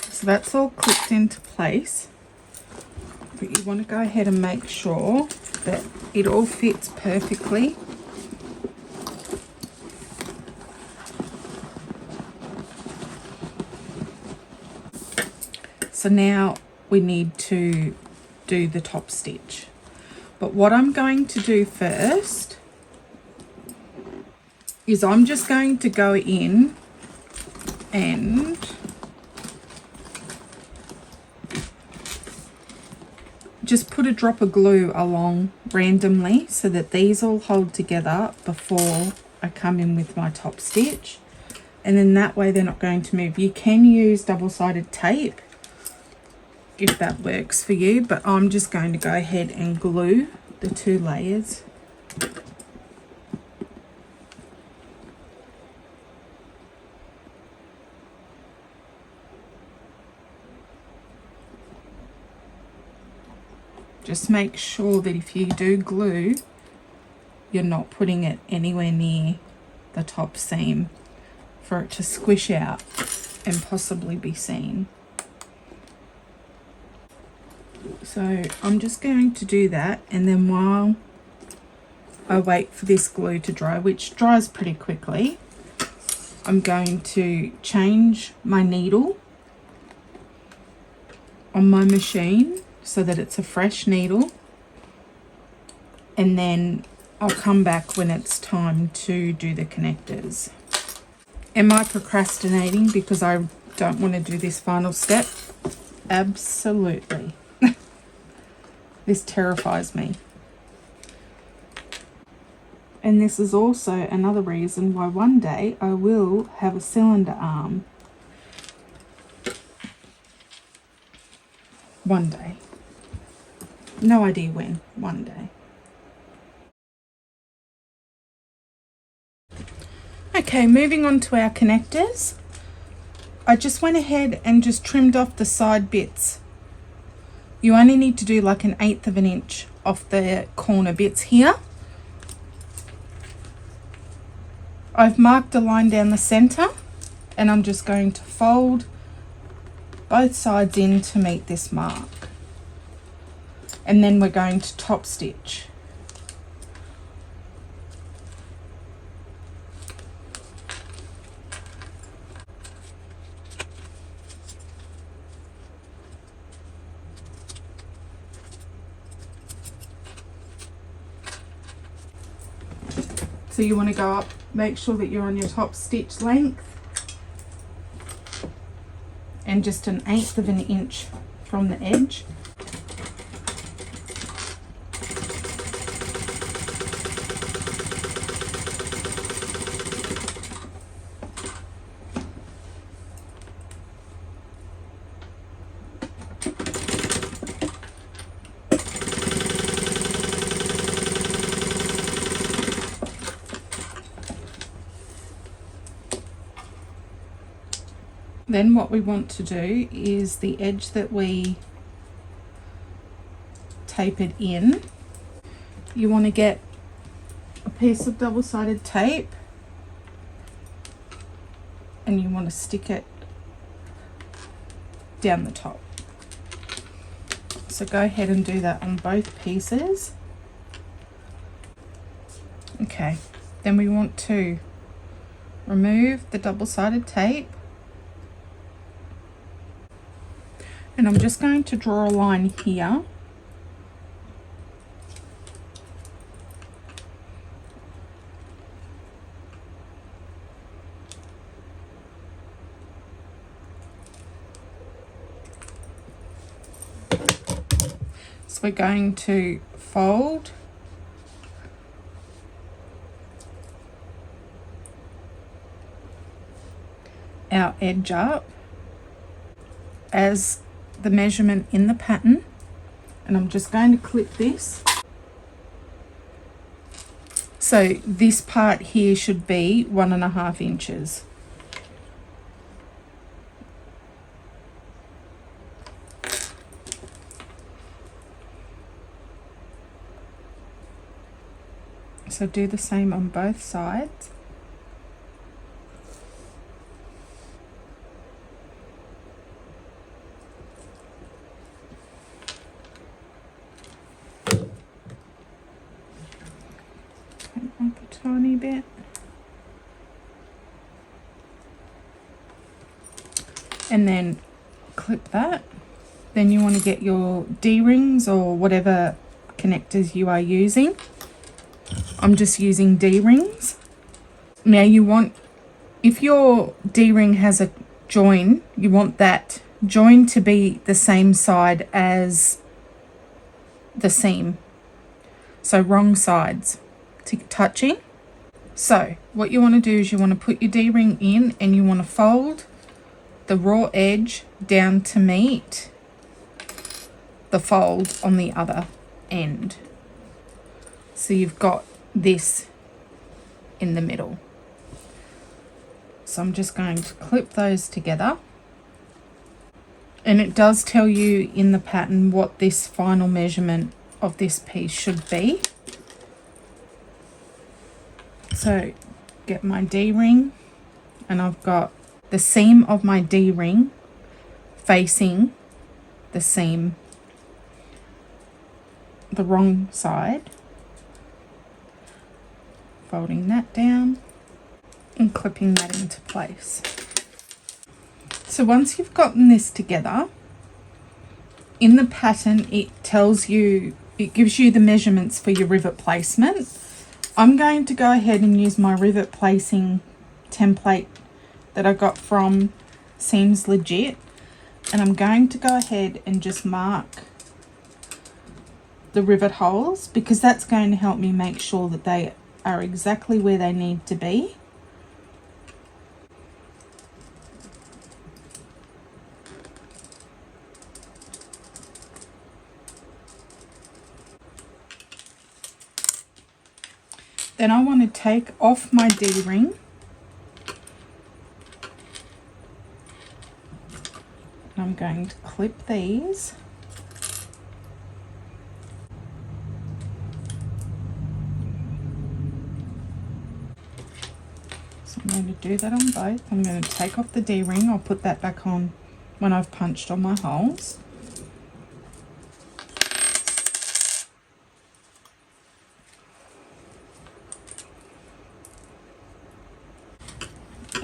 so that's all clipped into place, but you want to go ahead and make sure that it all fits perfectly. So now we need to do the top stitch, but what I'm going to do first is I'm just going to go in and just put a drop of glue along randomly so that these all hold together before I come in with my top stitch, and then that way they're not going to move. You can use double-sided tape if that works for you, but I'm just going to go ahead and glue the 2 layers. Just make sure that if you do glue, you're not putting it anywhere near the top seam for it to squish out and possibly be seen. So I'm just going to do that, and then while I wait for this glue to dry, which dries pretty quickly, I'm going to change my needle on my machine so that it's a fresh needle, and then I'll come back when it's time to do the connectors. Am I procrastinating because I don't want to do this final step? Absolutely. This terrifies me. And this is also another reason why one day I will have a cylinder arm. One day. No idea when. One day. Okay, moving on to our connectors. I just went ahead and just trimmed off the side bits. You only need to do like 1/8 of an inch off the corner bits here. I've marked a line down the center, and I'm just going to fold both sides in to meet this mark. And then we're going to top stitch. So you want to go up, make sure that you're on your top stitch length, and just 1/8 of an inch from the edge. Then what we want to do is the edge that we tapered in, you want to get a piece of double-sided tape and you want to stick it down the top. So go ahead and do that on both pieces. Okay, then we want to remove the double-sided tape, and I'm just going to draw a line here. So we're going to fold our edge up as the measurement in the pattern, and I'm just going to clip this. So this part here should be 1.5 inches. So do the same on both sides. Up a tiny bit. And then clip that. Then you want to get your D-rings or whatever connectors you are using. I'm just using D-rings. Now you want, if your D-ring has a join, you want that join to be the same side as the seam. So wrong sides touching. So what you want to do is you want to put your D-ring in and you want to fold the raw edge down to meet the fold on the other end. So you've got this in the middle. So I'm just going to clip those together. And it does tell you in the pattern what this final measurement of this piece should be. So get my D-ring, and I've got the seam of my D-ring facing the seam, the wrong side. Folding that down and clipping that into place. So once you've gotten this together, in the pattern it tells you, it gives you the measurements for your rivet placement. I'm going to go ahead and use my rivet placing template that I got from Seams Legit, and I'm going to go ahead and just mark the rivet holes, because that's going to help me make sure that they are exactly where they need to be. Then I want to take off my D-ring and I'm going to clip these. So I'm going to do that on both. I'm going to take off the D-ring. I'll put that back on when I've punched all my holes.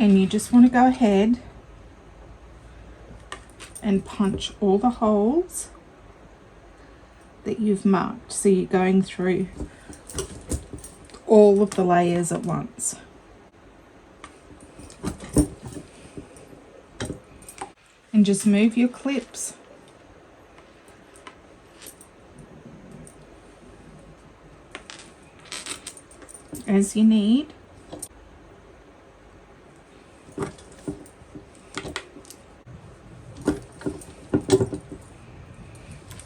And you just want to go ahead and punch all the holes that you've marked. So you're going through all of the layers at once. And just move your clips as you need.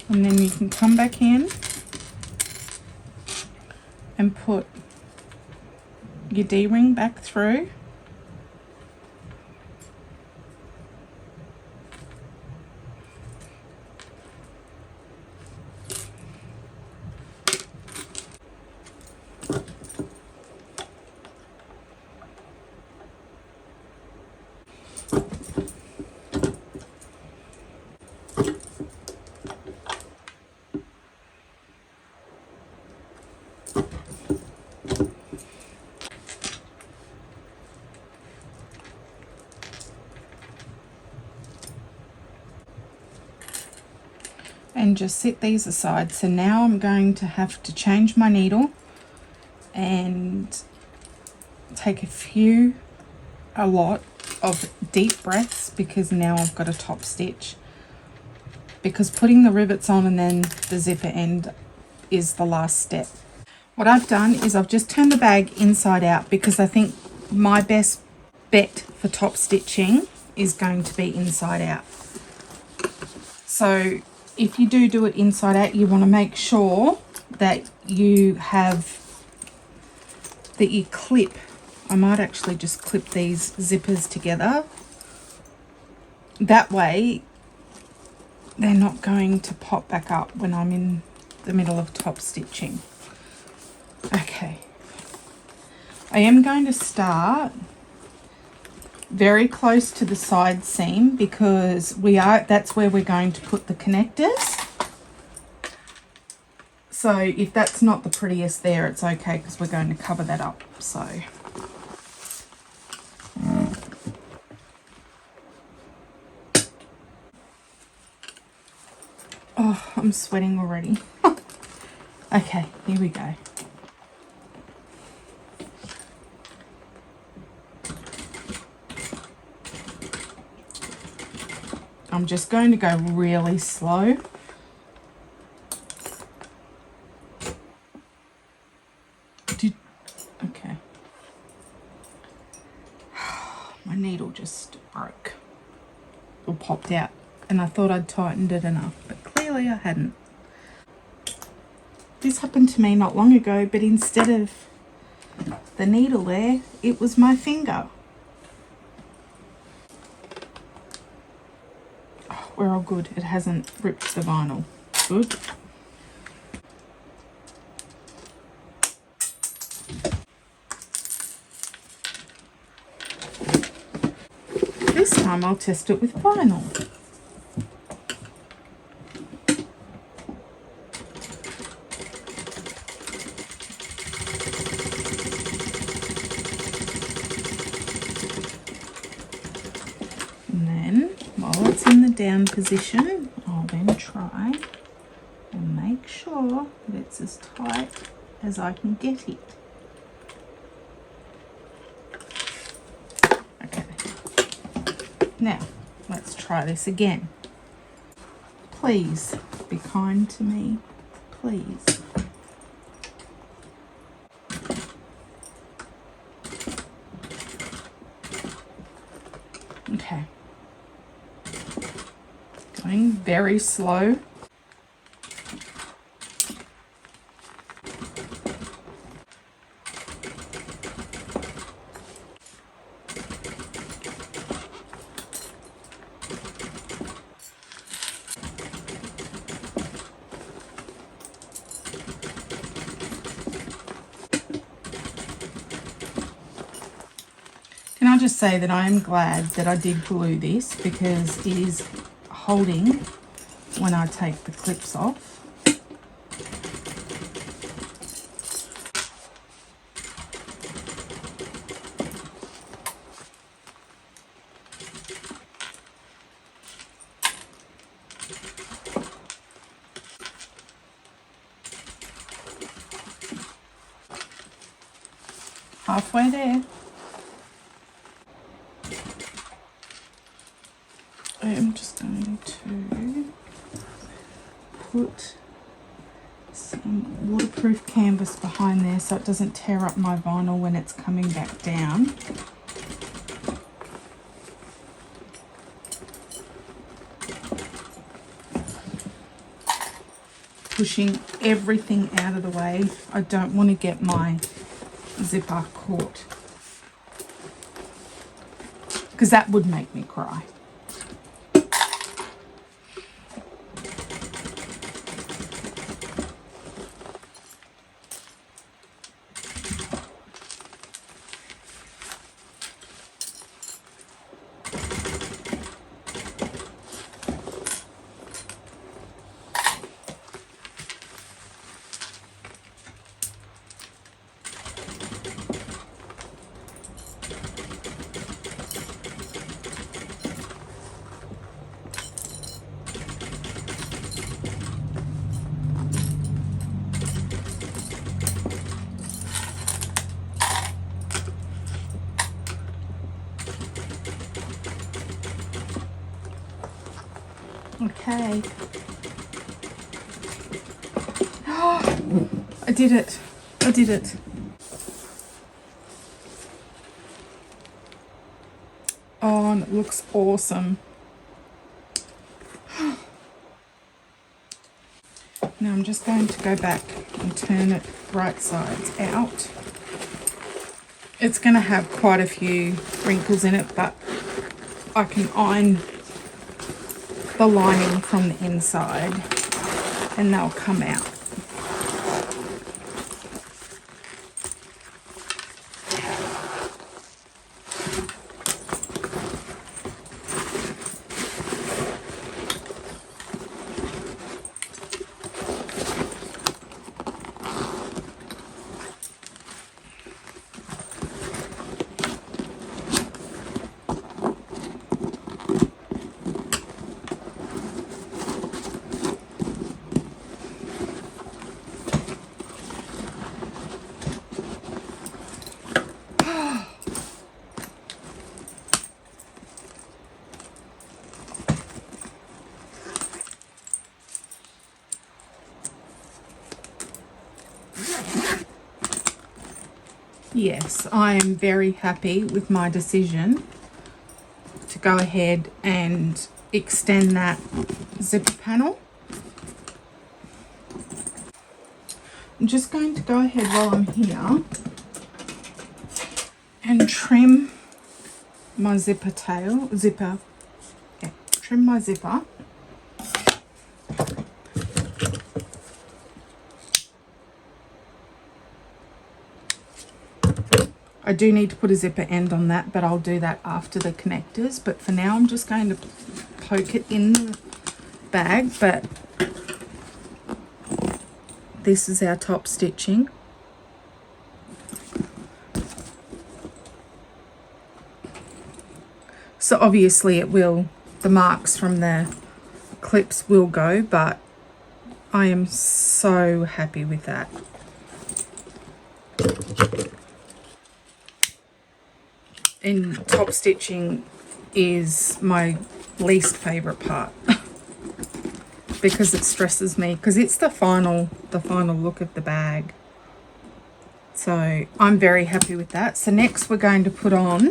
And then you can come back in and put your D-ring back through. And just set these aside. So now I'm going to have to change my needle and take a lot of deep breaths, because now I've got a top stitch, because putting the rivets on and then the zipper end is the last step. What I've done is I've just turned the bag inside out, because I think my best bet for top stitching is going to be inside out. So if you do it inside out, you want to make sure that you clip. I might actually just clip these zippers together. That way they're not going to pop back up when I'm in the middle of top stitching. Okay. I am going to start very close to the side seam, because that's where we're going to put the connectors. So if that's not the prettiest there, it's okay, because we're going to cover that up. So oh, I'm sweating already. Okay, here we go. I'm just going to go really slow or popped out, and I thought I'd tightened it enough, but clearly I hadn't. This happened to me not long ago, but instead of the needle there, it was my finger. Oh, we're all good. It hasn't ripped the vinyl. Good. This time I'll test it with vinyl. And then, while it's in the down position, I'll then try and make sure that it's as tight as I can get it. Okay. Now, let's try this again. Please be kind to me, please. Okay. Going very slow. Can I just say that I am glad that I did glue this, because it is holding when I take the clips off. Halfway there. I'm just going to put some waterproof canvas behind there so it doesn't tear up my vinyl when it's coming back down. Pushing everything out of the way. I don't want to get my zipper caught, because that would make me cry. Okay. Oh, I did it. I did it. Oh, and it looks awesome. Now I'm just going to go back and turn it right sides out. It's going to have quite a few wrinkles in it, but I can iron the lining from the inside and they'll come out. Yes, I am very happy with my decision to go ahead and extend that zipper panel. I'm just going to go ahead while I'm here and trim my trim my zipper. I do need to put a zipper end on that, but I'll do that after the connectors. But for now, I'm just going to poke it in the bag. But this is our top stitching. So obviously the marks from the clips will go, but I am so happy with that. And top stitching is my least favorite part because it stresses me, because it's the final look of the bag. So I'm very happy with that. So next we're going to put on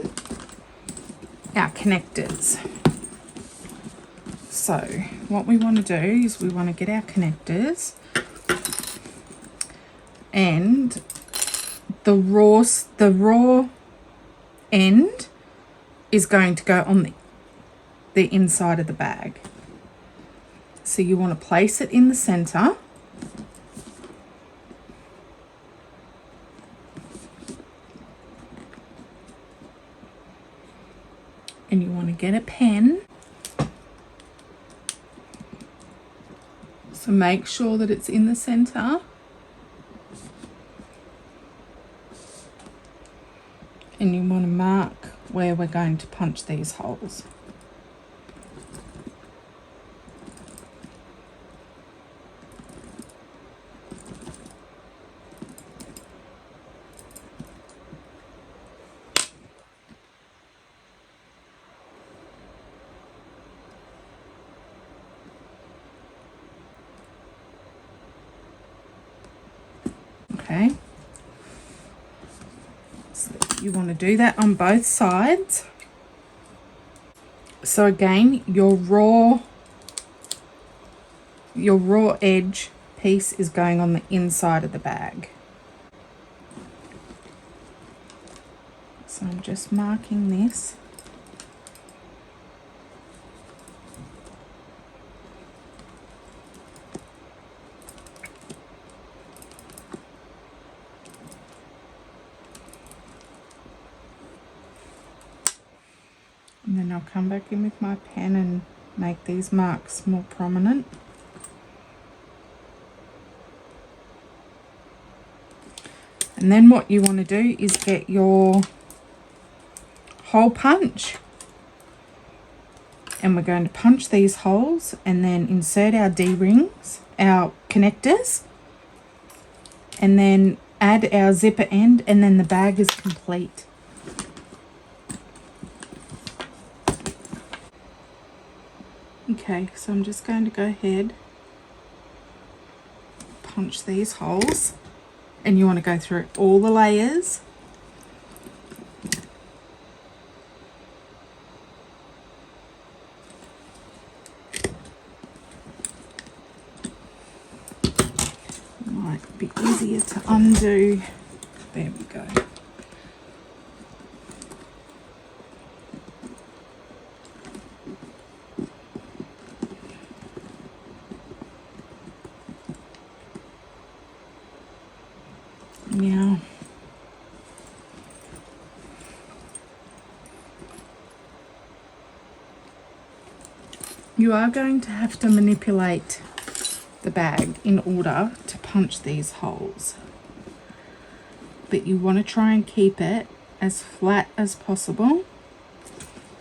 our connectors. So what we want to do is we want to get our connectors, and the raw end is going to go on the inside of the bag. So you want to place it in the center, and you want to get a pen. So make sure that it's in the center. And you want to mark where we're going to punch these holes. Okay. You want to do that on both sides. So again, your raw edge piece is going on the inside of the bag. So I'm just marking this. And then I'll come back in with my pen and make these marks more prominent. And then what you want to do is get your hole punch. And we're going to punch these holes and then insert our D-rings, our connectors, and then add our zipper end, and then the bag is complete. Okay, so I'm just going to go ahead, punch these holes, and you want to go through all the layers. Might be easier to undo. There we go. Now, you are going to have to manipulate the bag in order to punch these holes, but you want to try and keep it as flat as possible,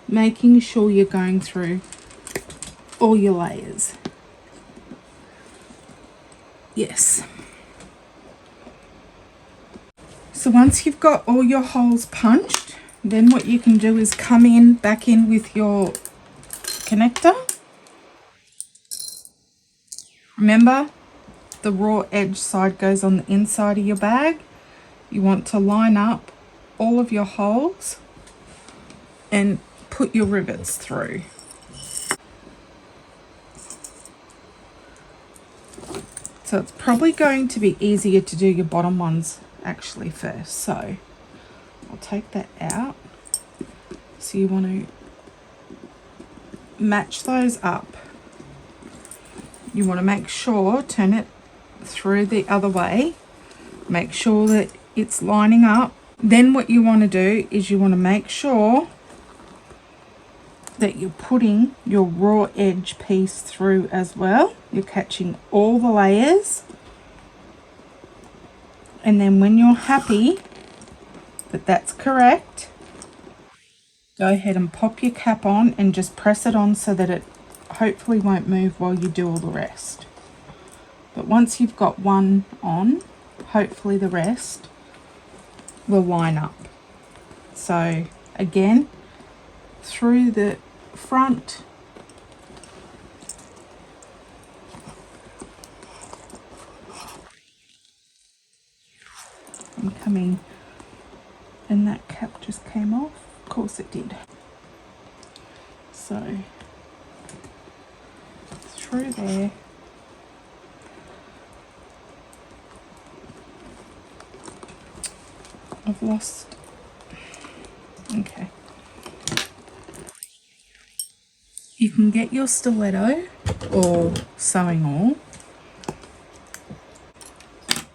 making sure you're going through all your layers. Yes. So once you've got all your holes punched, then what you can do is come back in with your connector. Remember, the raw edge side goes on the inside of your bag. You want to line up all of your holes and put your rivets through. So it's probably going to be easier to do your bottom ones actually first. So I'll take that out. So you want to match those up. You want to make sure, turn it through the other way, make sure that it's lining up. Then what you want to do is you want to make sure that you're putting your raw edge piece through as well. You're catching all the layers. And then when you're happy that that's correct, go ahead and pop your cap on and just press it on so that it hopefully won't move while you do all the rest. But once you've got one on, hopefully the rest will line up. So again, through the front, I'm coming, and that cap just came off. Of course it did. So through there, I've lost, okay. You can get your stiletto or sewing awl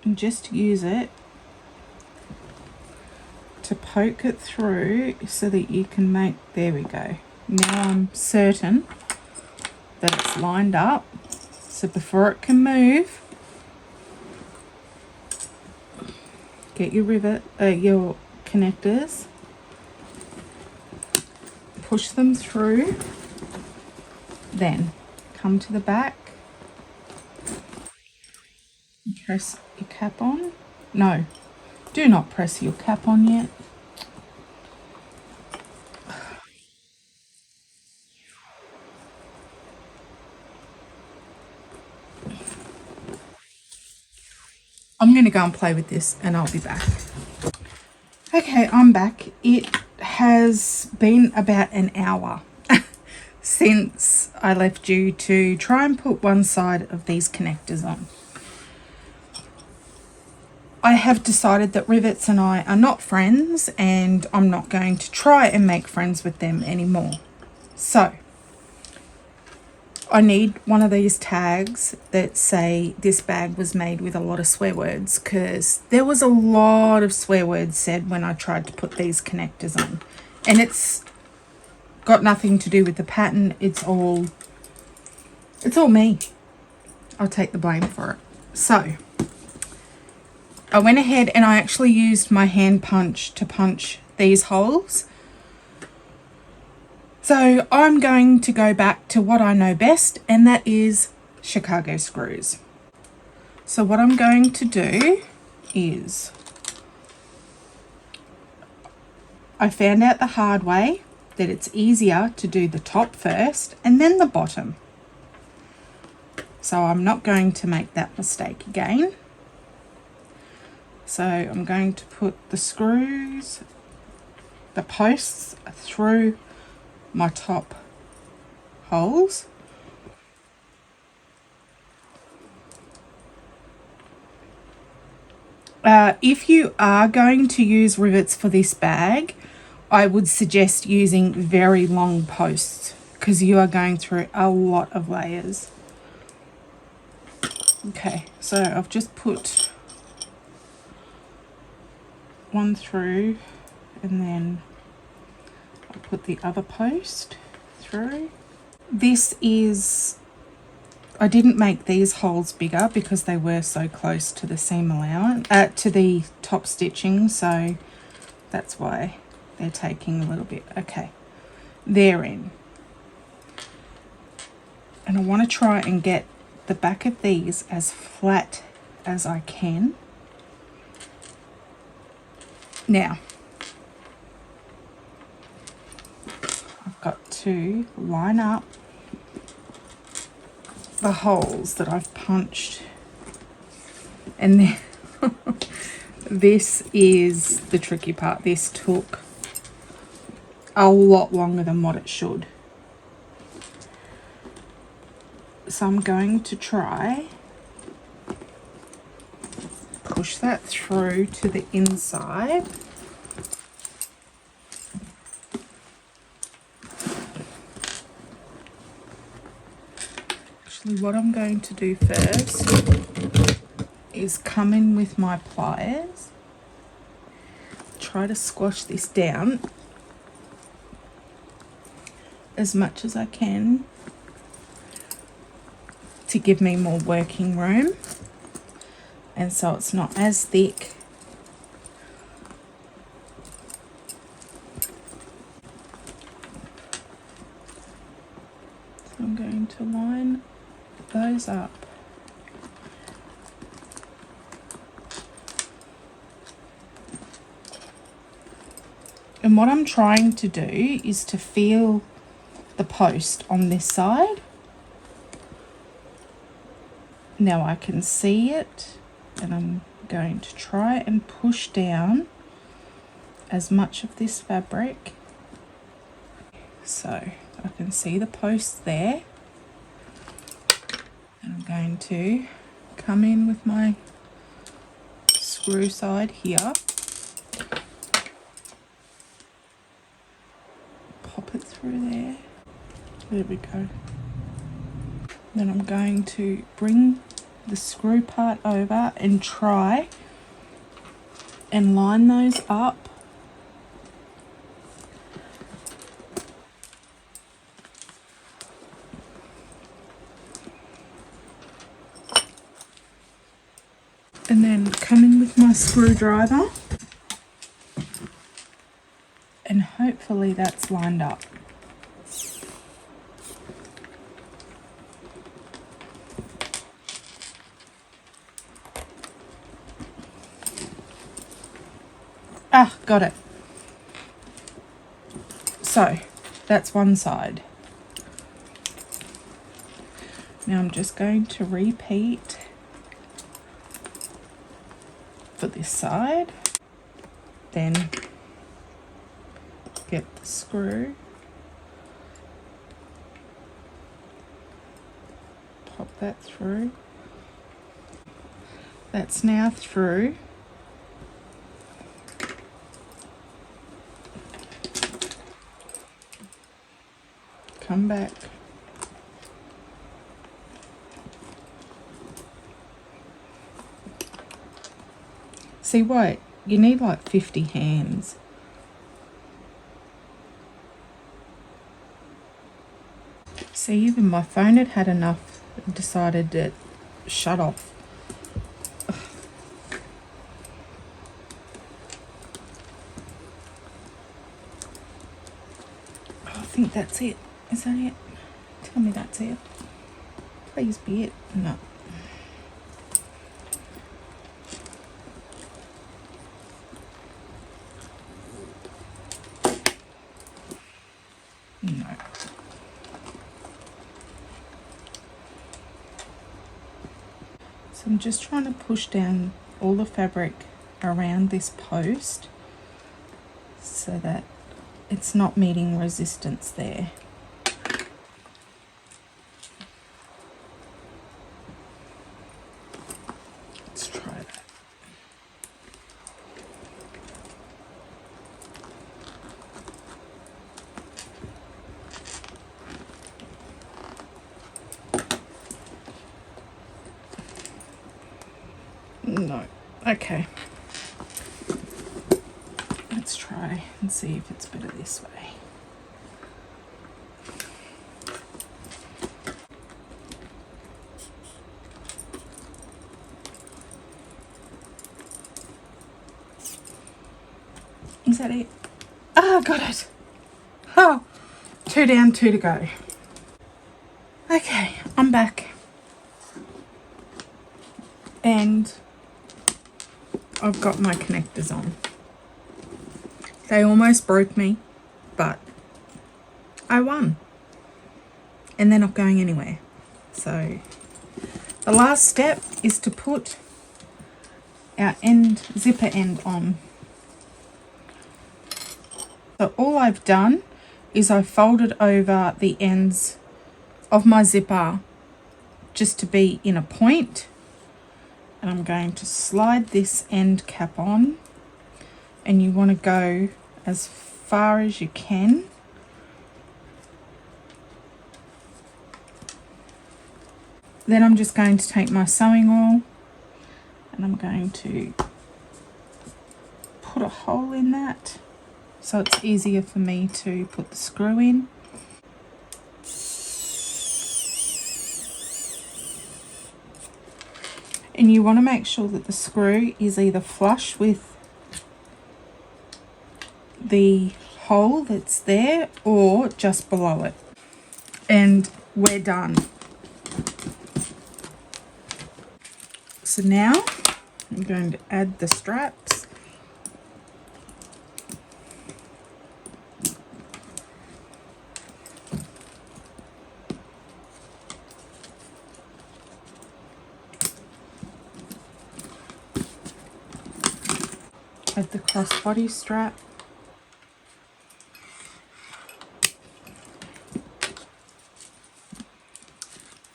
and just use it to poke it through so that you can make, there we go. Now I'm certain that it's lined up. So before it can move, get your rivet, your connectors, push them through, then come to the back, press your cap on. No, do not press your cap on yet. I'm going to go and play with this and I'll be back. Okay, I'm back. It has been about an hour since I left you to try and put one side of these connectors on. I have decided that Rivets and I are not friends and I'm not going to try and make friends with them anymore. So I need one of these tags that say this bag was made with a lot of swear words, because there was a lot of swear words said when I tried to put these connectors on, and it's got nothing to do with the pattern. It's all me. I'll take the blame for it. So I went ahead and I actually used my hand punch to punch these holes. So I'm going to go back to what I know best, and that is Chicago screws. So what I'm going to do is, I found out the hard way that it's easier to do the top first and then the bottom. So I'm not going to make that mistake again. So I'm going to put the screws, the posts through my top holes. If you are going to use rivets for this bag, I would suggest using very long posts because you are going through a lot of layers. Okay, so I've just put one through and then I'll put the other post through. This is, I didn't make these holes bigger because they were so close to the seam allowance, to the top stitching, so that's why they're taking a little bit. Okay, they're in. And I want to try and get the back of these as flat as I can. Now, I've got to line up the holes that I've punched, and then this is the tricky part. This took a lot longer than what it should. So I'm going to try push that through to the inside. Actually, what I'm going to do first is come in with my pliers, try to squash this down as much as I can to give me more working room, and so it's not as thick. So I'm going to line those up. And what I'm trying to do is to feel the post on this side. Now I can see it, and I'm going to try and push down as much of this fabric so I can see the post there. And I'm going to come in with my screw side here, pop it through there. There we go. Then I'm going to bring the screw part over and try and line those up. And then come in with my screwdriver, and hopefully that's lined up. Ah, got it. So that's one side. Now I'm just going to repeat for this side. Then get the screw, pop that through. That's now through. Come back. See what? You need like 50 hands. See, even my phone had had enough and decided to shut off. I think that's it. Is that it? Tell me that's it. Please be it. No. No. So I'm just trying to push down all the fabric around this post so that it's not meeting resistance there. Let's try that. No. Okay. Let's try and see if it's better this way. Is that it? Ah, got it. Oh, 2 down, 2 to go. Okay, I'm back. And I've got my connectors on. They almost broke me, but I won. And they're not going anywhere. So the last step is to put our zipper end on. So all I've done is I folded over the ends of my zipper just to be in a point, and I'm going to slide this end cap on, and you want to go as far as you can. Then I'm just going to take my sewing oil and I'm going to put a hole in that so it's easier for me to put the screw in. And you want to make sure that the screw is either flush with the hole that's there or just below it. And we're done. So now I'm going to add the straps. Add the crossbody strap.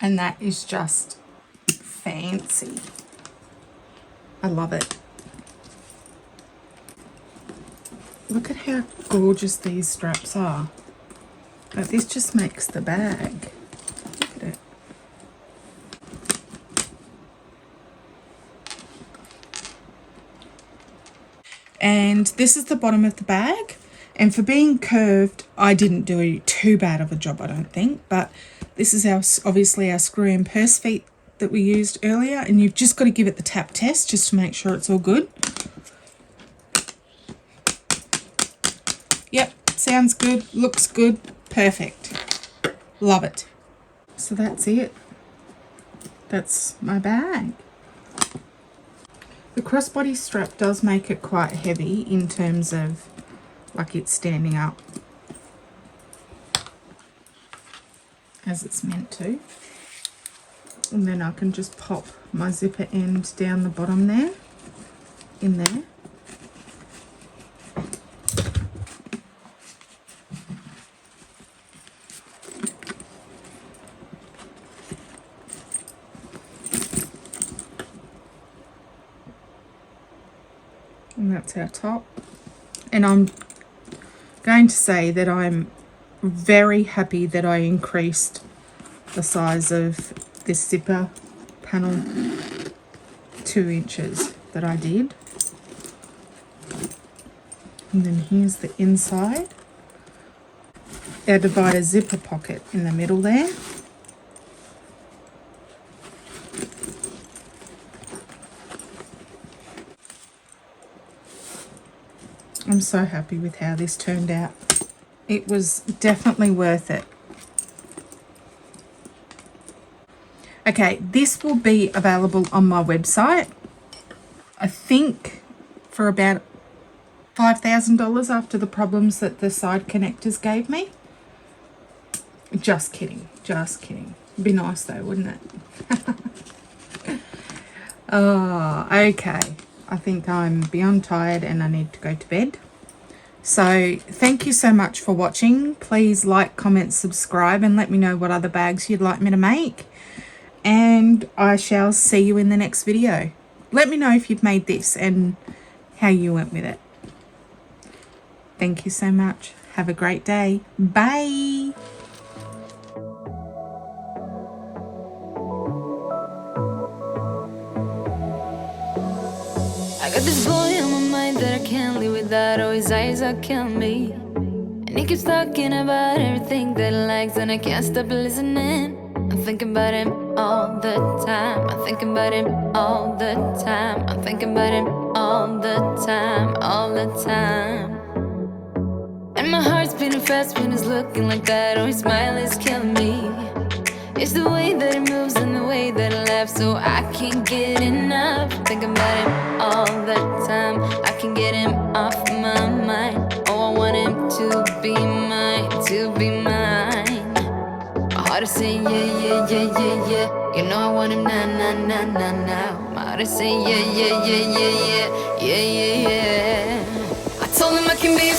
And that is just fancy. I love it. Look at how gorgeous these straps are. Like, this just makes the bag. Look at it. And this is the bottom of the bag. And for being curved, I didn't do too bad of a job, I don't think. But this is obviously our screw and purse feet that we used earlier, and you've just got to give it the tap test just to make sure it's all good. Yep, sounds good, looks good, perfect. Love it. So that's it. That's my bag. The crossbody strap does make it quite heavy in terms of like it's standing up as it's meant to. And then I can just pop my zipper end down the bottom there, in there. And that's our top. And I'm going to say that I'm very happy that I increased the size of this zipper panel 2 inches that I did. And then here's the inside. Our divider zipper pocket in the middle there. I'm so happy with how this turned out. It was definitely worth it. Okay, this will be available on my website, I think for about $5,000 after the problems that the side connectors gave me. Just kidding, just kidding. It'd be nice though, wouldn't it? Oh, okay. I think I'm beyond tired and I need to go to bed. So thank you so much for watching. Please like, comment, subscribe, and let me know what other bags you'd like me to make. And I shall see you in the next video. Let me know if you've made this and how you went with it. Thank you so much. Have a great day. Bye. I got this boy on my mind that I can't live without. Oh, his eyes are killing me. And he keeps talking about everything that he likes, and I can't stop listening. I'm thinking about him all the time. I'm thinking about him all the time. I'm thinking about him all the time, all the time. And my heart's beating fast when he's looking like that. Oh, his smile is killing me. It's the way that he moves and the way that he laughs, so I can't get enough. Thinking about him all the time. I can't get him off my mind. Oh, I want him to be mine, to be mine. My heart is saying yeah, yeah, yeah, yeah, yeah. You know I want him now, now, now, now, now. My heart is saying yeah, yeah, yeah, yeah, yeah, yeah, yeah, yeah. I told him I can be a